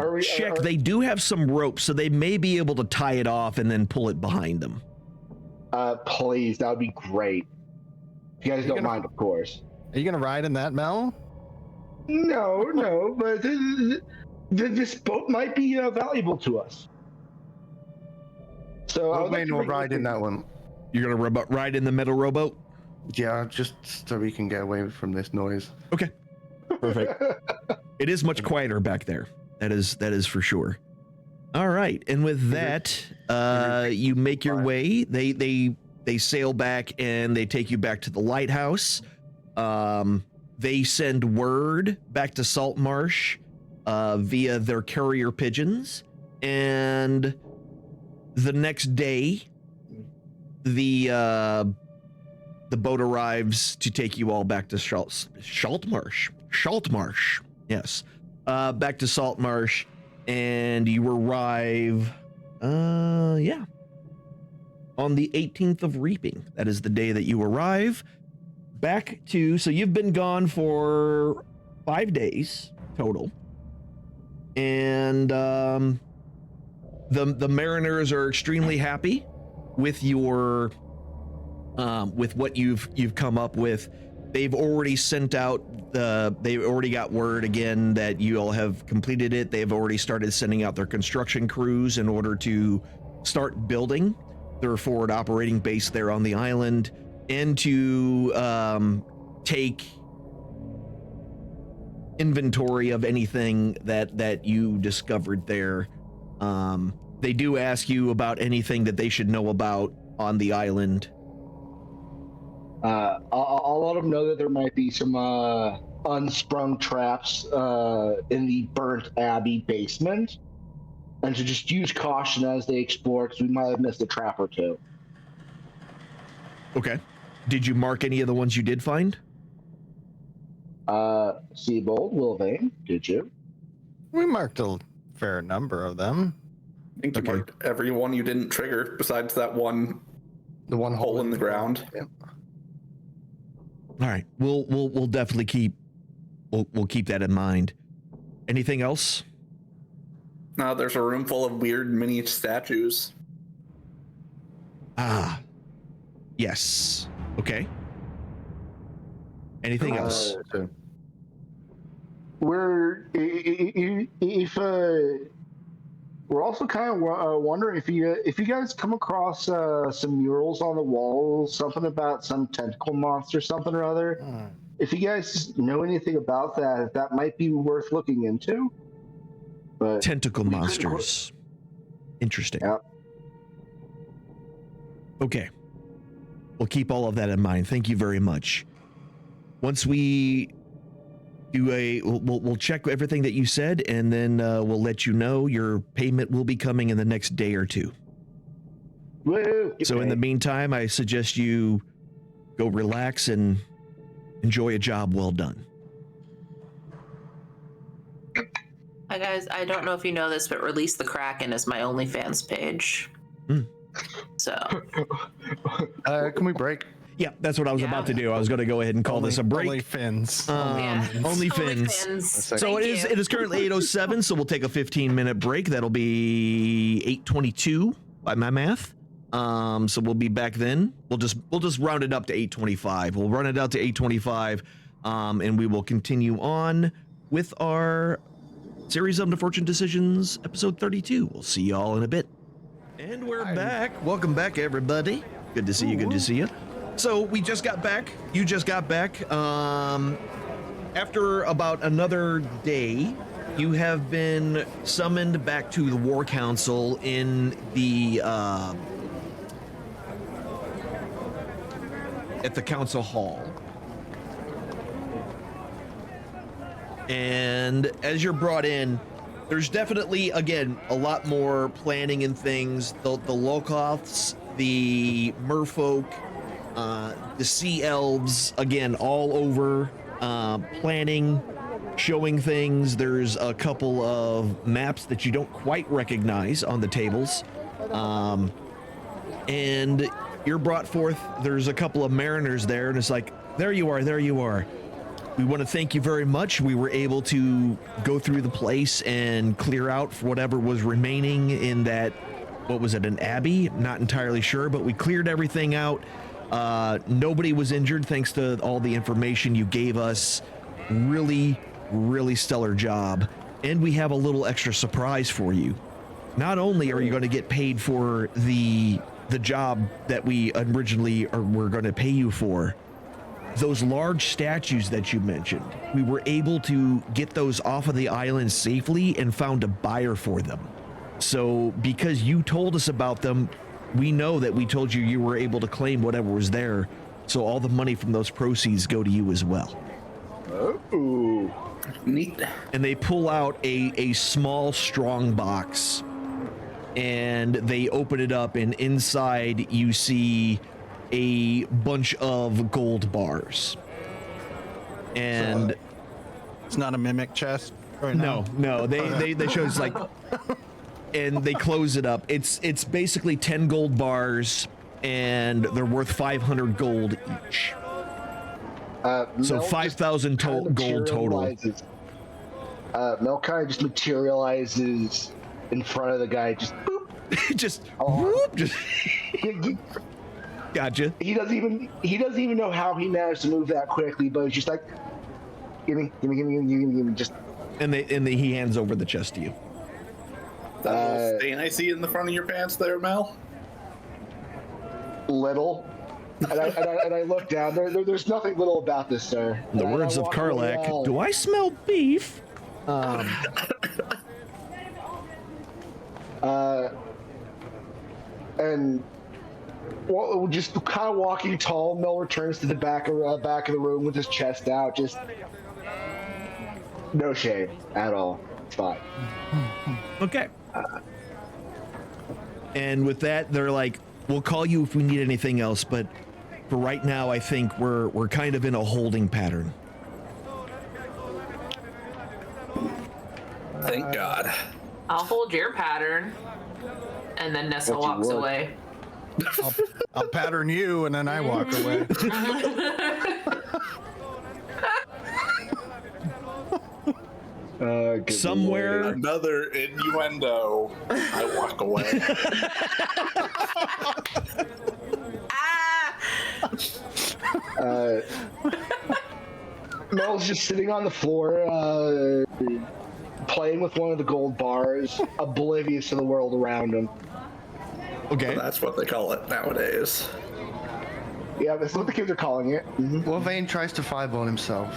Speaker 2: they do have some rope, so they may be able to tie it off and then pull it behind them.
Speaker 3: Please, that would be great. If you guys don't mind, of course.
Speaker 6: Are you gonna ride in that, Mel?
Speaker 3: No, but this boat might be valuable to us. So
Speaker 5: I'll ride in that one.
Speaker 2: You're gonna ride in the metal rowboat?
Speaker 5: Yeah, just so we can get away from this noise.
Speaker 2: Okay, perfect. It is much quieter back there. That is for sure. All right, and with that, you make your way. They sail back and they take you back to the lighthouse. They send word back to Saltmarsh via their carrier pigeons, and the next day, the boat arrives to take you all back to Saltmarsh. Yes, back to Saltmarsh, and you arrive, on the 18th of Reaping. That is the day that you arrive back to. So you've been gone for 5 days total, and the mariners are extremely happy with your with what you've come up with. They've already sent out they've already got word again that you all have completed it. They've already started sending out their construction crews in order to start building their forward operating base there on the island, and to take inventory of anything that you discovered there. They do ask you about anything that they should know about on the island.
Speaker 3: I'll let them know that there might be some unsprung traps in the burnt abbey basement, and to just use caution as they explore, because we might have missed a trap or two.
Speaker 2: Okay. Did you mark any of the ones you did find?
Speaker 3: Seabold, Wilvane, did you?
Speaker 6: We marked a fair number of them.
Speaker 7: I think you marked every one you didn't trigger, besides that one,
Speaker 5: the one
Speaker 7: hole in the ground.
Speaker 5: Yeah.
Speaker 2: All right, we'll definitely keep that in mind. Anything else?
Speaker 7: No, there's a room full of weird mini statues.
Speaker 2: Ah, yes. Okay. Anything else?
Speaker 3: We're also kind of wondering if you guys come across some murals on the walls, something about some tentacle monster, something or other. If you guys know anything about that might be worth looking into. But
Speaker 2: tentacle monsters. Interesting.
Speaker 3: Yep.
Speaker 2: Okay. We'll keep all of that in mind. Thank you very much. Once we do we'll check everything that you said, and then we'll let you know. Your payment will be coming in the next day or two.
Speaker 3: Woo,
Speaker 2: so in the meantime, I suggest you go relax and enjoy a job well done.
Speaker 4: Hi guys, I don't know if you know this, but Release the Kraken is my OnlyFans page. So
Speaker 5: can we break?
Speaker 2: Yeah, that's what I was
Speaker 4: Yeah.
Speaker 2: about to do. I was going to go ahead and call this a break.
Speaker 6: Only fins.
Speaker 2: Only fins. So it is currently 8:07, so we'll take a 15-minute break. That'll be 8:22 by my math. So we'll be back then. We'll just round it up to 8:25. We'll run it out to 8:25, and we will continue on with our series of unfortunate decisions, episode 32. We'll see y'all in a bit. And we're back. Welcome back, everybody. Good to see you. Good to see you. So we just got back. You just got back. After about another day, you have been summoned back to the War Council in the at the council hall. And as you're brought in, there's definitely, again, a lot more planning and things. The Lokoths, the merfolk, the sea elves, again, all over, planning, showing things. There's a couple of maps that you don't quite recognize on the tables. And you're brought forth. There's a couple of mariners there, and it's like, there you are, there you are. We want to thank you very much. We were able to go through the place and clear out whatever was remaining in that, what was it, an abbey? Not entirely sure, but we cleared everything out. Nobody was injured thanks to all the information you gave us. Really, really stellar job. And we have a little extra surprise for you. Not only are you going to get paid for the job that we originally were going to pay you for, those large statues that you mentioned, we were able to get those off of the island safely and found a buyer for them. So because you told us about them, we know that we told you were able to claim whatever was there. So all the money from those proceeds go to you as well.
Speaker 3: Oh,
Speaker 7: Neat.
Speaker 2: And they pull out a small, strong box, and they open it up, and inside you see a bunch of gold bars. And
Speaker 6: It's not a mimic chest right now.
Speaker 2: no, they show it's like, and they close it up. It's basically 10 gold bars, and they're worth 500 gold each. So 5,000 gold total.
Speaker 3: Mel kind of just materializes in front of the guy, just boop.
Speaker 2: just whoop, just gotcha.
Speaker 3: He doesn't even know how he managed to move that quickly, but it's just like, give me, just.
Speaker 2: And he hands over the chest to you.
Speaker 7: That little stain I see in the front of your pants there, Mel?
Speaker 3: Little. And I look down. There's nothing little about this, sir.
Speaker 2: In the words of Karlak, do I smell beef?
Speaker 3: And well, just kind of walking tall, Mel returns to the back of the room with his chest out, just no shame at all. It's fine.
Speaker 2: Okay. And with that, they're like, we'll call you if we need anything else, but for right now, I think we're kind of in a holding pattern.
Speaker 7: Thank God.
Speaker 4: I'll hold your pattern. And then Nessa
Speaker 3: What you
Speaker 4: walks
Speaker 3: would.
Speaker 4: away.
Speaker 6: I'll pattern you and then I walk away.
Speaker 3: Good
Speaker 2: Somewhere-
Speaker 3: lord.
Speaker 7: Another innuendo. I walk away.
Speaker 3: Mel's just sitting on the floor, playing with one of the gold bars, oblivious to the world around him.
Speaker 2: Okay.
Speaker 7: That's what they call it nowadays.
Speaker 3: Yeah, that's what the kids are calling it. Mhm.
Speaker 5: Well, Vane tries to fireball himself.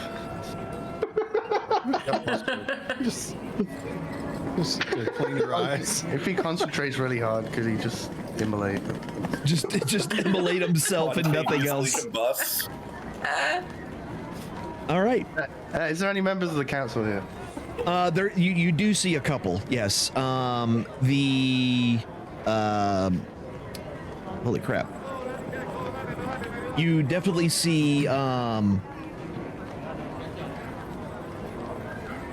Speaker 6: Just clean your eyes.
Speaker 5: If he concentrates really hard, could he just immolate?
Speaker 2: Just immolate himself and nothing else.
Speaker 7: Bus.
Speaker 2: All right.
Speaker 5: Is there any members of the council here?
Speaker 2: There you do see a couple. Yes. Holy crap. You definitely see all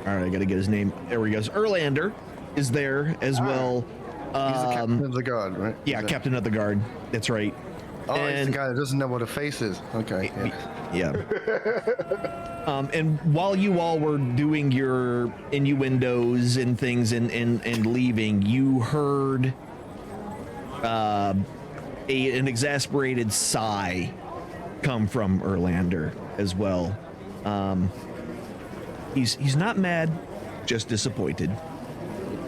Speaker 2: right, I gotta get his name. There he goes. Erlander is there as well.
Speaker 5: He's the captain of the guard, right?
Speaker 2: Yeah,
Speaker 5: Is that-
Speaker 2: captain of the guard. That's right.
Speaker 5: Oh, he's
Speaker 2: And-
Speaker 5: the guy that doesn't know what a face is. Okay. Yeah.
Speaker 2: Yeah. And while you all were doing your innuendos and things and leaving, you heard an exasperated sigh come from Erlander as well. He's not mad, just disappointed.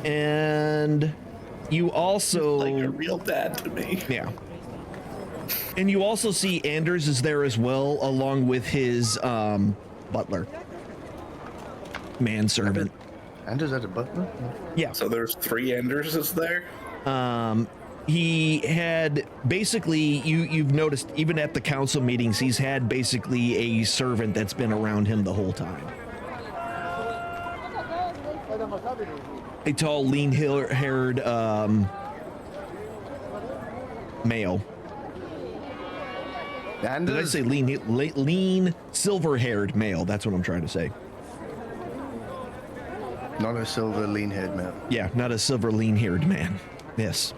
Speaker 2: And you also
Speaker 7: Like a real dad to me.
Speaker 2: yeah. And you also see Anders is there as well, along with his butler, manservant.
Speaker 5: Anders at a butler?
Speaker 2: Yeah.
Speaker 7: So there's 3 Anderses there.
Speaker 2: He had basically you've noticed even at the council meetings he's had basically a servant that's been around him the whole time. A tall, lean-haired male.
Speaker 5: Anders?
Speaker 2: Did I say lean, silver-haired male? That's what I'm trying to say.
Speaker 5: Not a silver, lean-haired man.
Speaker 2: Yeah, not a silver, lean-haired man. Yes.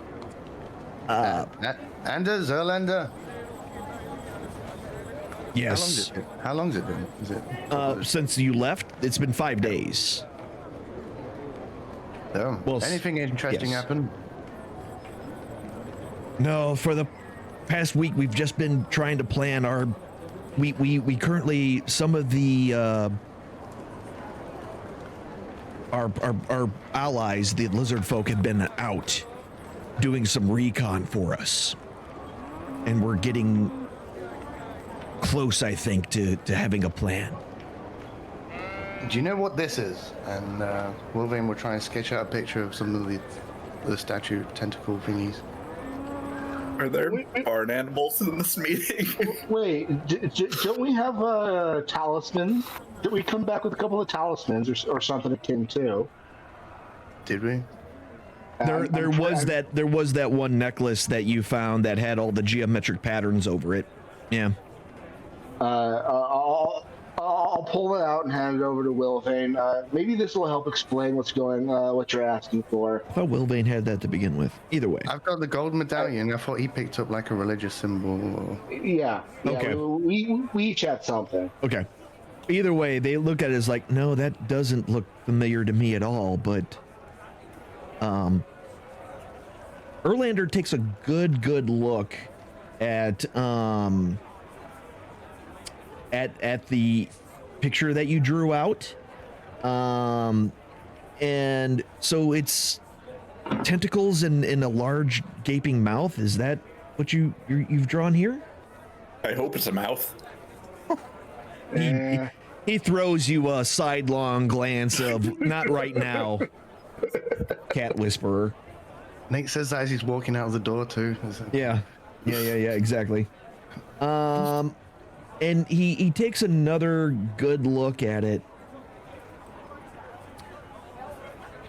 Speaker 5: Anders, Erlander.
Speaker 2: Yes.
Speaker 5: How long's it been? Is it?
Speaker 2: Since you left, it's been 5 days.
Speaker 5: Oh.
Speaker 2: well,
Speaker 5: Anything interesting
Speaker 2: yes.
Speaker 5: happen?
Speaker 2: No, for the past week we've just been trying to plan our. We currently some of the our allies, the lizard folk, have been out doing some recon for us, and we're getting close, I think, to having a plan.
Speaker 5: Do you know what this is? And Wolverine will try and sketch out a picture of some of the statue tentacle thingies.
Speaker 7: Are there barn animals in this meeting?
Speaker 3: Wait, don't we have talismans? Did we come back with a couple of talismans or something akin to?
Speaker 5: Did we?
Speaker 2: There was that one necklace that you found that had all the geometric patterns over it. Yeah.
Speaker 3: I'll pull it out and hand it over to Wilvane. Maybe this will help explain what you're asking for.
Speaker 2: I thought Wilvane had that to begin with. Either way.
Speaker 5: I've got the gold medallion. I thought he picked up like a religious symbol. Or...
Speaker 3: Yeah.
Speaker 2: Okay.
Speaker 3: We each had something.
Speaker 2: Okay. Either way, they look at it as like, no, that doesn't look familiar to me at all, but Erlander takes a good look at the picture that you drew out. And so it's tentacles and a large gaping mouth. Is that what you've drawn here?
Speaker 7: I hope it's a mouth.
Speaker 2: He throws you a sidelong glance of not right now, cat whisperer.
Speaker 5: Nate says that as he's walking out of the door too.
Speaker 2: Yeah, exactly. And he takes another good look at it.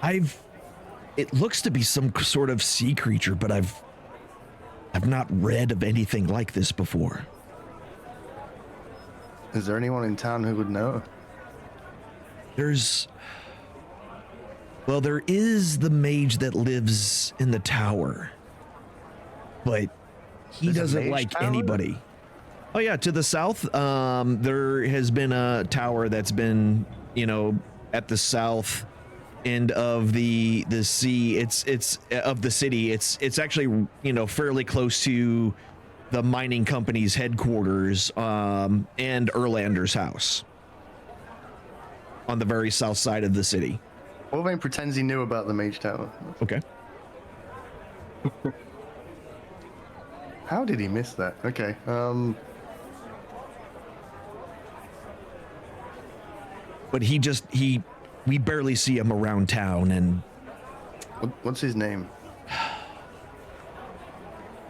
Speaker 2: It looks to be some sort of sea creature, but I've not read of anything like this before.
Speaker 5: Is there anyone in town who would know?
Speaker 2: There is the mage that lives in the tower, but he
Speaker 5: There's a
Speaker 2: doesn't
Speaker 5: mage
Speaker 2: like
Speaker 5: tower?
Speaker 2: anybody. Oh yeah, to the south, there has been a tower that's been, at the south end of the sea. It's of the city. It's actually, fairly close to the mining company's headquarters, and Erlander's house on the very south side of the city.
Speaker 5: Wolverine pretends he knew about the Mage Tower.
Speaker 2: Okay.
Speaker 5: How did he miss that? Okay.
Speaker 2: But we barely see him around town, and
Speaker 5: What's his name?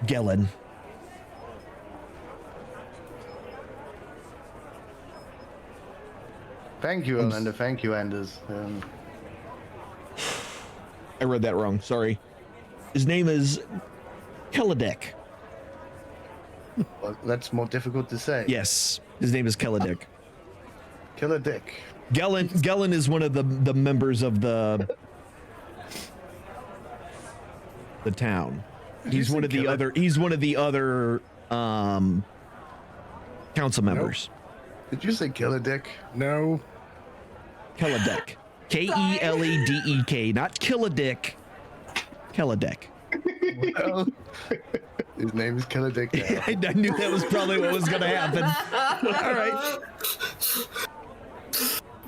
Speaker 2: Gellin.
Speaker 5: Thank you, Erlander. Thank you, Anders.
Speaker 2: I read that wrong. Sorry. His name is Kelladek.
Speaker 5: Well, that's more difficult to say.
Speaker 2: Yes, his name is Kelladek.
Speaker 5: Killer Dick.
Speaker 2: Gellin is one of the members of the town. He's one of the other council members.
Speaker 5: Did you say kill a dick?
Speaker 6: No.
Speaker 2: Keledek. Keledek, not kill a dick. Keledek.
Speaker 5: Well, his name is Kill a Dick now.
Speaker 2: I knew that was probably what was going to happen. All right.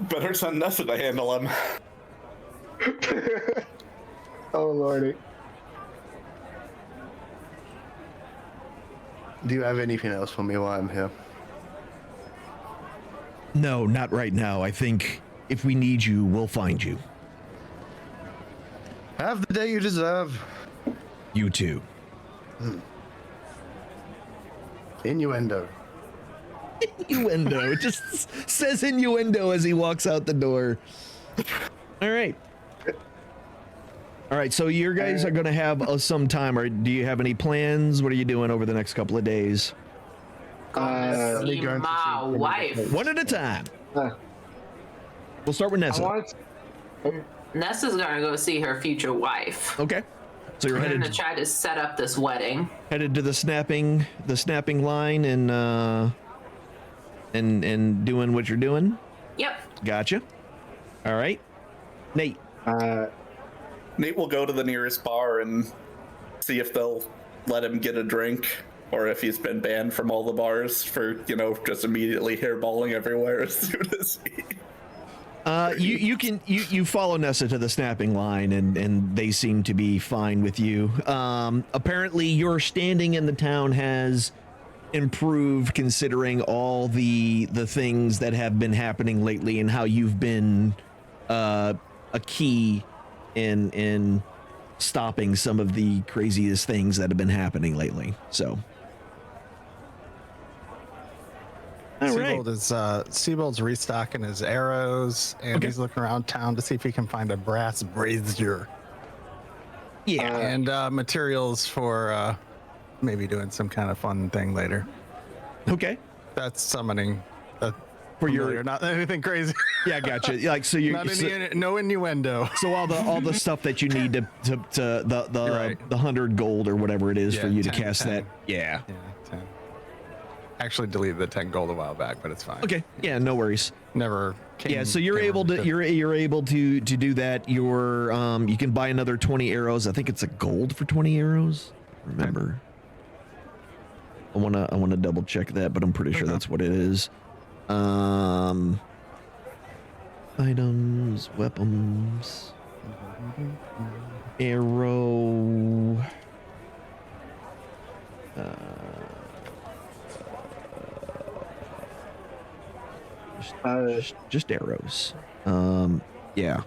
Speaker 7: Better send Nessa to handle him.
Speaker 3: Oh lordy.
Speaker 5: Do you have anything else for me while I'm here?
Speaker 2: No, not right now. I think if we need you, we'll find you.
Speaker 5: Have the day you deserve.
Speaker 2: You too.
Speaker 5: Innuendo.
Speaker 2: Innuendo. It just says innuendo as he walks out the door. All right. All right. So you guys are going to have some time, or do you have any plans? What are you doing over the next couple of days?
Speaker 4: See
Speaker 5: going to
Speaker 4: my
Speaker 5: see-
Speaker 4: wife.
Speaker 2: One at a time.
Speaker 3: Uh,
Speaker 2: We'll start with
Speaker 3: I
Speaker 2: Nessa.
Speaker 3: wanted
Speaker 4: Nessa's gonna go see her future wife.
Speaker 2: Okay. So you're
Speaker 4: We're gonna
Speaker 2: headed
Speaker 4: try to set up this wedding.
Speaker 2: to the snapping line and doing what you're doing.
Speaker 4: Yep.
Speaker 2: Gotcha. All right. Nate.
Speaker 7: Nate will go to the nearest bar and see if they'll let him get a drink, or if he's been banned from all the bars for, just immediately hairballing everywhere as soon as he...
Speaker 2: You follow Nessa to the snapping line and they seem to be fine with you. Apparently your standing in the town has improved considering all the things that have been happening lately and how you've been a key in stopping some of the craziest things that have been happening lately. So all right.
Speaker 6: Seabold's restocking his arrows, and he's looking around town to see if he can find a brass brazier
Speaker 2: Yeah.
Speaker 6: and materials for maybe doing some kind of fun thing later.
Speaker 2: Okay.
Speaker 6: That's summoning.
Speaker 2: For your
Speaker 6: Familiar, not anything crazy.
Speaker 2: yeah, gotcha. Like so you
Speaker 6: Not no innuendo.
Speaker 2: so all the stuff that you need to the
Speaker 6: right.
Speaker 2: 100 gold or whatever it is
Speaker 6: Yeah,
Speaker 2: for you to
Speaker 6: 10,
Speaker 2: cast
Speaker 6: 10.
Speaker 2: that. Yeah.
Speaker 6: Yeah, 10. Actually deleted the 10 gold a while back, but it's fine.
Speaker 2: Okay. Yeah, no worries.
Speaker 6: Never came.
Speaker 2: Yeah, so you're
Speaker 6: came
Speaker 2: able to
Speaker 6: around
Speaker 2: you're able to do that. You're you can buy another 20 arrows. I think it's a gold for 20 arrows. Remember. I want to double check that, but I'm pretty sure that's what it is. Items, weapons, arrow. Just arrows. Yeah.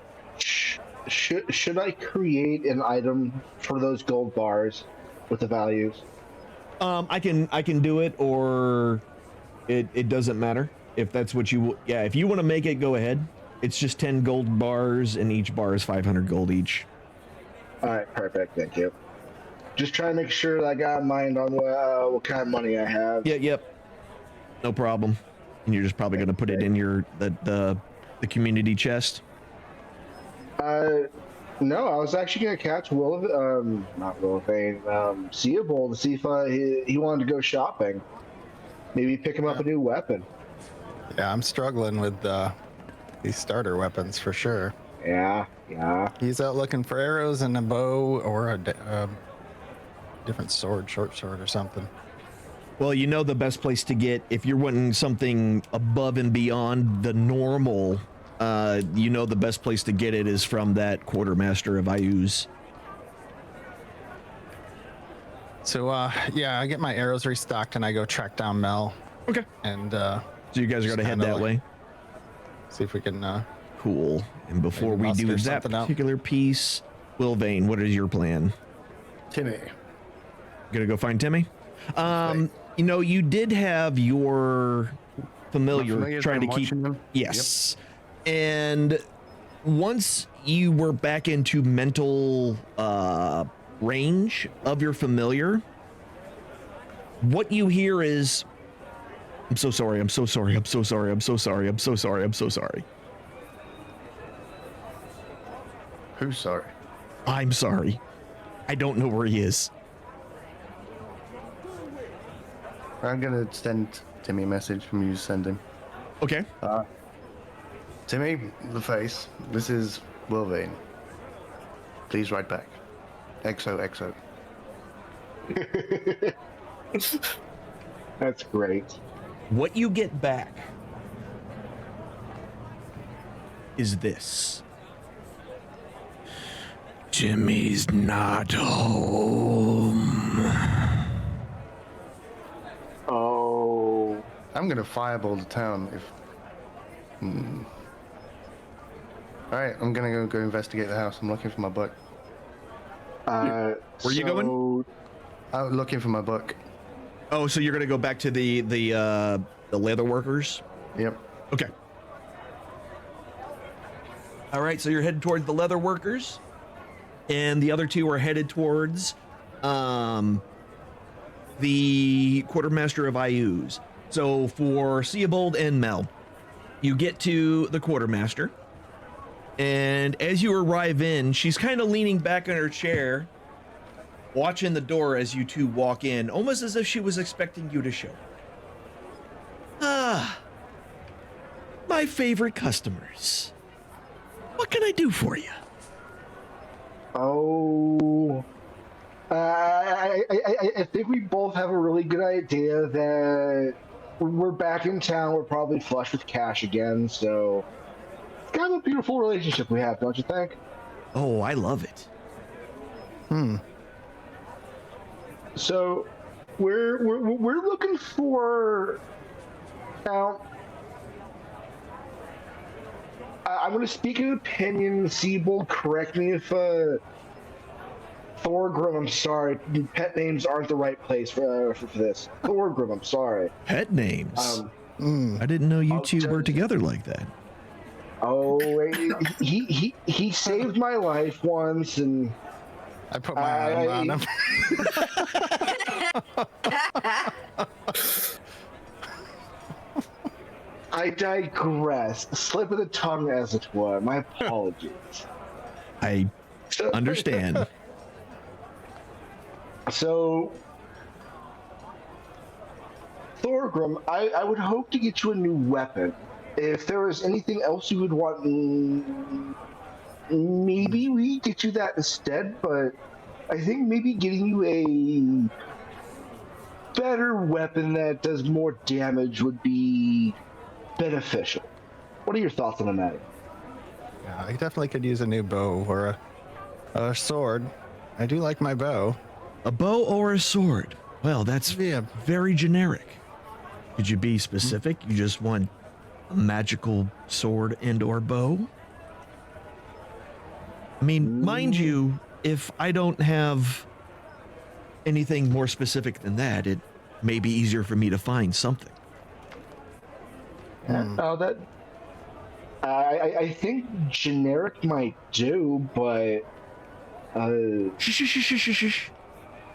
Speaker 3: should I create an item for those gold bars with the values?
Speaker 2: I can do it, or it doesn't matter if that's what you. Yeah, if you want to make it, go ahead. It's just 10 gold bars, and each bar is 500 gold each.
Speaker 3: All right, perfect. Thank you. Just trying to make sure that I got in mind on what kind of money I have.
Speaker 2: Yeah, yep. No problem. And you're just probably going to put it in your the community chest.
Speaker 3: No, I was actually gonna catch Seabold to see if he wanted to go shopping. Maybe pick him up a new weapon.
Speaker 6: Yeah, I'm struggling with these starter weapons for sure.
Speaker 3: Yeah.
Speaker 6: He's out looking for arrows and a bow or a different sword, short sword or something.
Speaker 2: Well, you know the best place to get, if you're wanting something above and beyond the normal, you know the best place to get it is from that quartermaster of Ayuz.
Speaker 6: So, yeah, I get my arrows restocked and I go track down Mel.
Speaker 2: Okay.
Speaker 6: And
Speaker 2: So you guys are going to head that way?
Speaker 6: see if we can
Speaker 2: Cool. And before
Speaker 6: maybe
Speaker 2: we do
Speaker 6: muster
Speaker 2: that
Speaker 6: something out.
Speaker 2: particular piece, Will Vane, what is your plan?
Speaker 5: Timmy.
Speaker 2: Gonna go find Timmy? You know, you did have your familiar
Speaker 5: familiar's
Speaker 2: trying to
Speaker 5: been
Speaker 2: keep.
Speaker 5: watching them?
Speaker 2: Yes. And once you were back into mental range of your familiar, what you hear is, I'm so sorry, I'm so sorry, I'm so sorry, I'm so sorry, I'm so sorry, I'm so sorry.
Speaker 5: Who's sorry?
Speaker 2: I'm sorry. I don't know where he is.
Speaker 5: I'm gonna send Timmy a message from you sending.
Speaker 2: Okay.
Speaker 5: Timmy, the face. This is Wilvain. Please write back. XOXO.
Speaker 3: That's great.
Speaker 2: What you get back is this. Jimmy's not home.
Speaker 3: Oh.
Speaker 5: I'm gonna fireball the town if. Alright, I'm gonna go investigate the house. I'm looking for my book.
Speaker 2: Where you going?
Speaker 5: I'm looking for my book.
Speaker 2: Oh, so you're gonna go back to the leather workers?
Speaker 5: Yep.
Speaker 2: Okay. All right, so you're headed toward the leather workers, and the other two are headed towards the quartermaster of Ayus. So for Seabold and Mel, you get to the quartermaster, and as you arrive in, she's kind of leaning back in her chair, watching the door as you two walk in, almost as if she was expecting you to show. Ah, my favorite customers. What can I do for you?
Speaker 3: Oh. I think we both have a really good idea that we're back in town. We're probably flush with cash again, so it's kind of a beautiful relationship we have, don't you think?
Speaker 2: Oh, I love it.
Speaker 3: So we're looking for now. I'm going to speak an opinion. Siebold, correct me if Thorgrim, I'm sorry, pet names aren't the right place for this. Thorgrim, I'm sorry.
Speaker 2: Pet names. I didn't know you two were together like that.
Speaker 3: Oh, he saved my life once, and
Speaker 6: I put my arm on him.
Speaker 3: I digress. Slip of the tongue, as it were. My apologies.
Speaker 2: I understand.
Speaker 3: So, Thorgrim, I would hope to get you a new weapon. If there was anything else you would want, maybe we get you that instead, but I think maybe getting you a better weapon that does more damage would be beneficial. What are your thoughts on the matter?
Speaker 6: Yeah, I definitely could use a new bow or a sword. I do like my bow.
Speaker 2: A bow or a sword? Well, that's very generic. Could you be specific? You just want a magical sword and or bow? I mean, mind you, if I don't have anything more specific than that, it may be easier for me to find something.
Speaker 3: That I think generic might do, but
Speaker 2: Shh.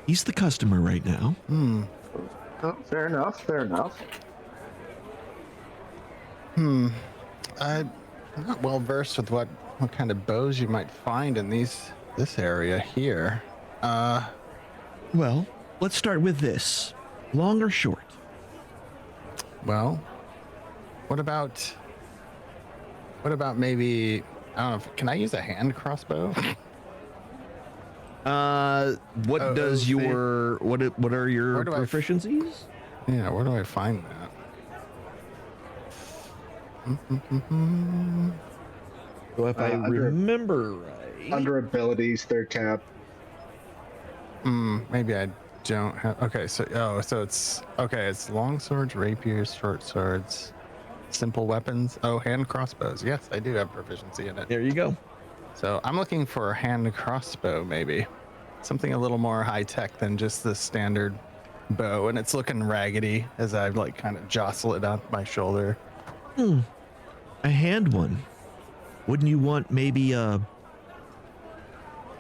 Speaker 2: He's the customer right now.
Speaker 3: oh, fair enough.
Speaker 6: I'm not well versed with what kind of bows you might find in this area here.
Speaker 2: Well, let's start with this. Long or short?
Speaker 6: Well, what about maybe, I don't know, can I use a hand crossbow?
Speaker 2: What does your what are your
Speaker 6: Where do I-
Speaker 2: proficiencies?
Speaker 6: Yeah, where do I find that?
Speaker 2: So if I remember right,
Speaker 3: Under abilities, third tab.
Speaker 6: Maybe I don't have. Okay, so it's long swords, rapiers, short swords, simple weapons. Oh, hand crossbows. Yes, I do have proficiency in it.
Speaker 2: there you go.
Speaker 6: So I'm looking for a hand crossbow, maybe something a little more high tech than just the standard bow, and it's looking raggedy as I like kind of jostle it on my shoulder.
Speaker 2: A hand one. Wouldn't you want maybe a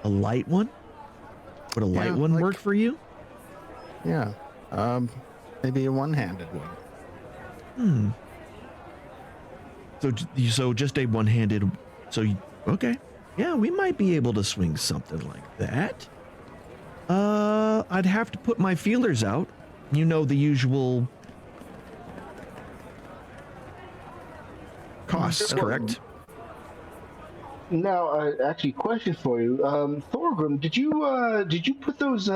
Speaker 2: light one? Would a light one
Speaker 6: like-
Speaker 2: work for you?
Speaker 6: Yeah, maybe a one-handed one.
Speaker 2: So just a one-handed. Okay. Yeah, we might be able to swing something like that. I'd have to put my feelers out. you know the usual costs, correct?
Speaker 3: Now, actually, question for you, Thorgrim, did you put those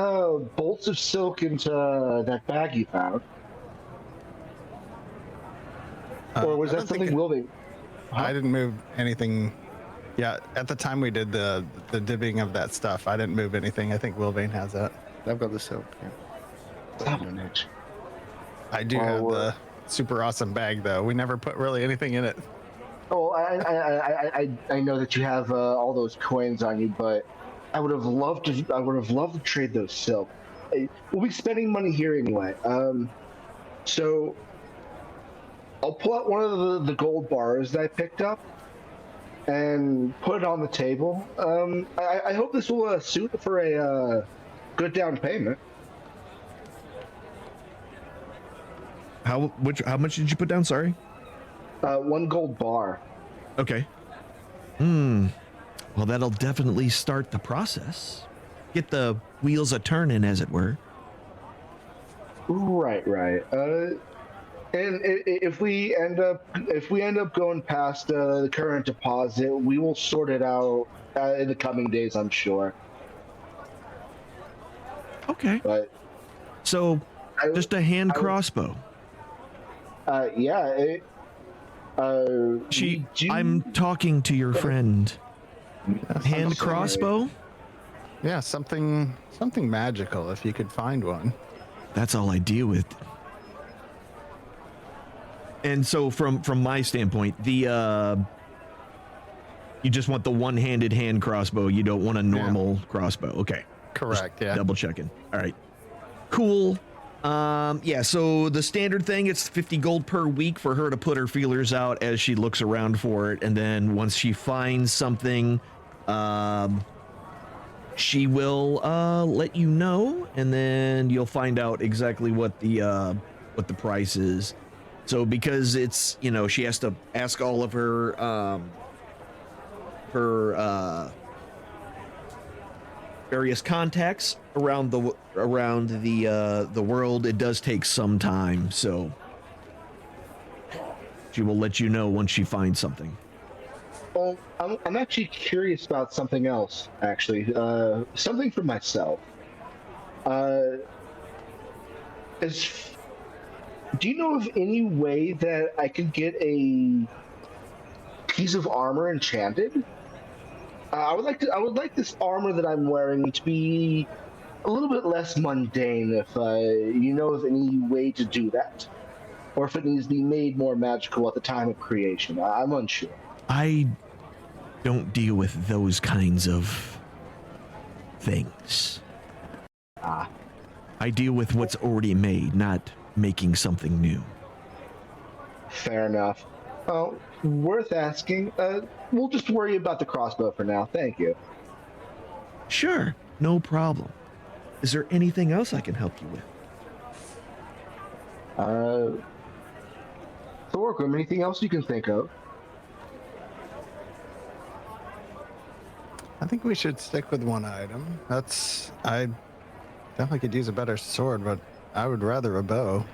Speaker 3: bolts of silk into that bag you found, or was
Speaker 6: I
Speaker 3: that
Speaker 6: don't think
Speaker 3: something Wilby?
Speaker 6: I didn't move anything. Yeah, at the time we did the dibbing of that stuff, I didn't move anything. I think Wilbane has that.
Speaker 5: I've got the silk. Yeah.
Speaker 6: I do have the super awesome bag though. We never put really anything in it.
Speaker 3: Oh, I know that you have all those coins on you, but I would have loved to trade those silk. We'll be spending money here anyway. So I'll pull out one of the gold bars that I picked up and put it on the table. I hope this will suit for a good down payment.
Speaker 2: How much did you put down? Sorry.
Speaker 3: 1 gold bar.
Speaker 2: Okay. Well, that'll definitely start the process. Get the wheels a turning, as it were.
Speaker 3: Right. And if we end up going past the current deposit, we will sort it out in the coming days, I'm sure.
Speaker 2: Okay.
Speaker 3: But
Speaker 2: So, just a hand crossbow.
Speaker 3: Yeah.
Speaker 2: I'm talking to your friend. Hand crossbow?
Speaker 6: Yeah, something magical if you could find one.
Speaker 2: That's all I deal with. And so from my standpoint, you just want the one-handed hand crossbow. You don't want a normal crossbow. Okay.
Speaker 6: Correct,
Speaker 2: Just
Speaker 6: yeah.
Speaker 2: double checking. All right. Cool. Yeah, so the standard thing, it's 50 gold per week for her to put her feelers out as she looks around for it. And then once she finds something, she will let you know, and then you'll find out exactly what the price is. So because it's, she has to ask all of her various contacts around the world, it does take some time, so she will let you know once she finds something.
Speaker 3: Well, I'm actually curious about something else. Actually, something for myself. Do you know of any way that I could get a piece of armor enchanted? I would like this armor that I'm wearing to be a little bit less mundane. If you know of any way to do that, or if it needs to be made more magical at the time of creation, I'm unsure.
Speaker 2: I don't deal with those kinds of things. I deal with what's already made, not making something new.
Speaker 3: Fair enough. Well, worth asking. We'll just worry about the crossbow for now. Thank you.
Speaker 2: Sure, no problem. Is there anything else I can help you with?
Speaker 3: Thorgrim, anything else you can think of?
Speaker 6: I think we should stick with one item. I definitely could use a better sword, but I would rather a bow.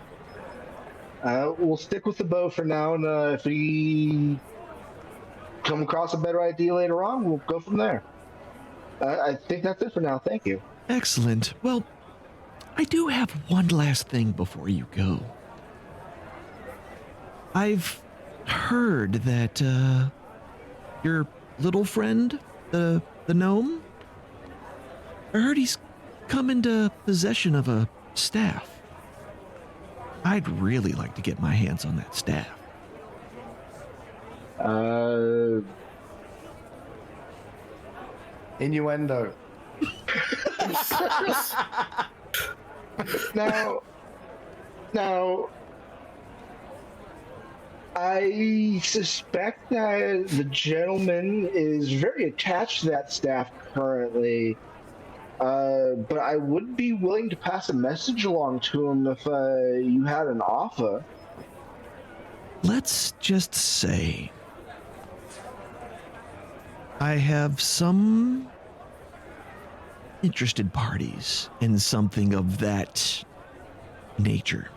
Speaker 3: We'll stick with the bow for now, and if we come across a better idea later on, we'll go from there. I think that's it for now. Thank you.
Speaker 2: Excellent. Well, I do have one last thing before you go. I've heard that your little friend, the gnome, I heard he's come into possession of a staff. I'd really like to get my hands on that staff.
Speaker 5: Innuendo.
Speaker 3: Now, I suspect that the gentleman is very attached to that staff currently, but I would be willing to pass a message along to him if you had an offer.
Speaker 2: Let's just say I have some interested parties in something of that nature?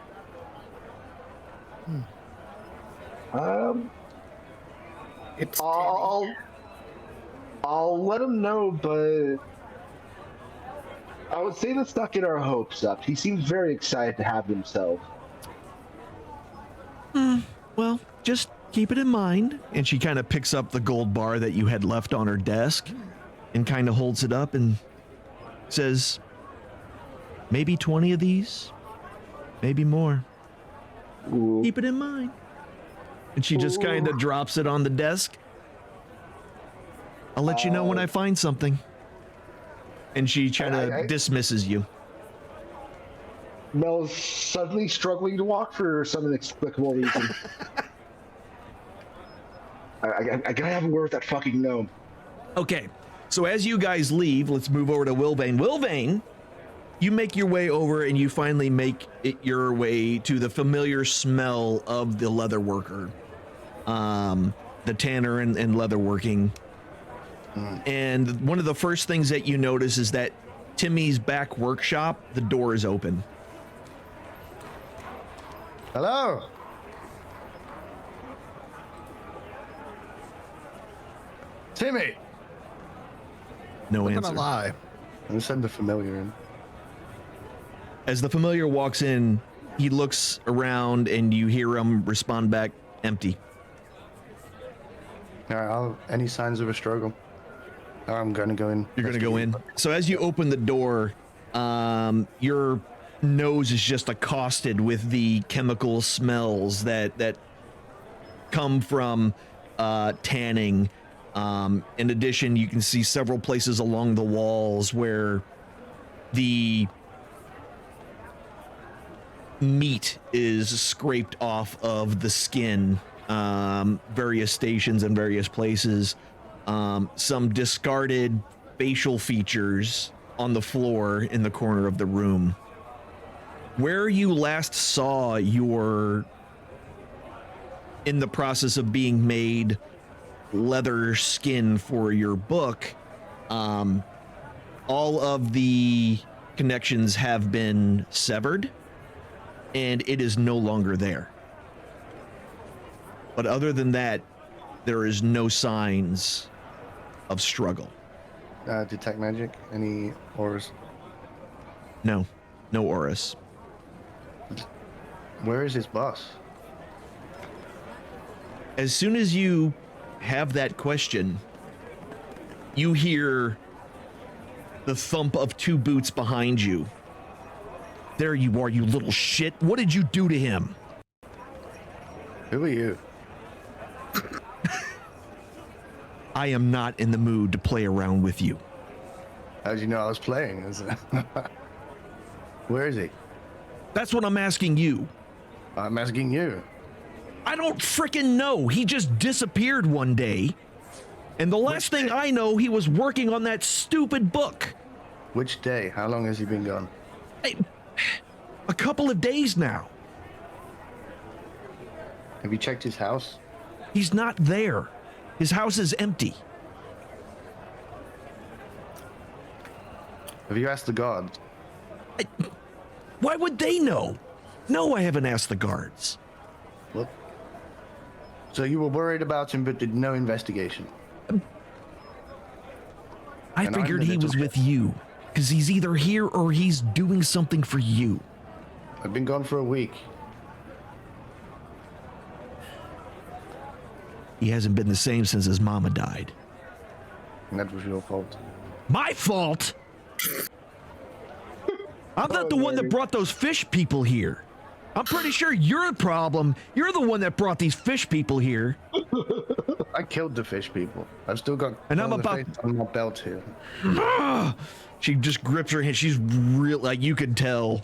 Speaker 5: It's
Speaker 3: I'll let him know, but I would say let's not get our hopes up. He seems very excited to have himself.
Speaker 2: Well, just keep it in mind. And she kind of picks up the gold bar that you had left on her desk and kind of holds it up and says, maybe 20 of these, maybe more.
Speaker 3: Ooh.
Speaker 2: Keep it in mind. And she just kind of drops it on the desk. I'll let you know when I find something. And she kind of dismisses you.
Speaker 3: Mel's suddenly struggling to walk for some inexplicable reason. I gotta have a word with that fucking gnome.
Speaker 2: Okay, so as you guys leave, let's move over to Wilvane. Wilvane, you make your way over and you finally make it your way to the familiar smell of the leather worker, the tanner and leatherworking. And one of the first things that you notice is that Timmy's back workshop, the door is open.
Speaker 6: Hello. Timmy.
Speaker 2: No
Speaker 6: I'm
Speaker 2: answer.
Speaker 6: gonna lie.
Speaker 5: I'm gonna send the familiar in.
Speaker 2: As the familiar walks in, he looks around and you hear him respond back, empty.
Speaker 5: All right, any signs of a struggle? I'm gonna go in.
Speaker 2: You're gonna go in. So as you open the door, your nose is just accosted with the chemical smells that come from tanning. In addition, you can see several places along the walls where the meat is scraped off of the skin, various stations and various places. Some discarded facial features on the floor in the corner of the room. Where you last saw your, in the process of being made, leather skin for your book, all of the connections have been severed and it is no longer there. But other than that, there is no signs of struggle.
Speaker 5: Detect magic. Any auras?
Speaker 2: No auras.
Speaker 5: Where is his boss?
Speaker 2: As soon as you have that question, you hear the thump of two boots behind you. There you are, you little shit. What did you do to him?
Speaker 5: Who are you?
Speaker 2: I am not in the mood to play around with you.
Speaker 5: How'd you know I was playing? Where is he?
Speaker 2: That's what I'm asking you.
Speaker 5: I'm asking you.
Speaker 2: I don't frickin' know. He just disappeared one day. And the last thing I know, he was working on that stupid book.
Speaker 5: Which day? How long has he been gone?
Speaker 2: A couple of days now.
Speaker 5: Have you checked his house?
Speaker 2: He's not there. His house is empty.
Speaker 5: Have you asked the guards?
Speaker 2: Why would they know? No, I haven't asked the guards.
Speaker 5: What? So you were worried about him but did no investigation?
Speaker 2: I
Speaker 5: And I'm
Speaker 2: figured
Speaker 5: the
Speaker 2: he
Speaker 5: little
Speaker 2: was
Speaker 5: shit.
Speaker 2: with you, because he's either here or he's doing something for you.
Speaker 5: I've been gone for a week.
Speaker 2: He hasn't been the same since his mama died.
Speaker 5: And that was your fault.
Speaker 2: My fault? I'm not the one that brought those fish people here. I'm pretty sure you're the problem. You're the one that brought these fish people here.
Speaker 5: I killed the fish people. I've still got
Speaker 2: And I'm
Speaker 5: on the
Speaker 2: about-
Speaker 5: face on my belt here.
Speaker 2: She just grips her hand. She's real, like you could tell,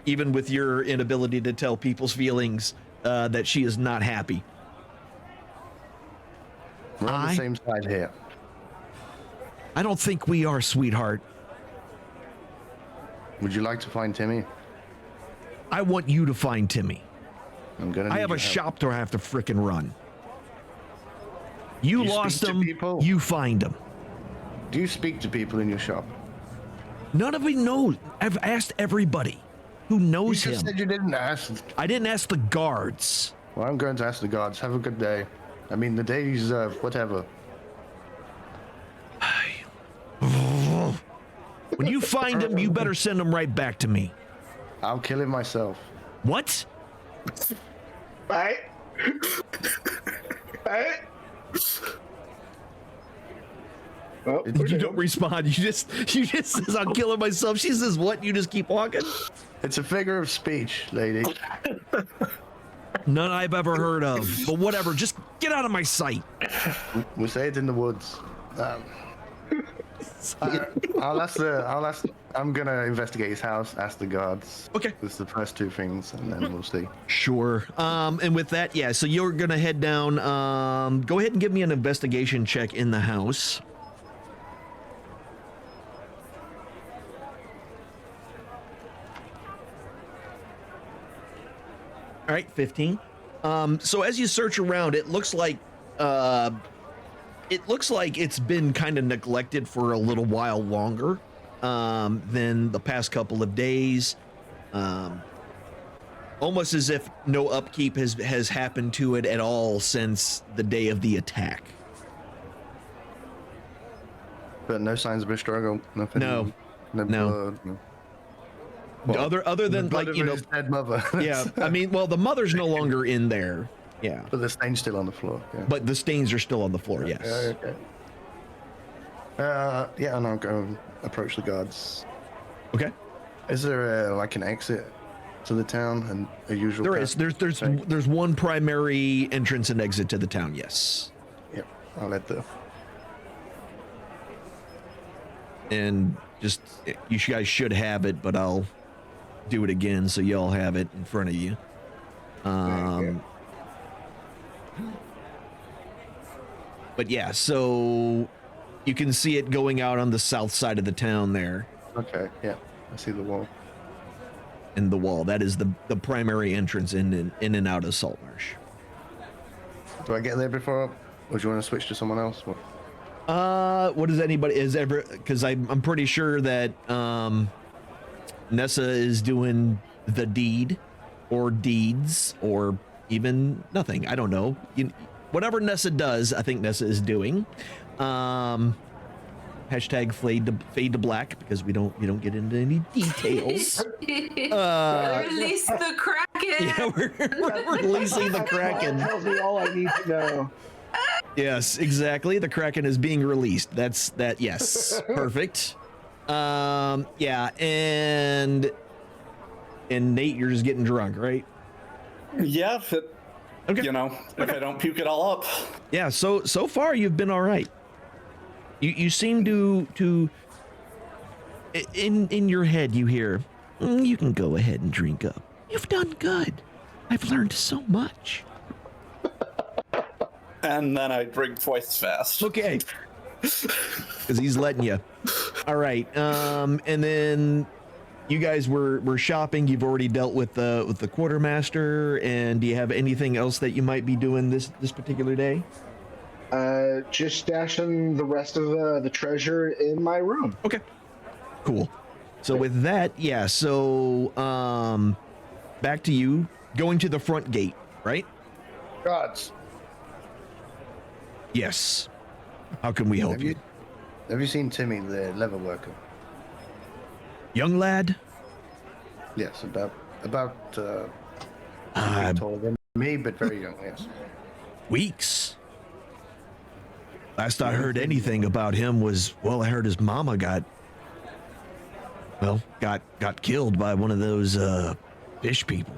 Speaker 2: even with your inability to tell people's feelings, that she is not happy.
Speaker 5: We're on the same side here.
Speaker 2: I don't think we are, sweetheart.
Speaker 5: Would you like to find Timmy?
Speaker 2: I want you to find Timmy.
Speaker 5: I'm gonna.
Speaker 2: I
Speaker 5: need
Speaker 2: have a
Speaker 5: your help.
Speaker 2: shop to have to frickin' run. You
Speaker 5: You
Speaker 2: lost
Speaker 5: speak to
Speaker 2: him,
Speaker 5: people?
Speaker 2: you find him.
Speaker 5: Do you speak to people in your shop?
Speaker 2: None of me knows. I've asked everybody. Who
Speaker 6: You
Speaker 2: knows
Speaker 6: just
Speaker 2: him?
Speaker 6: said you didn't ask.
Speaker 2: I didn't ask the guards.
Speaker 6: Well, I'm going to ask the gods. Have a good day. I mean, the day you deserve, whatever.
Speaker 2: When you find him, you better send him right back to me.
Speaker 6: I'll kill him myself.
Speaker 2: What?
Speaker 3: Right? Right? Oh,
Speaker 2: You don't respond. You just says, I'll kill him myself. She says, what? You just keep walking?
Speaker 6: It's a figure of speech, lady.
Speaker 2: None I've ever heard of. But whatever, just get out of my sight.
Speaker 6: We say it in the woods. I'll ask. I'm gonna investigate his house. Ask the guards.
Speaker 2: Okay.
Speaker 6: This is the first two things, and then we'll see.
Speaker 2: Sure. And with that, yeah, so you're gonna head down. Go ahead and give me an investigation check in the house. All right, 15. So as you search around, it looks like it's been kind of neglected for a little while longer than the past couple of days. Almost as if no upkeep has happened to it at all since the day of the attack.
Speaker 6: But no signs of a struggle. Nothing.
Speaker 2: No.
Speaker 6: No
Speaker 2: No.
Speaker 6: blood. No. Well,
Speaker 2: other than
Speaker 6: the blood
Speaker 2: like
Speaker 6: of
Speaker 2: you know,
Speaker 6: his dead mother.
Speaker 2: yeah. I mean, well, the mother's no longer in there. Yeah,
Speaker 6: But the stain's still on the floor. Yeah.
Speaker 2: but the stains are still on the floor. Yes.
Speaker 6: Okay. Yeah, and I'll go and approach the guards.
Speaker 2: Okay.
Speaker 6: Is there like an exit to the town and a usual?
Speaker 2: There
Speaker 6: path?
Speaker 2: is. There's one primary entrance and exit to the town. Yes.
Speaker 6: Yep. I'll let the.
Speaker 2: And just you guys should have it, but I'll do it again so y'all have it in front of you. But yeah, so you can see it going out on the south side of the town there.
Speaker 6: Okay. Yeah. I see the wall.
Speaker 2: In the wall. That is the primary entrance in and out of Saltmarsh.
Speaker 6: Do I get there before, or do you want to switch to someone else? What?
Speaker 2: What does anybody is ever? Because I'm pretty sure that Nessa is doing the deed, or deeds, or even nothing. I don't know. Whatever Nessa does, I think Nessa is doing. Hashtag fade to black because we don't get into any details.
Speaker 4: Release the Kraken.
Speaker 2: Yeah, we're releasing the Kraken.
Speaker 3: That tells me all I need to know.
Speaker 2: Yes, exactly. The Kraken is being released. That's that. Yes, perfect. Yeah, and Nate, you're just getting drunk, right?
Speaker 7: Yeah, if it,
Speaker 2: Okay.
Speaker 7: if I don't puke it all up.
Speaker 2: Yeah. So far you've been all right. You seem to in your head you hear, you can go ahead and drink up. You've done good. I've learned so much.
Speaker 7: And then I drink twice fast.
Speaker 2: Okay. Because he's letting you. All right. And then you guys were shopping. You've already dealt with the quartermaster. And do you have anything else that you might be doing this particular day?
Speaker 3: Just stashing the rest of the treasure in my room.
Speaker 2: Okay. Cool. So with that, yeah. So back to you going to the front gate, right?
Speaker 6: Gods.
Speaker 2: Yes. How can we help you?
Speaker 6: Have you seen Timmy, the leather worker?
Speaker 2: Young lad?
Speaker 6: Yes, about
Speaker 2: Uh,
Speaker 6: taller than me, but very young. Yes.
Speaker 2: Weeks. Last I heard anything about him was, well, I heard his mama got killed by one of those fish people.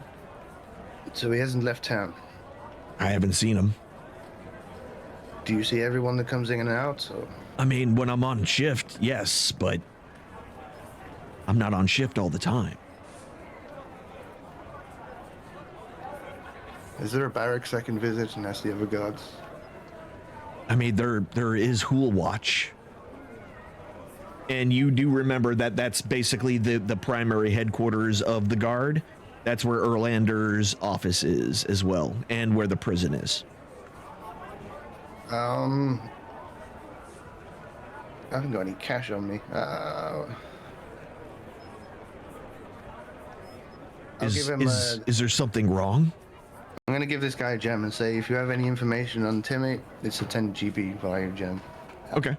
Speaker 6: So he hasn't left town.
Speaker 2: I haven't seen him.
Speaker 6: Do you see everyone that comes in and out? Or?
Speaker 2: I mean, when I'm on shift, yes, but I'm not on shift all the time.
Speaker 6: Is there a barracks I can visit and ask the other guards?
Speaker 2: I mean, there is Hool Watch. And you do remember that that's basically the primary headquarters of the guard. That's where Erlander's office is as well, and where the prison is.
Speaker 6: I haven't got any cash on me.
Speaker 5: I'll give him
Speaker 2: is there something wrong?
Speaker 5: I'm gonna give this guy a gem and say, if you have any information on Timmy, it's a 10 GB value gem.
Speaker 2: Okay.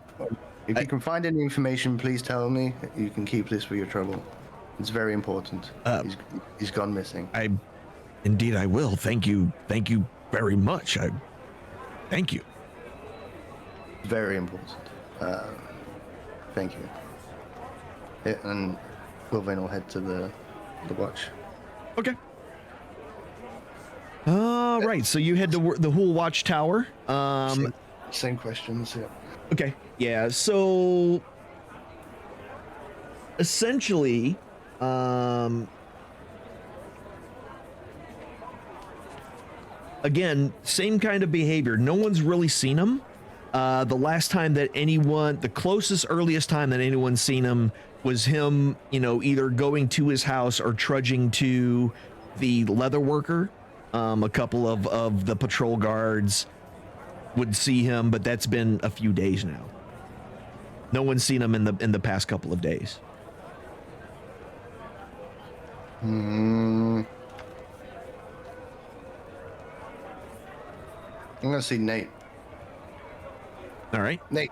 Speaker 5: If you can find any information, please tell me. You can keep this for your trouble. It's very important. He's gone missing.
Speaker 2: Indeed I will. Thank you very much. Thank you.
Speaker 5: Very important. Thank you. Yeah, and Wilvain will head to the watch.
Speaker 2: Okay. All right. So you head to the Hool Watchtower.
Speaker 5: Same questions. Yeah.
Speaker 2: Okay. Yeah. So essentially, again, same kind of behavior. No one's really seen him. The closest, earliest time that anyone's seen him was him, either going to his house or trudging to the leather worker. A couple of the patrol guards would see him, but that's been a few days now. No one's seen him in the past couple of days.
Speaker 5: I'm gonna see Nate.
Speaker 2: All right.
Speaker 5: Nate.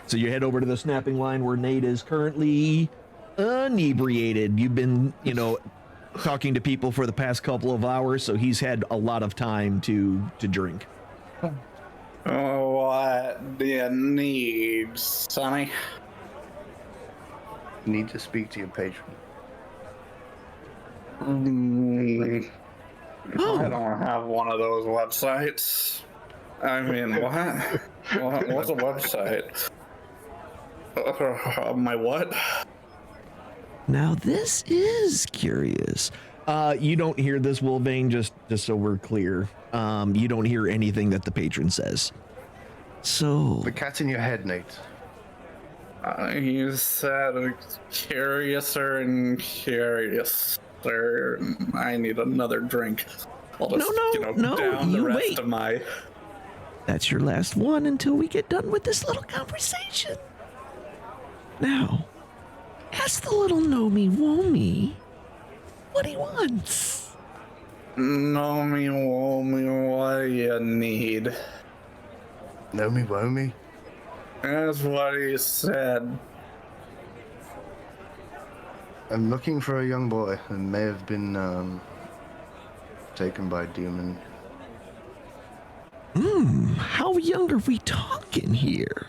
Speaker 2: So you head over to the snapping line where Nate is currently inebriated. You've been, talking to people for the past couple of hours, so he's had a lot of time to drink.
Speaker 7: What do you need, Sonny?
Speaker 5: Need to speak to your patron.
Speaker 7: I don't have one of those websites. I mean, what? What's a website? My what?
Speaker 2: Now this is curious. You don't hear this, Wilvain, just so we're clear. You don't hear anything that the patron says. So
Speaker 5: The cat's in your head, Nate.
Speaker 7: You said curiouser and curiouser. I need another drink. I'll just,
Speaker 2: No,
Speaker 7: down the
Speaker 2: you
Speaker 7: rest
Speaker 2: wait.
Speaker 7: of my...
Speaker 2: That's your last one until we get done with this little conversation. Now, ask the little Nomi-Womi what he wants.
Speaker 7: Know me, what do you need?
Speaker 5: Know me, woe me?
Speaker 7: That's what he said.
Speaker 5: I'm looking for a young boy who may have been taken by a demon.
Speaker 2: How young are we talking here?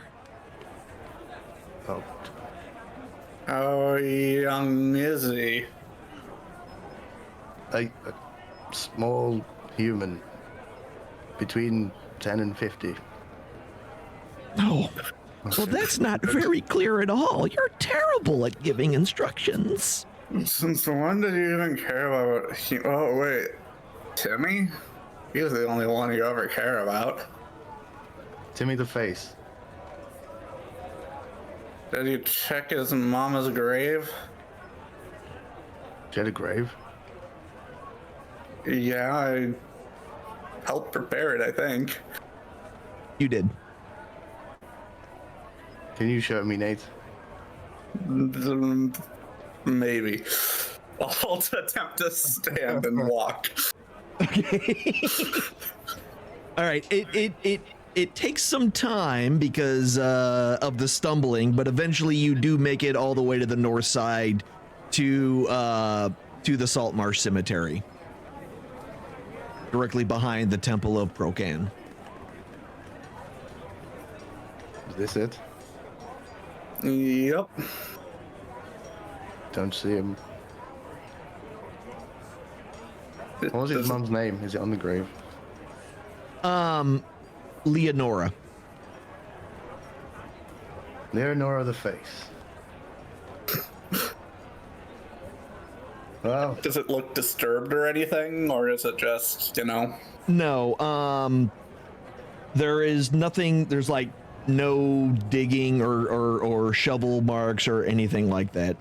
Speaker 5: Oh,
Speaker 7: How young is he?
Speaker 5: a small human between 10 and 50.
Speaker 2: Oh, well, that's not very clear at all. You're terrible at giving instructions.
Speaker 7: Since when did you even care about... Oh, wait. Timmy? He was the only one you ever care about.
Speaker 5: Timmy the Face.
Speaker 7: Did you check his mama's grave?
Speaker 5: She had a grave?
Speaker 7: Yeah, I helped prepare it, I think.
Speaker 2: You did.
Speaker 5: Can you show me, Nate?
Speaker 7: Maybe. I'll attempt to stand and walk.
Speaker 2: Okay. All right. It takes some time because of the stumbling, but eventually you do make it all the way to the north side to the Salt Marsh Cemetery, directly behind the Temple of Procan.
Speaker 5: Is this it?
Speaker 7: Yep.
Speaker 5: Don't see him. What was his mum's name? Is it on the grave?
Speaker 2: Leonora.
Speaker 5: Leonora the Face. Well,
Speaker 7: Does it look disturbed or anything, or is it just,
Speaker 2: No, there is nothing. There's like no digging or shovel marks or anything like that.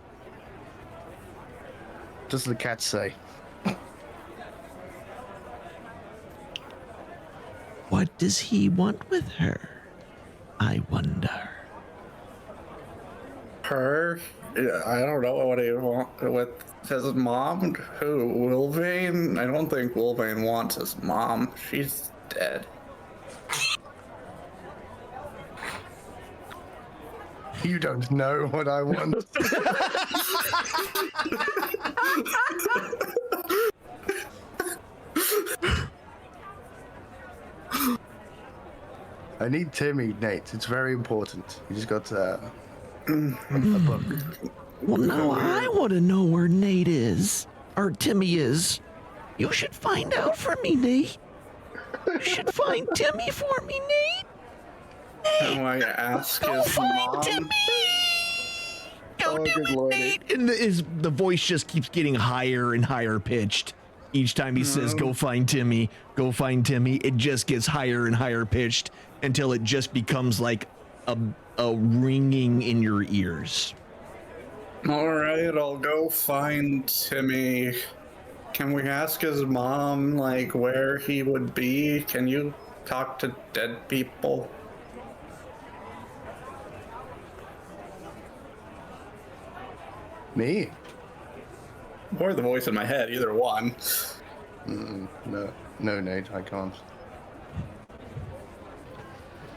Speaker 5: does the cat say?
Speaker 2: What does he want with her? I wonder.
Speaker 7: her? I don't know what he wants with his mom. Who? Wilvane? I don't think Wilvane wants his mom. She's dead.
Speaker 5: You don't know what I want. I need Timmy, Nate. It's very important. You just got a book.
Speaker 2: Well, now I want to know where Nate is, or Timmy is. You should find out for me, Nate. You should find Timmy for me, Nate.
Speaker 7: Can I ask
Speaker 2: Go
Speaker 7: his
Speaker 2: find
Speaker 7: mom?
Speaker 2: Timmy. Go
Speaker 3: Oh,
Speaker 2: do
Speaker 3: good
Speaker 2: it,
Speaker 3: lord.
Speaker 2: Nate. And the voice just keeps getting higher and higher pitched. Each time he says, go find Timmy, go find Timmy, it just gets higher and higher pitched until it just becomes like a ringing in your ears.
Speaker 7: All right, I'll go find Timmy. Can we ask his mom, like, where he would be? Can you talk to dead people?
Speaker 5: Me?
Speaker 7: Or the voice in my head, either one.
Speaker 5: No, Nate, I can't.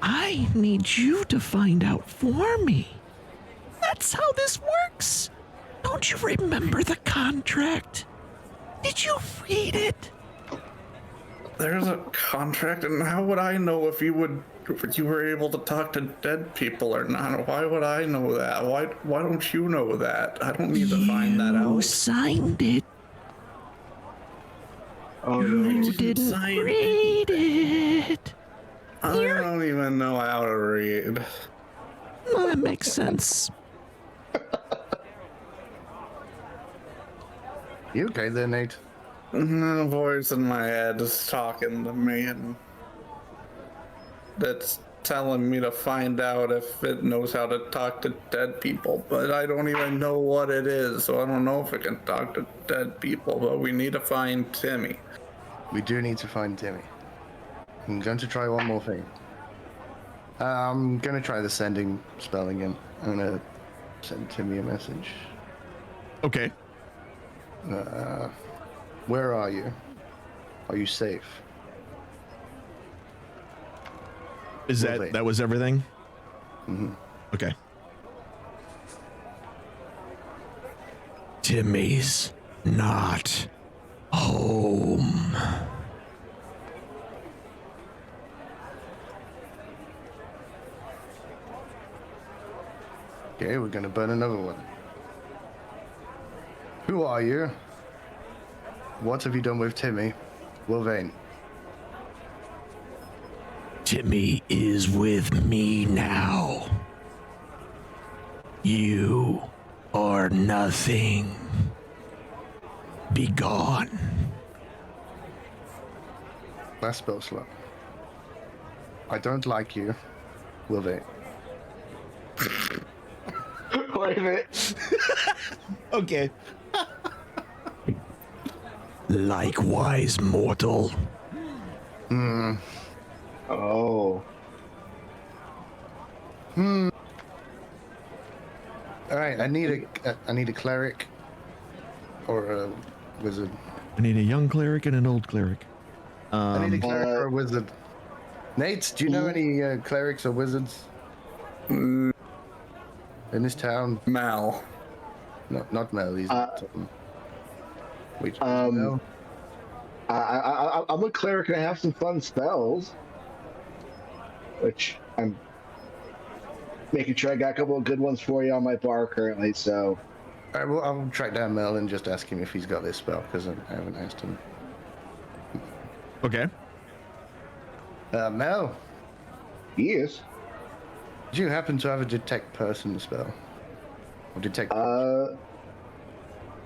Speaker 2: I need you to find out for me. That's how this works. Don't you remember the contract? Did you read it?
Speaker 7: There's a contract, and how would I know if you were able to talk to dead people or not? Why would I know that? Why don't you know that? I don't need to find that
Speaker 2: You
Speaker 7: out.
Speaker 2: signed it.
Speaker 3: Oh no.
Speaker 2: You didn't
Speaker 7: sign it.
Speaker 2: read it.
Speaker 7: I don't even know how to read.
Speaker 2: That makes sense.
Speaker 5: You okay there, Nate?
Speaker 7: The voice in my head is talking to me, and that's telling me to find out if it knows how to talk to dead people, but I don't even know what it is, so I don't know if it can talk to dead people, but we need to find Timmy.
Speaker 5: We do need to find Timmy. I'm going to try one more thing. I'm going to try the sending spell again. I'm going to send Timmy a message.
Speaker 2: Okay.
Speaker 5: Where are you? Are you safe?
Speaker 2: Is
Speaker 5: Well, they-
Speaker 2: that was everything?
Speaker 5: Mm-hmm.
Speaker 2: Okay. Timmy's not home.
Speaker 5: Okay, we're gonna burn another one. Who are you? What have you done with Timmy? Wilvane.
Speaker 2: Timmy is with me now. You are nothing. Be gone.
Speaker 5: Last spell slot. I don't like you, Wilvane.
Speaker 3: Wait a minute.
Speaker 2: Okay. Likewise, mortal.
Speaker 3: Oh.
Speaker 5: All right, I need a cleric or a wizard.
Speaker 2: I need a young cleric and an old cleric.
Speaker 5: I need a cleric or a wizard. Nate, do you know any clerics or wizards in this town?
Speaker 7: Mal.
Speaker 5: No, not Mel. He's not. Wait,
Speaker 3: Um,
Speaker 5: Mel?
Speaker 3: I'm a cleric and I have some fun spells. Which I'm making sure I got a couple of good ones for you on my bar currently, so.
Speaker 5: Alright, well, I'll track down Mel and just ask him if he's got this spell, because I haven't asked him.
Speaker 2: Okay.
Speaker 5: Mel,
Speaker 3: Yes.
Speaker 5: do you happen to have a detect person spell? Or detect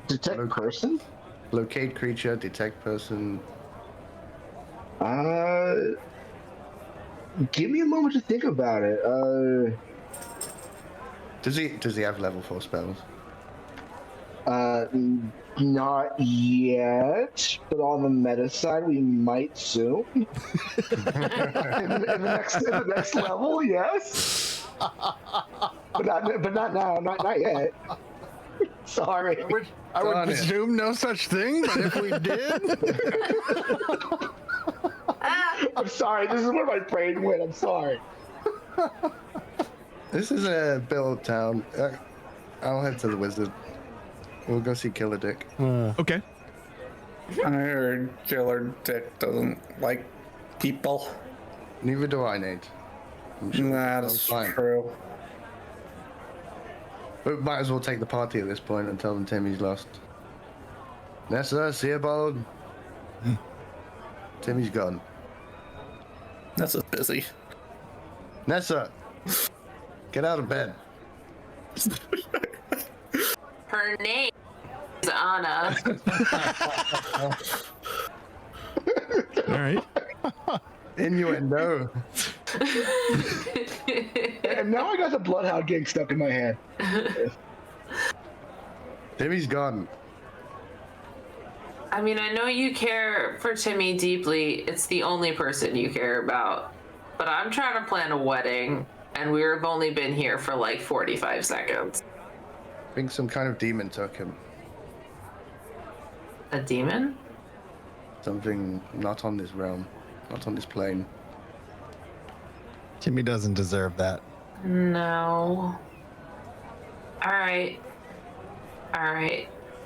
Speaker 3: Detect person?
Speaker 5: locate creature, detect person?
Speaker 3: Give me a moment to think about it.
Speaker 5: Does he have level 4 spells?
Speaker 3: Not yet, but on the meta side, we might soon. in the next level, yes. but not now. Not yet. Sorry.
Speaker 6: I would
Speaker 5: Darn it.
Speaker 6: presume no such thing, but if we did,
Speaker 3: I'm sorry. This is where my brain went. I'm sorry.
Speaker 5: This is a build town. I'll head to the wizard. We'll go see Killer Dick.
Speaker 2: Okay.
Speaker 7: I heard Killer Dick doesn't like people.
Speaker 5: Neither do I, Nate. I'm sure
Speaker 7: That's
Speaker 5: fine.
Speaker 7: true.
Speaker 5: But might as well take the party at this point and tell them Timmy's lost. Nessa, Seabald. Timmy's gone.
Speaker 7: This is busy.
Speaker 5: Nessa, get out of bed.
Speaker 4: Her name is Anna.
Speaker 2: All right.
Speaker 5: Innuendo.
Speaker 3: And now I got the bloodhound getting stuck in my hand.
Speaker 5: Timmy's gone.
Speaker 4: I mean, I know you care for Timmy deeply. It's the only person you care about. But I'm trying to plan a wedding, and we've only been here for like 45 seconds.
Speaker 5: I think some kind of demon took him.
Speaker 4: A demon?
Speaker 5: Something not on this realm, not on this plane.
Speaker 6: Timmy doesn't deserve that.
Speaker 4: No. Alright.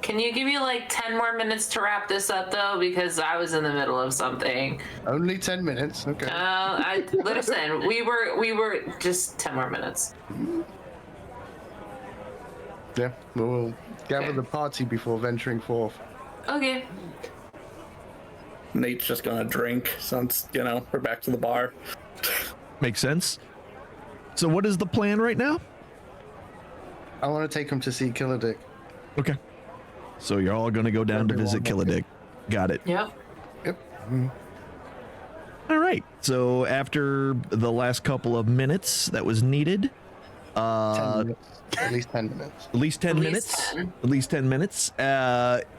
Speaker 4: Can you give me like 10 more minutes to wrap this up though? Because I was in the middle of something.
Speaker 5: Only 10 minutes. Okay.
Speaker 4: Listen, we were just 10 more minutes.
Speaker 5: Yeah, we'll gather
Speaker 4: Okay.
Speaker 5: the party before venturing forth.
Speaker 4: Okay.
Speaker 7: Nate's just gonna drink since, we're back to the bar.
Speaker 2: Makes sense. So what is the plan right now?
Speaker 5: I want to take him to see Killer Dick.
Speaker 2: Okay. So you're all going to go down to visit Killer Dick. Got it.
Speaker 4: Yep.
Speaker 5: Yep.
Speaker 2: All right. So after the last couple of minutes that was needed,
Speaker 5: 10 minutes. At least 10 minutes.
Speaker 2: at least 10
Speaker 4: At least
Speaker 2: minutes.
Speaker 4: 10.
Speaker 2: At least 10 minutes.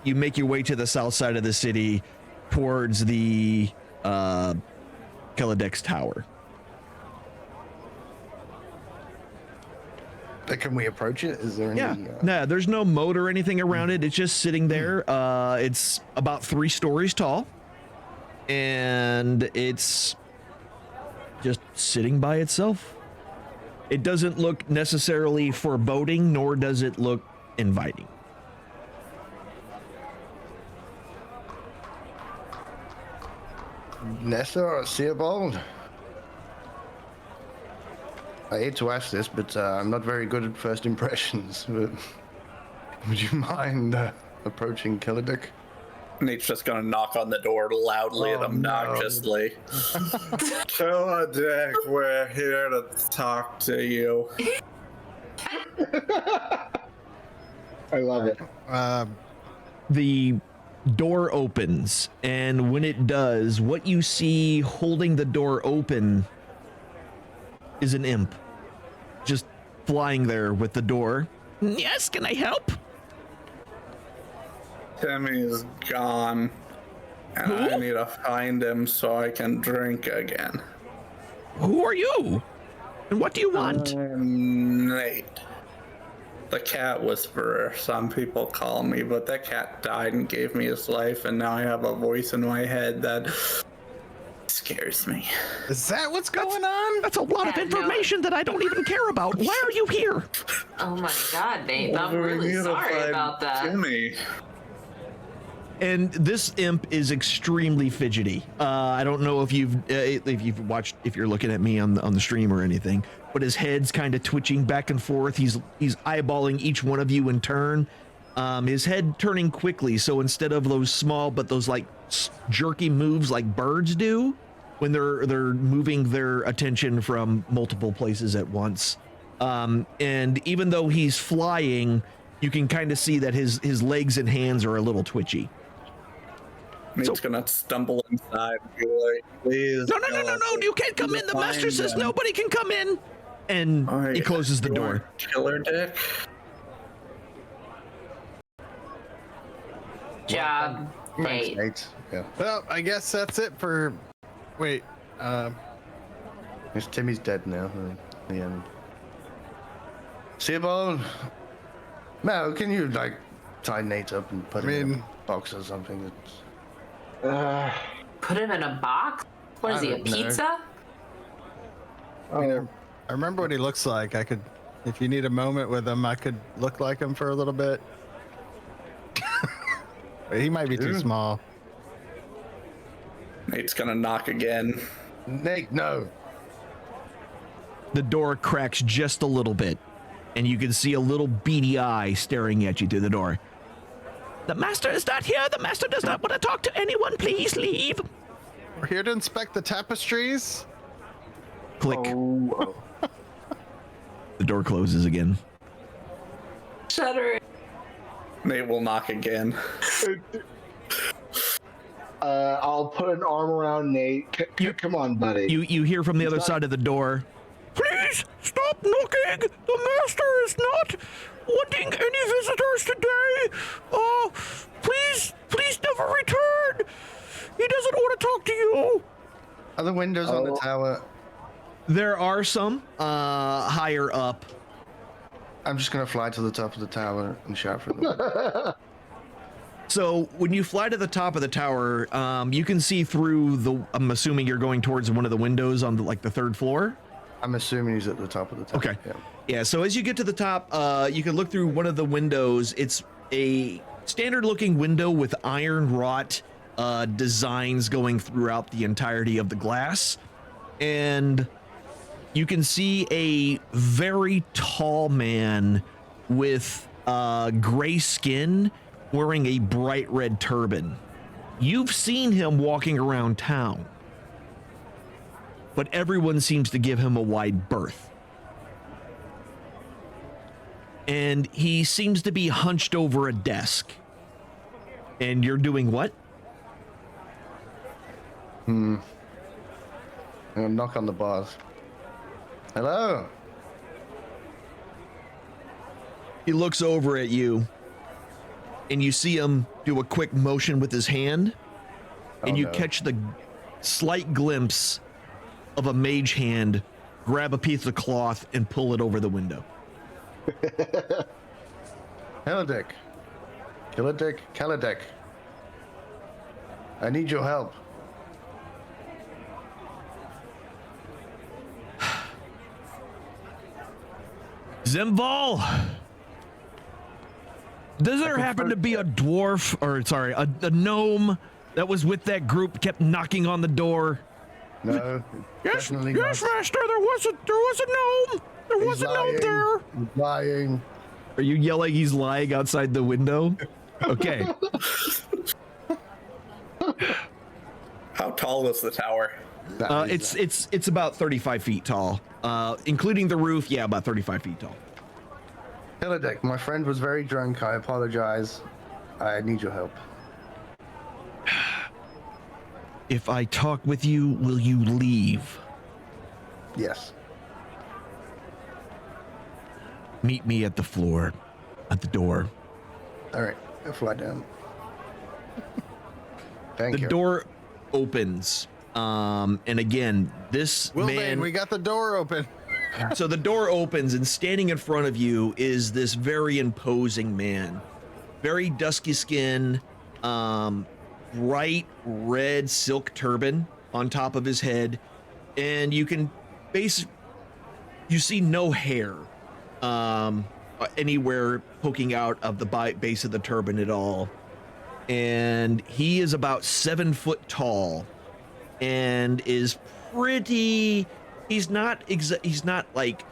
Speaker 2: You make your way to the south side of the city towards the Killer Dick's tower.
Speaker 5: Can we approach it? Is there any...
Speaker 2: Yeah. Nah, there's no moat or anything around it. It's just sitting there. It's about 3 stories tall. And it's just sitting by itself. It doesn't look necessarily foreboding, nor does it look inviting.
Speaker 5: Nessa or Seabald? I hate to ask this, but I'm not very good at first impressions. But would you mind approaching Killer Dick?
Speaker 7: Nate's just gonna knock on the door loudly and obnoxiously. Killer Dick, we're here to talk to you.
Speaker 3: I love it.
Speaker 2: The door opens, and when it does, what you see holding the door open is an imp. Just flying there with the door. Yes, can I help?
Speaker 7: Timmy's gone, and I need to find him so I can drink again.
Speaker 2: Who are you? And what do you want?
Speaker 7: Nate. The cat whisperer, some people call me, but that cat died and gave me his life, and now I have a voice in my head that scares me.
Speaker 6: Is that what's going on?
Speaker 2: That's a lot of
Speaker 4: Yeah, no.
Speaker 2: information that I don't even care about. Why are you here?
Speaker 4: Oh my god, Nate. I'm
Speaker 7: We're
Speaker 4: really
Speaker 7: here to
Speaker 4: sorry
Speaker 7: find
Speaker 4: about that.
Speaker 7: Timmy.
Speaker 2: And this imp is extremely fidgety. I don't know if you've watched, if you're looking at me on the stream or anything, but his head's kind of twitching back and forth. He's eyeballing each one of you in turn. His head turning quickly, so instead of those small but those like jerky moves like birds do when they're moving their attention from multiple places at once. And even though he's flying, you can kind of see that his legs and hands are a little twitchy.
Speaker 7: Nate's gonna stumble inside and be like, please.
Speaker 2: No, you can't come in. The master says nobody can come in. And he closes the door.
Speaker 7: Killer Dick.
Speaker 4: Job,
Speaker 5: Thanks,
Speaker 4: Nate.
Speaker 5: Nate. Yeah.
Speaker 6: Well, I guess that's it for. Wait.
Speaker 5: Timmy's dead now. The end. Seabold, Mel, can you like tie Nate up and put him in a box or something?
Speaker 4: Put him in a box? What is he, a
Speaker 5: don't know.
Speaker 4: pizza?
Speaker 3: Oh,
Speaker 6: I remember what he looks like. I could, if you need a moment with him, I could look like him for a little bit. But he might be too small.
Speaker 7: Nate's gonna knock again.
Speaker 5: Nate, no.
Speaker 2: The door cracks just a little bit, and you can see a little beady eye staring at you through the door. The master is not here. The master does not want to talk to anyone. Please leave.
Speaker 6: We're here to inspect the tapestries.
Speaker 2: Click.
Speaker 3: oh.
Speaker 2: The door closes again.
Speaker 4: Shuddering.
Speaker 7: Nate will knock again.
Speaker 3: I'll put an arm around Nate. Come on, buddy.
Speaker 2: You hear from the other side of the door. Please stop knocking. The master is not wanting any visitors today. Oh, please never return. He doesn't want to talk to you.
Speaker 5: Are the windows on the tower?
Speaker 2: There are some higher up.
Speaker 5: I'm just gonna fly to the top of the tower and shout for them.
Speaker 2: So when you fly to the top of the tower, you can see through the. I'm assuming you're going towards one of the windows on the third floor.
Speaker 5: I'm assuming he's at the top of the tower.
Speaker 2: Okay.
Speaker 5: Yeah.
Speaker 2: Yeah. So as you get to the top, you can look through one of the windows. It's a standard-looking window with iron wrought designs going throughout the entirety of the glass, and you can see a very tall man with gray skin wearing a bright red turban. You've seen him walking around town, but everyone seems to give him a wide berth. And he seems to be hunched over a desk. And you're doing what?
Speaker 5: I'm gonna knock on the bars. Hello?
Speaker 2: He looks over at you, and you see him do a quick motion with his hand, and you catch the slight glimpse of a mage hand grab a piece of cloth and pull it over the window.
Speaker 5: Hello, Dick. Kaladek. I need your help.
Speaker 2: Zimval! Does there happen to be a dwarf, or sorry, a gnome that was with that group, kept knocking on the door?
Speaker 5: No,
Speaker 2: Yes,
Speaker 5: definitely
Speaker 2: yes,
Speaker 5: not.
Speaker 2: master, there was a gnome! There was a gnome there!
Speaker 5: He's lying.
Speaker 2: Are you yelling he's lying outside the window? Okay.
Speaker 7: How tall is the tower?
Speaker 2: It's about 35 feet tall. Including the roof, yeah, about 35 feet tall.
Speaker 5: Hello, Dick. My friend was very drunk. I apologize. I need your help.
Speaker 2: If I talk with you, will you leave?
Speaker 5: Yes.
Speaker 2: Meet me at the floor, at the door.
Speaker 5: All right. I'll fly down. Thank you.
Speaker 2: The door opens. And again, this
Speaker 6: Wilbane,
Speaker 2: man.
Speaker 6: we got the door open.
Speaker 2: So the door opens, and standing in front of you is this very imposing man. Very dusky skin, bright red silk turban on top of his head, and you can you see no hair anywhere poking out of the base of the turban at all. And he is about 7 foot tall and is pretty. He's not like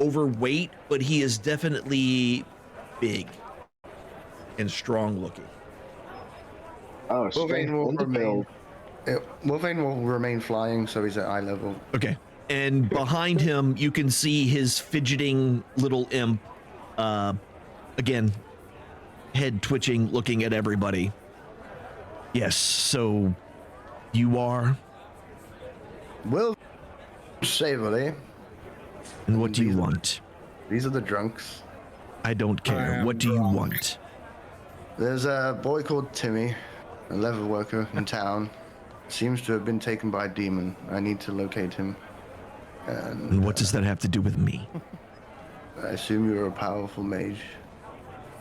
Speaker 2: overweight, but he is definitely big and strong looking.
Speaker 3: Oh,
Speaker 5: Wolverine
Speaker 3: strength
Speaker 5: will
Speaker 3: in the
Speaker 5: remain.
Speaker 3: build.
Speaker 5: Wolverine will remain flying, so he's at eye level.
Speaker 2: Okay. And behind him, you can see his fidgeting little imp. Again, head twitching, looking at everybody. Yes, so you are?
Speaker 5: Will Savory.
Speaker 2: And what do you want?
Speaker 5: These are the drunks.
Speaker 2: I don't care. What do you want?
Speaker 5: There's a boy called Timmy, a leather worker in town. Seems to have been taken by a demon. I need to locate him.
Speaker 2: And what does that have to do with me?
Speaker 5: I assume you're a powerful mage.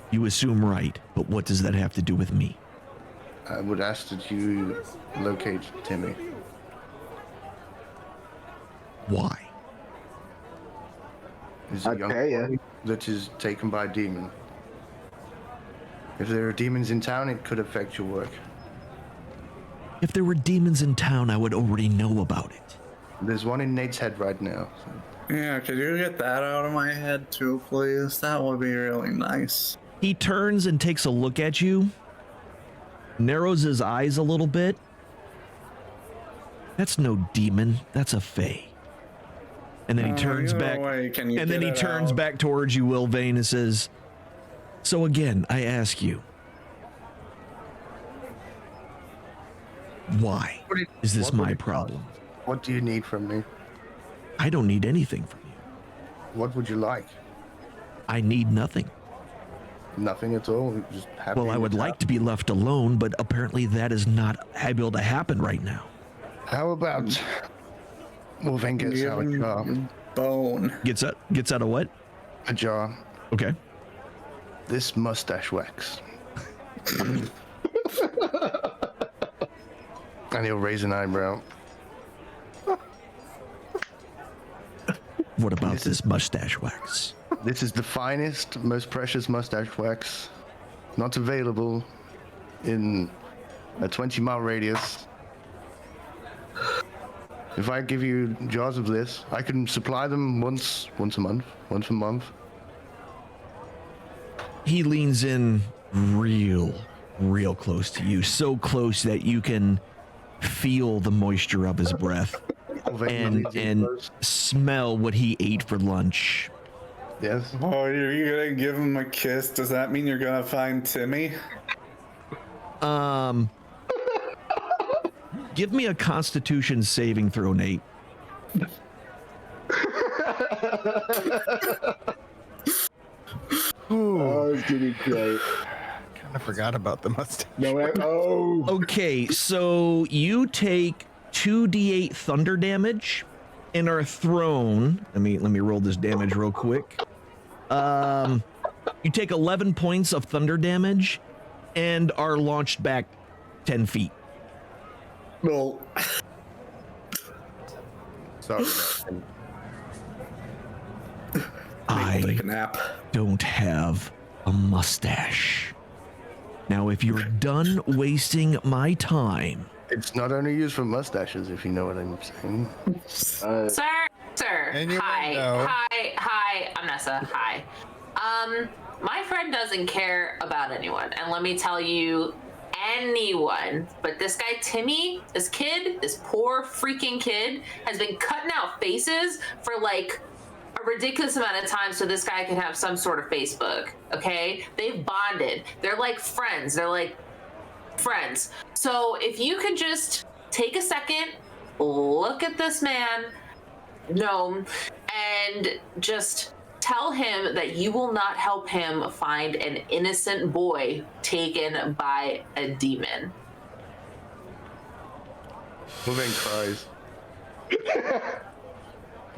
Speaker 2: You assume right, but what does that have to do with me?
Speaker 5: I would ask that you locate Timmy.
Speaker 2: Why?
Speaker 5: He's a
Speaker 3: I'd
Speaker 5: young
Speaker 3: pay ya.
Speaker 5: boy that is taken by a demon. If there are demons in town, it could affect your work.
Speaker 2: If there were demons in town, I would already know about it.
Speaker 5: There's one in Nate's head right now. So.
Speaker 7: Yeah, could you get that out of my head too, please? That would be really nice.
Speaker 2: He turns and takes a look at you, narrows his eyes a little bit. That's no demon, that's a fae. And then he turns back, and then he turns back towards you, Will Vane, and says, "So again, I ask you, why is this my problem?
Speaker 5: What do you need from me?
Speaker 2: I don't need anything from you.
Speaker 5: What would you like?
Speaker 2: I need nothing.
Speaker 5: Nothing at all? Just happy
Speaker 2: Well, I
Speaker 5: in
Speaker 2: would
Speaker 5: the
Speaker 2: like
Speaker 5: town?
Speaker 2: to be left alone, but apparently that is not able to happen right now."
Speaker 5: How about Wolfgang gets out a jar?
Speaker 7: Bone.
Speaker 2: Gets out of what?
Speaker 5: A jar.
Speaker 2: Okay.
Speaker 5: This mustache wax. And he'll raise an eyebrow.
Speaker 2: What about this mustache wax?
Speaker 5: This is the finest, most precious mustache wax. Not available in a 20-mile radius. If I give you jars of this, I can supply them once a month.
Speaker 2: He leans in real close to you, so close that you can feel the moisture of his breath and smell what he ate for lunch.
Speaker 5: Yes.
Speaker 7: Oh, are you gonna give him a kiss? Does that mean you're gonna find Timmy?
Speaker 2: Give me a Constitution saving throw, Nate.
Speaker 3: Oh, it's gonna be great.
Speaker 6: Kind of forgot about the mustache.
Speaker 3: No,
Speaker 2: Okay, so you take 2d8 thunder damage and are thrown. Let me roll this damage real quick. You take 11 points of thunder damage and are launched back 10 feet.
Speaker 7: Well,
Speaker 5: Sorry.
Speaker 2: I
Speaker 7: take a nap.
Speaker 2: don't have a mustache. Now, if you're done wasting my time,
Speaker 5: It's not only used for mustaches, if you know what I'm saying.
Speaker 4: Sir.
Speaker 6: Innuendo.
Speaker 4: Hi, I'm Nessa. Hi. My friend doesn't care about anyone, and let me tell you, anyone, but this guy Timmy, this poor freaking kid, has been cutting out faces for like a ridiculous amount of time so this guy can have some sort of Facebook. Okay, they've bonded. They're like friends. So if you could just take a second, look at this man, gnome, and just tell him that you will not help him find an innocent boy taken by a demon.
Speaker 5: Wolfgang cries.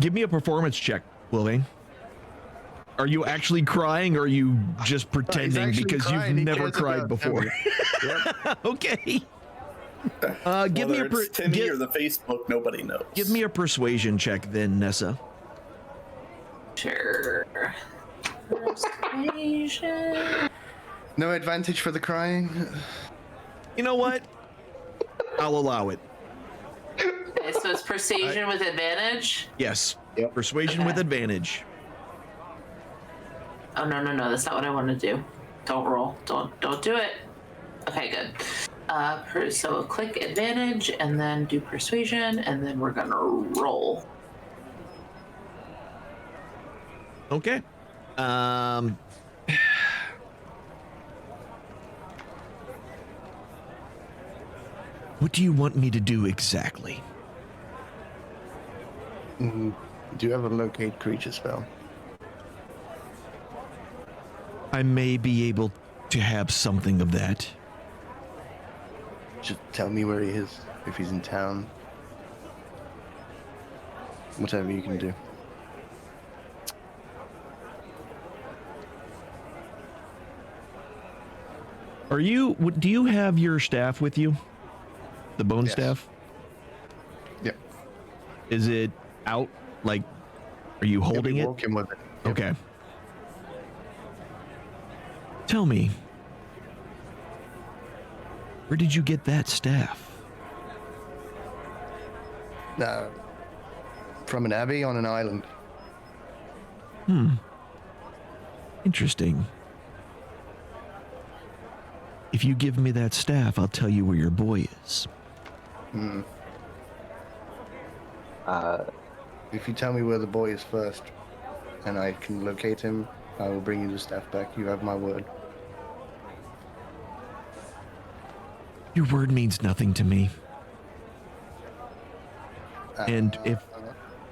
Speaker 2: give me a performance check, Wilvane. Are you actually crying or are you just pretending
Speaker 5: actually
Speaker 2: because
Speaker 5: crying.
Speaker 2: you've
Speaker 5: He
Speaker 2: never
Speaker 5: cares
Speaker 2: cried
Speaker 5: about
Speaker 2: before?
Speaker 5: Yep.
Speaker 2: Okay. Give me
Speaker 7: Whether
Speaker 2: a
Speaker 7: it's Timmy or the Facebook, nobody knows.
Speaker 2: give me a persuasion check then, Nessa.
Speaker 4: Sure. Persuasion.
Speaker 5: No advantage for the crying.
Speaker 2: You know what? I'll allow it.
Speaker 4: Okay, so it's persuasion with advantage.
Speaker 2: Yes.
Speaker 3: Yep.
Speaker 2: Persuasion with advantage.
Speaker 4: Oh no, that's not what I want to do. Don't roll. Don't do it. Okay, good. So click advantage and then do persuasion, and then we're gonna roll.
Speaker 2: Okay. What do you want me to do exactly?
Speaker 5: Do you have a locate creature spell?
Speaker 2: I may be able to have something of that.
Speaker 5: Just tell me where he is, if he's in town. Whatever you can do.
Speaker 2: Are you? Do you have your staff with you? The bone
Speaker 5: Yes.
Speaker 2: staff.
Speaker 5: Yep.
Speaker 2: Is it out? Like, are you
Speaker 5: He'll
Speaker 2: holding
Speaker 5: be
Speaker 2: it?
Speaker 5: walking with it. Yep.
Speaker 2: Okay. Tell me, where did you get that staff?
Speaker 5: From an abbey on an island.
Speaker 2: Interesting. If you give me that staff, I'll tell you where your boy is.
Speaker 5: If you tell me where the boy is first, and I can locate him, I will bring you the staff back. You have my word.
Speaker 2: Your word means nothing to me. And if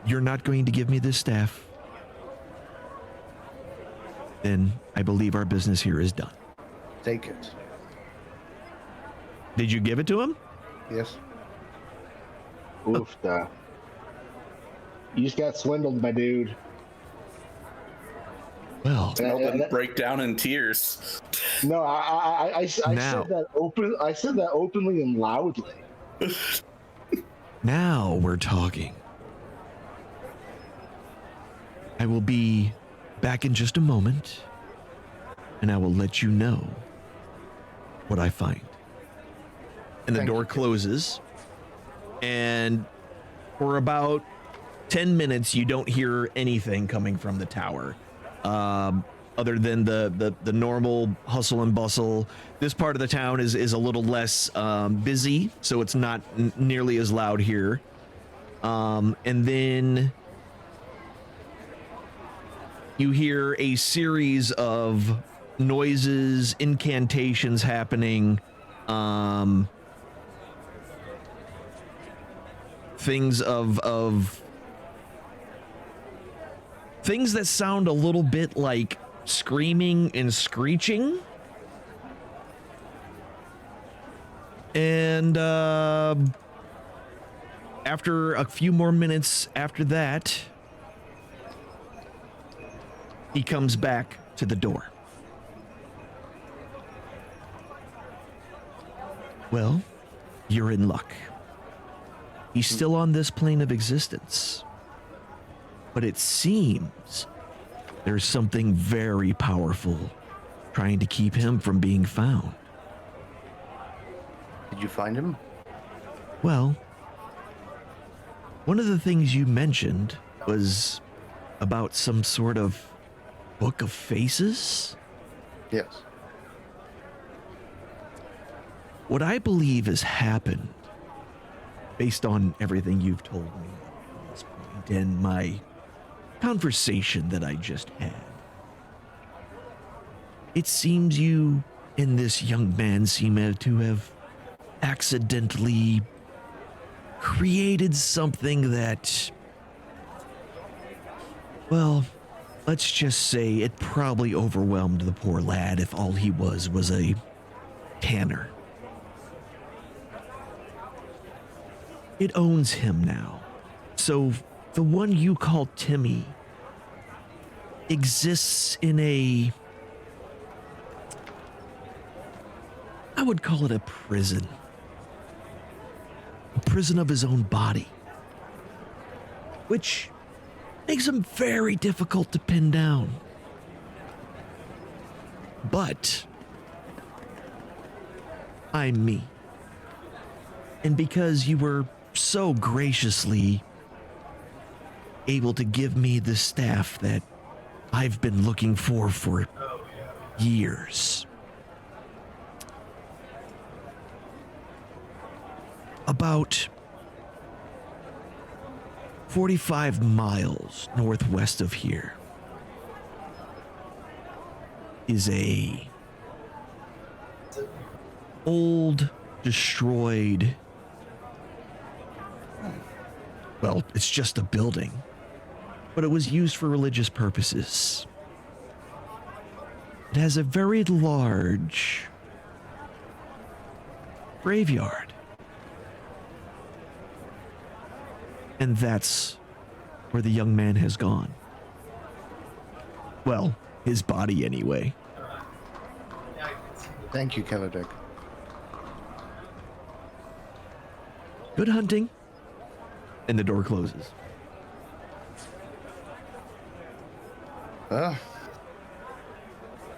Speaker 2: you're not going to give me this staff, then I believe our business here is done.
Speaker 5: Take it.
Speaker 2: Did you give it to him?
Speaker 5: Yes.
Speaker 3: Oof, you just got swindled, my dude.
Speaker 2: Well,
Speaker 7: Smell them break down in tears.
Speaker 3: No, I
Speaker 2: Now.
Speaker 3: said that open. I said that openly and loudly.
Speaker 2: now we're talking. I will be back in just a moment, and I will let you know what I find. And the
Speaker 5: Thank
Speaker 2: door
Speaker 5: you.
Speaker 2: closes, and for about 10 minutes, you don't hear anything coming from the tower, other than the normal hustle and bustle. This part of the town is a little less busy, so it's not nearly as loud here. And then you hear a series of noises, incantations happening, things of things that sound a little bit like screaming and screeching. And after a few more minutes after that, he comes back to the door. Well, you're in luck. He's still on this plane of existence. But it seems there's something very powerful trying to keep him from being found.
Speaker 5: Did you find him?
Speaker 2: Well, one of the things you mentioned was about some sort of book of faces.
Speaker 5: Yes.
Speaker 2: What I believe has happened, based on everything you've told me at this point and my conversation that I just had, it seems you and this young man seem to have accidentally created something that, well, let's just say it probably overwhelmed the poor lad if all he was a tanner. It owns him now. So the one you call Timmy exists in I would call it a prison. A prison of his own body. Which makes him very difficult to pin down. But I'm me. And because you were so graciously able to give me the staff that I've been looking for years. About 45 miles northwest of here is a old, destroyed, well, it's just a building, but it was used for religious purposes. It has a very large graveyard. And that's where the young man has gone. Well, his body anyway.
Speaker 5: Thank you, Kellerdick.
Speaker 2: Good hunting. And the door closes.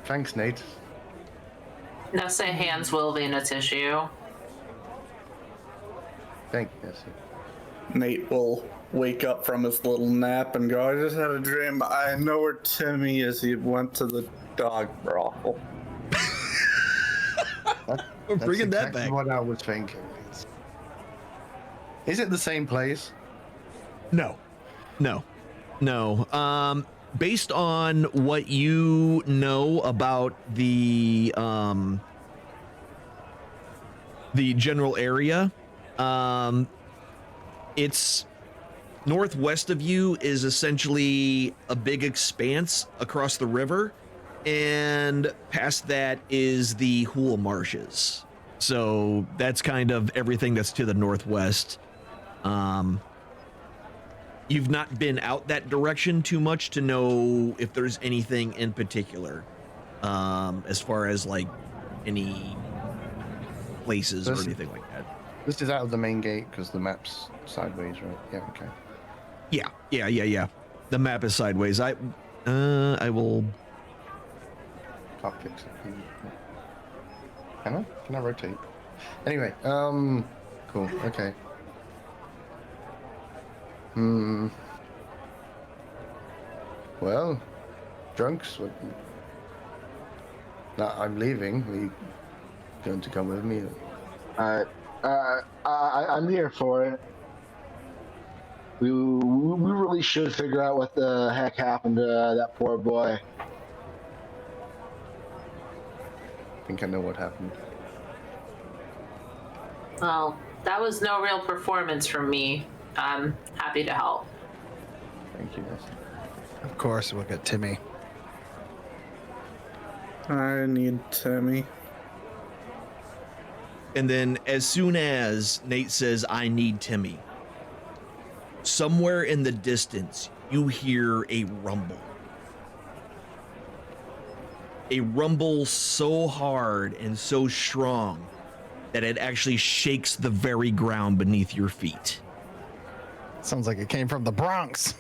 Speaker 5: Thanks, Nate.
Speaker 4: Nessa hands Wilvine a tissue.
Speaker 5: Thank you, Nessie.
Speaker 7: Nate will wake up from his little nap and go, I just had a dream. I know where Timmy is. He went to the dog brothel.
Speaker 2: We're bringing that
Speaker 5: exactly
Speaker 2: back.
Speaker 5: What I was thinking. Is it the same place?
Speaker 2: No. Based on what you know about the general area, it's northwest of you is essentially a big expanse across the river, and past that is the Hool Marshes. So that's kind of everything that's to the northwest. You've not been out that direction too much to know if there's anything in particular, as far as like any places or anything like that.
Speaker 5: This is out of the main gate because the map's sideways, right? Yeah, okay.
Speaker 2: Yeah. The map is sideways. I will.
Speaker 5: Can't fix it. Can I? Can I rotate? Anyway, cool. Okay. Well, drunks. No, I'm leaving. Are you going to come with me?
Speaker 3: I'm here for it. We really should figure out what the heck happened to that poor boy.
Speaker 5: I think I know what happened.
Speaker 4: Well, that was no real performance from me. I'm happy to help.
Speaker 5: Thank you, Nessie.
Speaker 6: Of course, we'll get Timmy.
Speaker 7: I need Timmy.
Speaker 2: And then as soon as Nate says, I need Timmy, somewhere in the distance, you hear a rumble. A rumble so hard and so strong that it actually shakes the very ground beneath your feet.
Speaker 6: Sounds like it came from the Bronx.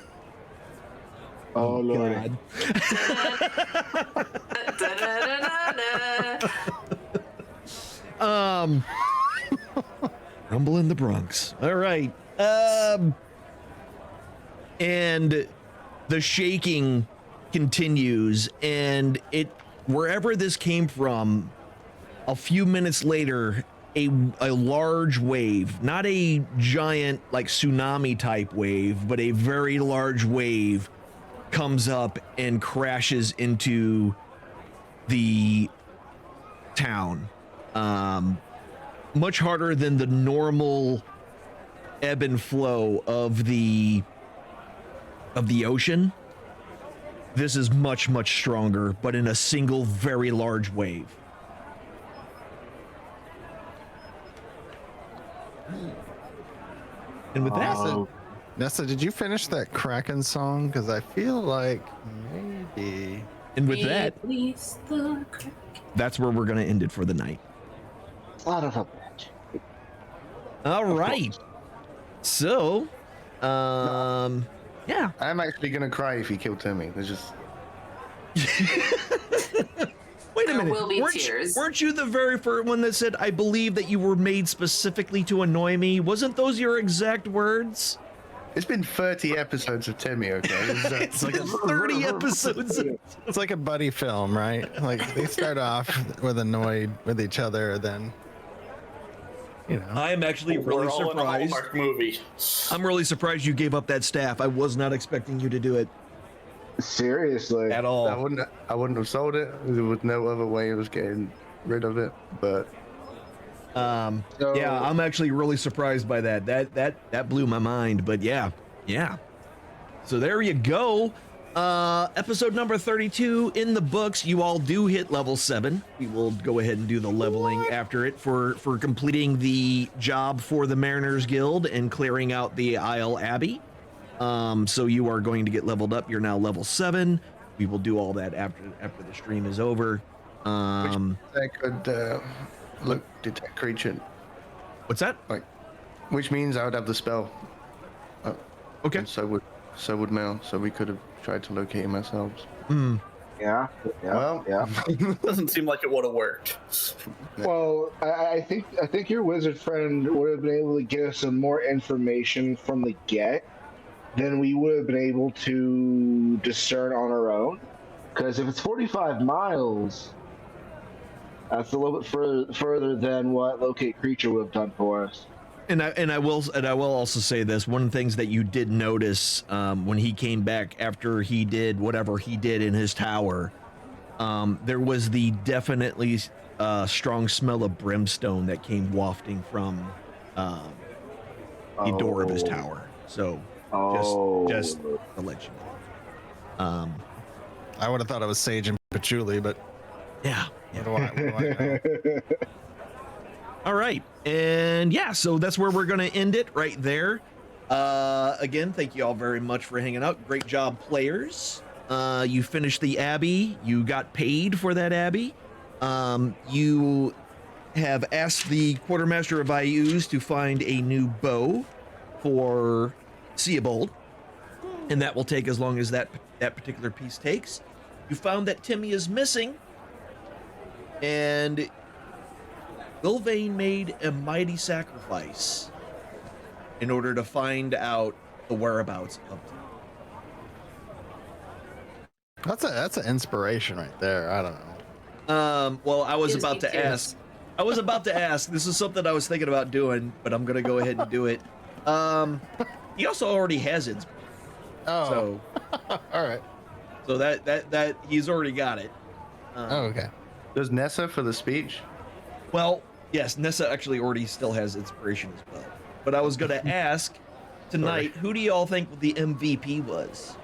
Speaker 3: Oh, Lord.
Speaker 2: Rumble in the Bronx. All right. And the shaking continues, and wherever this came from, a few minutes later, a large wave, not a giant like tsunami type wave, but a very large wave comes up and crashes into the town. Much harder than the normal ebb and flow of the ocean. This is much, much stronger, but in a single very large wave. And with that,
Speaker 6: Nessa, did you finish that Kraken song? Because I feel like maybe.
Speaker 2: and with that, that's where we're going to end it for the night.
Speaker 3: Son of a bitch.
Speaker 2: All right. So, yeah.
Speaker 5: I'm actually gonna cry if you kill Timmy. There's just
Speaker 2: Wait a
Speaker 4: There
Speaker 2: minute.
Speaker 4: will be
Speaker 2: weren't
Speaker 4: tears.
Speaker 2: weren't you the very first one that said, I believe that you were made specifically to annoy me? Wasn't those your exact words?
Speaker 5: it's been 30 episodes of Timmy. Okay,
Speaker 2: It's like 30 episodes.
Speaker 6: It's like a buddy film, right? Like they start off with annoyed with each other, then you know.
Speaker 2: I am actually really
Speaker 7: We're all in a
Speaker 2: surprised.
Speaker 7: Hallmark movie.
Speaker 2: I'm really surprised you gave up that staff. I was not expecting you to do it
Speaker 3: Seriously.
Speaker 2: at
Speaker 5: I
Speaker 2: all.
Speaker 5: wouldn't have sold it. There was no other way of getting rid of it. But
Speaker 3: So-
Speaker 2: Yeah, I'm actually really surprised by that. That blew my mind. But yeah. So there you go. Episode number 32 in the books. You all do hit level 7. We will go ahead and do the leveling after it for completing the job for the Mariners Guild and clearing out the Isle Abbey. So you are going to get leveled up. You're now level 7. We will do all that after the stream is over.
Speaker 5: I could detect creature.
Speaker 2: What's that?
Speaker 5: Which means I would have the spell.
Speaker 2: Okay.
Speaker 5: And so would Mel. So we could have tried to locate him ourselves.
Speaker 3: Yeah.
Speaker 5: Well,
Speaker 3: yeah.
Speaker 7: Doesn't seem like it would have worked.
Speaker 3: Well, I think your wizard friend would have been able to get us some more information from the get than we would have been able to discern on our own. Because if it's 45 miles, that's a little bit further than what locate creature would have done for us.
Speaker 2: And I will also say this. One of the things that you did notice when he came back after he did whatever he did in his tower, there was the definitely strong smell of brimstone that came wafting from the door of his tower. So just to let you know.
Speaker 6: I would have thought it was sage and patchouli, but
Speaker 2: Yeah.
Speaker 6: what do I know?
Speaker 2: All right. And yeah, so that's where we're going to end it right there. Again, thank you all very much for hanging out. Great job, players. You finished the Abbey. You got paid for that Abbey. You have asked the Quartermaster of Ayus to find a new bow for Seabold, and that will take as long as that particular piece takes. You found that Timmy is missing, and Gylvain made a mighty sacrifice in order to find out the whereabouts of Timmy.
Speaker 6: That's an inspiration right there. I don't know.
Speaker 2: Well, I was
Speaker 4: Yes,
Speaker 2: about
Speaker 4: me
Speaker 2: to
Speaker 4: too.
Speaker 2: ask. This is something I was thinking about doing, but I'm gonna go ahead and do it. He also already has it,
Speaker 6: Oh,
Speaker 2: so
Speaker 6: all right.
Speaker 2: so that he's already got it.
Speaker 6: Oh, okay.
Speaker 5: Does Nessa for the speech?
Speaker 2: Well, yes, Nessa actually already still has inspiration as well. But I was gonna ask tonight, who do y'all think the MVP was?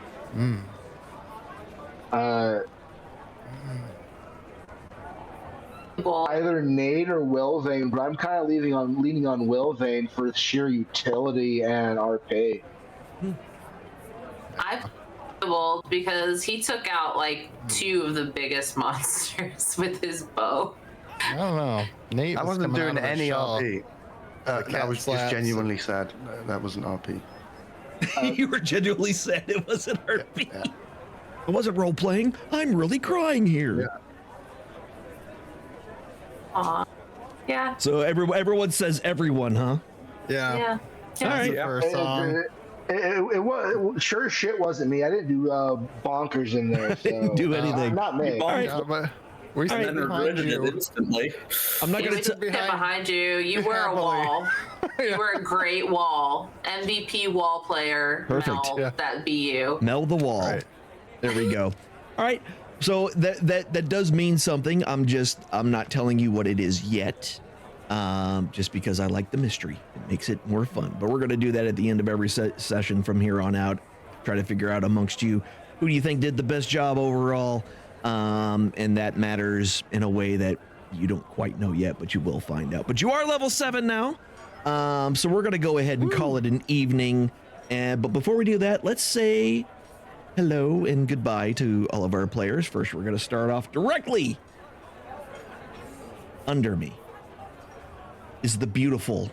Speaker 3: Either Nate or Wilvane, but I'm kind of leaning on Wilvane for sheer utility and RP.
Speaker 4: I well because he took out like 2 of the biggest monsters with his bow.
Speaker 6: I don't know. Nate
Speaker 5: I
Speaker 6: was
Speaker 5: wasn't
Speaker 6: coming
Speaker 5: doing
Speaker 6: out of his
Speaker 5: any
Speaker 6: shell.
Speaker 5: RP.
Speaker 6: cat
Speaker 5: That was just
Speaker 6: slaps.
Speaker 5: genuinely sad. That wasn't RP.
Speaker 2: You were genuinely sad it wasn't RP.
Speaker 6: Yeah.
Speaker 2: It wasn't role playing. I'm really crying here.
Speaker 5: Yeah.
Speaker 4: Aw. Yeah.
Speaker 2: So everyone says everyone, huh?
Speaker 6: Yeah.
Speaker 4: Yeah.
Speaker 2: All right.
Speaker 6: The first song.
Speaker 3: It was sure as shit wasn't me. I didn't do bonkers in there. So,
Speaker 2: Didn't do anything.
Speaker 3: Not me.
Speaker 2: All right.
Speaker 6: Yeah, but we
Speaker 7: And
Speaker 6: stood
Speaker 7: then
Speaker 6: behind
Speaker 7: regretted it
Speaker 6: you.
Speaker 7: instantly.
Speaker 2: I'm not
Speaker 4: You
Speaker 2: gonna.
Speaker 4: would sit behind you. You were a
Speaker 6: Happily.
Speaker 4: wall. You were a great wall. MVP wall player.
Speaker 2: Perfect.
Speaker 4: Mel,
Speaker 6: Yeah.
Speaker 4: that'd be you.
Speaker 2: Mel the wall.
Speaker 6: Right.
Speaker 2: There we go. All right. So that does mean something. I'm not telling you what it is yet. Just because I like the mystery. It makes it more fun. But we're going to do that at the end of every session from here on out. Try to figure out amongst you who do you think did the best job overall. And that matters in a way that you don't quite know yet, but you will find out. But you are level 7 now. So we're going to go ahead and call it an evening. But before we do that, let's say hello and goodbye to all of our players. First, we're going to start off directly under me is the beautiful,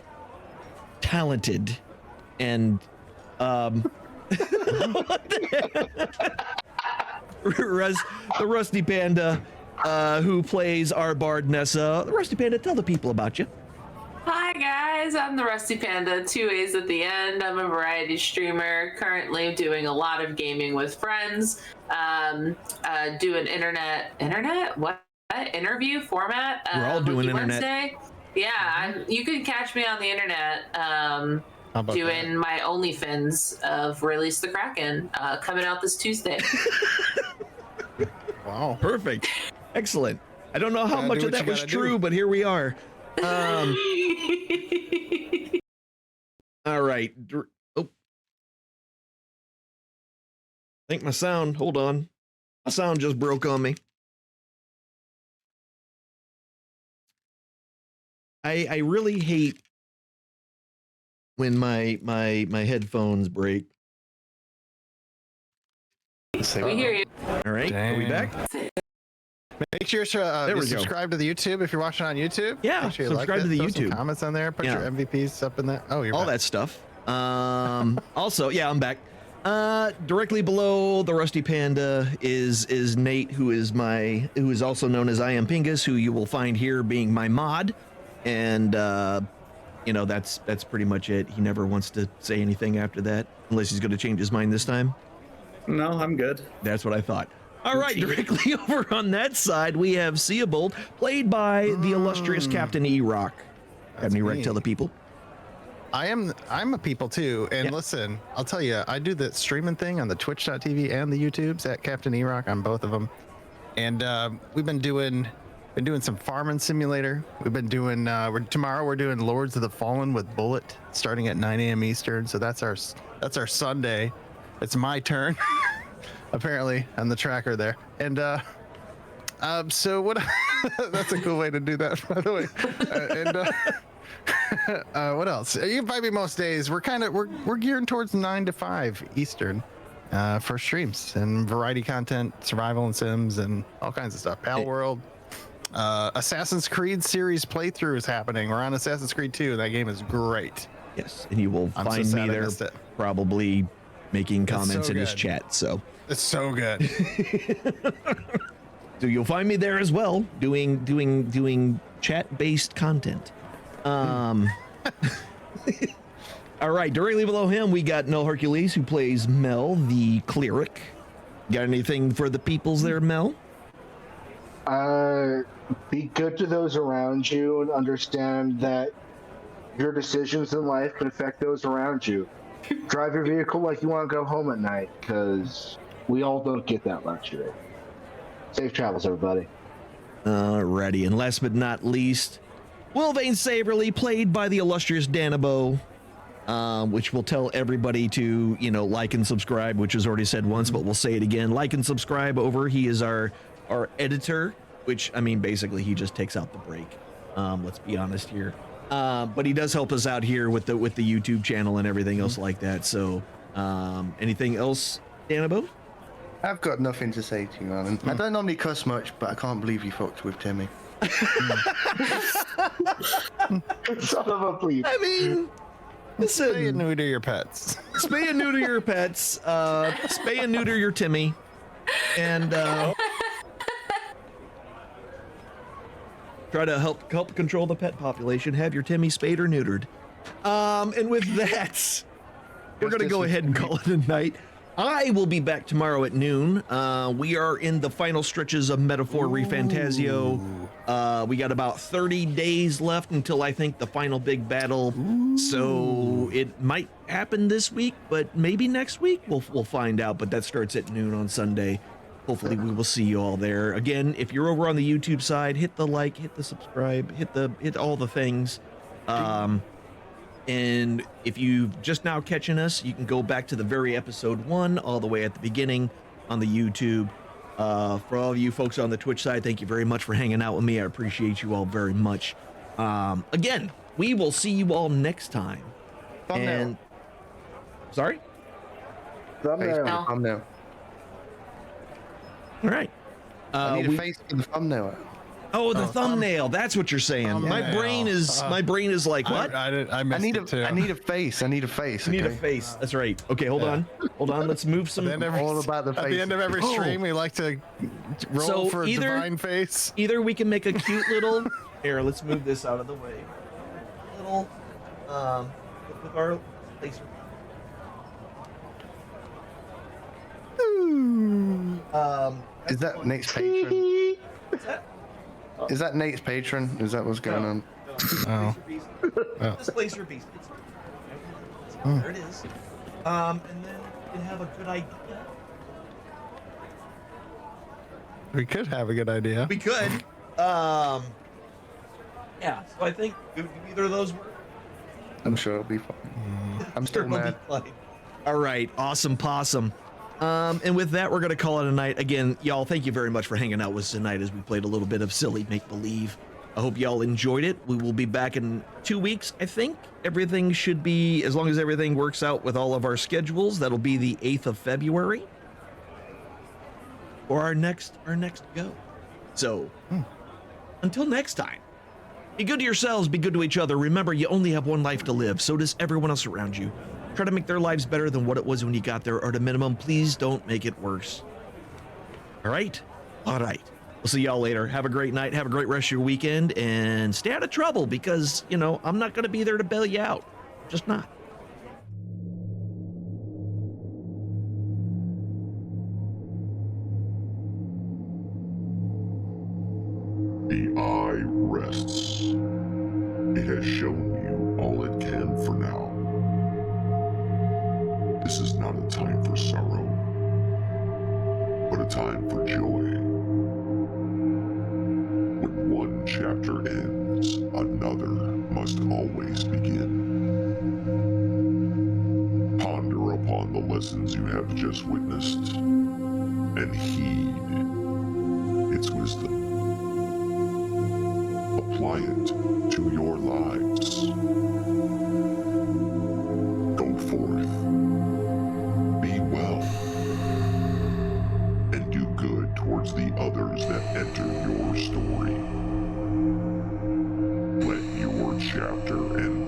Speaker 2: talented, and the Rusty Panda, who plays our bard Nessa. The Rusty Panda, tell the people about you.
Speaker 4: Hi guys, I'm the Rusty Panda, 2 A's at the end. I'm a variety streamer, currently doing a lot of gaming with friends, doing internet, what? Interview format?
Speaker 2: We're all doing
Speaker 4: Wiki
Speaker 2: internet.
Speaker 4: Wednesday. Yeah, you can catch me on the internet
Speaker 6: How about
Speaker 4: doing my OnlyFins of Release the Kraken, coming out this Tuesday.
Speaker 6: that? Wow.
Speaker 2: Perfect. Excellent. I don't know how
Speaker 6: Gotta
Speaker 2: much
Speaker 6: do
Speaker 2: of
Speaker 6: what
Speaker 2: that
Speaker 6: you
Speaker 2: was
Speaker 6: gotta
Speaker 2: true,
Speaker 6: do.
Speaker 2: but here we are. All right. Oh. I think my sound, hold on. My sound just broke on me. I really hate when my headphones break.
Speaker 4: We hear you.
Speaker 2: All right, are we
Speaker 6: Damn.
Speaker 2: back?
Speaker 6: Make sure
Speaker 2: There
Speaker 6: you
Speaker 2: we go.
Speaker 6: subscribe to the YouTube if you're watching on YouTube.
Speaker 2: Yeah,
Speaker 6: Make sure you
Speaker 2: subscribe
Speaker 6: like
Speaker 2: to the
Speaker 6: it, throw some
Speaker 2: YouTube.
Speaker 6: comments on there. Put
Speaker 2: Yeah.
Speaker 6: your MVPs up in there. Oh, you're
Speaker 2: all
Speaker 6: back.
Speaker 2: that stuff. Also, yeah, I'm back. Directly below the Rusty Panda is Nate, who is also known as I Am Pingus, who you will find here being my mod, and you know, that's pretty much it. He never wants to say anything after that, unless he's going to change his mind this time.
Speaker 7: No, I'm good.
Speaker 2: That's what I thought. All right, directly over on that side, we have Seabold, played by the illustrious Captain E-Rock. Captain E-Rock,
Speaker 6: me.
Speaker 2: tell the people.
Speaker 6: I'm a people too, and
Speaker 2: Yeah.
Speaker 6: listen, I'll tell you, I do the streaming thing on the Twitch.tv and the YouTube's at Captain E-Rock on both of them, and we've been doing some farming simulator. We've been doing tomorrow we're doing Lords of the Fallen with Bullet starting at 9 a.m. Eastern, so that's our Sunday. It's my turn apparently on the tracker there, and so what? That's a cool way to do that, by the way. What else? You can find me most days. We're gearing towards 9 to 5 Eastern for streams and variety content, survival and sims, and all kinds of stuff. Pal World, Assassin's Creed series playthrough is happening. We're on Assassin's Creed 2, and that game is great.
Speaker 2: Yes, and you will
Speaker 6: I'm so
Speaker 2: find
Speaker 6: sad
Speaker 2: me
Speaker 6: I
Speaker 2: there
Speaker 6: missed it.
Speaker 2: probably making
Speaker 6: so
Speaker 2: comments in his
Speaker 6: good.
Speaker 2: chat. So
Speaker 6: It's so good.
Speaker 2: you'll find me there as well, doing chat-based content. All right, directly below him, we got Mel Hercules, who plays Mel, the cleric. Got anything for the peoples there, Mel?
Speaker 3: Be good to those around you and understand that your decisions in life can affect those around you. Drive your vehicle like you want to go home at night, because we all don't get that luxury. Safe travels, everybody.
Speaker 2: Alrighty, and last but not least, Wilvane Saberly, played by the illustrious Danabo, which will tell everybody to, like and subscribe, which is already said once, but we'll say it again. Like and subscribe over. He is our editor, which, I mean, basically he just takes out the break. Let's be honest here. But he does help us out here with the YouTube channel and everything else like that. So, anything else, Danabo?
Speaker 5: I've got nothing to say to you, Alan. I don't normally cuss much, but I can't believe you fucked with Timmy.
Speaker 3: Son of a bleep.
Speaker 2: I mean, listen.
Speaker 6: Spay and neuter your pets.
Speaker 2: Spay and neuter your pets. Spay and neuter your Timmy. And try to help control the pet population. Have your Timmy spayed or neutered. And with that, we're going to go ahead and call it a night. I will be back tomorrow at noon. We are in the final stretches of Metaphor Refantasio. We got about 30 days left until I think the final big battle. So it might happen this week, but maybe next week we'll find out. But that starts at noon on Sunday. Hopefully we will see you all there. Again, if you're over on the YouTube side, hit the like, hit the subscribe, hit all the things. And if you've just now catching us, you can go back to the very episode 1 all the way at the beginning on the YouTube. For all of you folks on the Twitch side, thank you very much for hanging out with me. I appreciate you all very much. Again, we will see you all next time. And sorry?
Speaker 3: Thumbnail.
Speaker 5: Thumbnail.
Speaker 2: All right.
Speaker 5: I need a face for the thumbnail.
Speaker 2: Oh, the thumbnail. That's what you're saying. My brain is like, what?
Speaker 6: I missed it too.
Speaker 5: I need a face. I need a face.
Speaker 2: You need a
Speaker 5: okay?
Speaker 2: face. That's right. Okay, hold on. Let's move some.
Speaker 5: All about the
Speaker 6: At the end of every stream, we like to roll
Speaker 2: So
Speaker 6: for a
Speaker 2: either-
Speaker 6: divine face.
Speaker 2: Either we can make a cute little. Here, let's move this out of the way. Little, with our laser.
Speaker 5: Is that Nate's patron?
Speaker 2: What's that?
Speaker 5: Is that Nate's patron? Is that what's going on?
Speaker 6: Oh. Oh.
Speaker 2: This laser beast. There it is. And then we can have a good idea.
Speaker 6: We could have a good idea.
Speaker 2: We could. Yeah. So I think do either of those work.
Speaker 5: I'm sure it'll be fine. I'm still
Speaker 2: It'll be
Speaker 5: mad.
Speaker 2: fine. All right. Awesome possum. And with that, we're going to call it a night. Again, y'all, thank you very much for hanging out with us tonight as we played a little bit of silly make-believe. I hope y'all enjoyed it. We will be back in 2 weeks, I think. Everything should be, as long as everything works out with all of our schedules, that'll be the 8th of February. For our next go. So, until next time, be good to yourselves, be good to each other. Remember, you only have one life to live. So does everyone else around you. Try to make their lives better than what it was when you got there, or at a minimum, please don't make it worse. All right? All right. We'll see y'all later. Have a great night. Have a great rest of your weekend, and stay out of trouble because, you know, I'm not going to be there to bail you out. Just not.
Speaker 1: The eye rests. It has shown you all it can for now. This is not a time for sorrow, but a time for joy. When one chapter ends, another must always begin. Ponder upon the lessons you have just witnessed, and heed its wisdom. Apply it to your lives. Go forth, be well, and do good towards the others that enter your story. Let your chapter end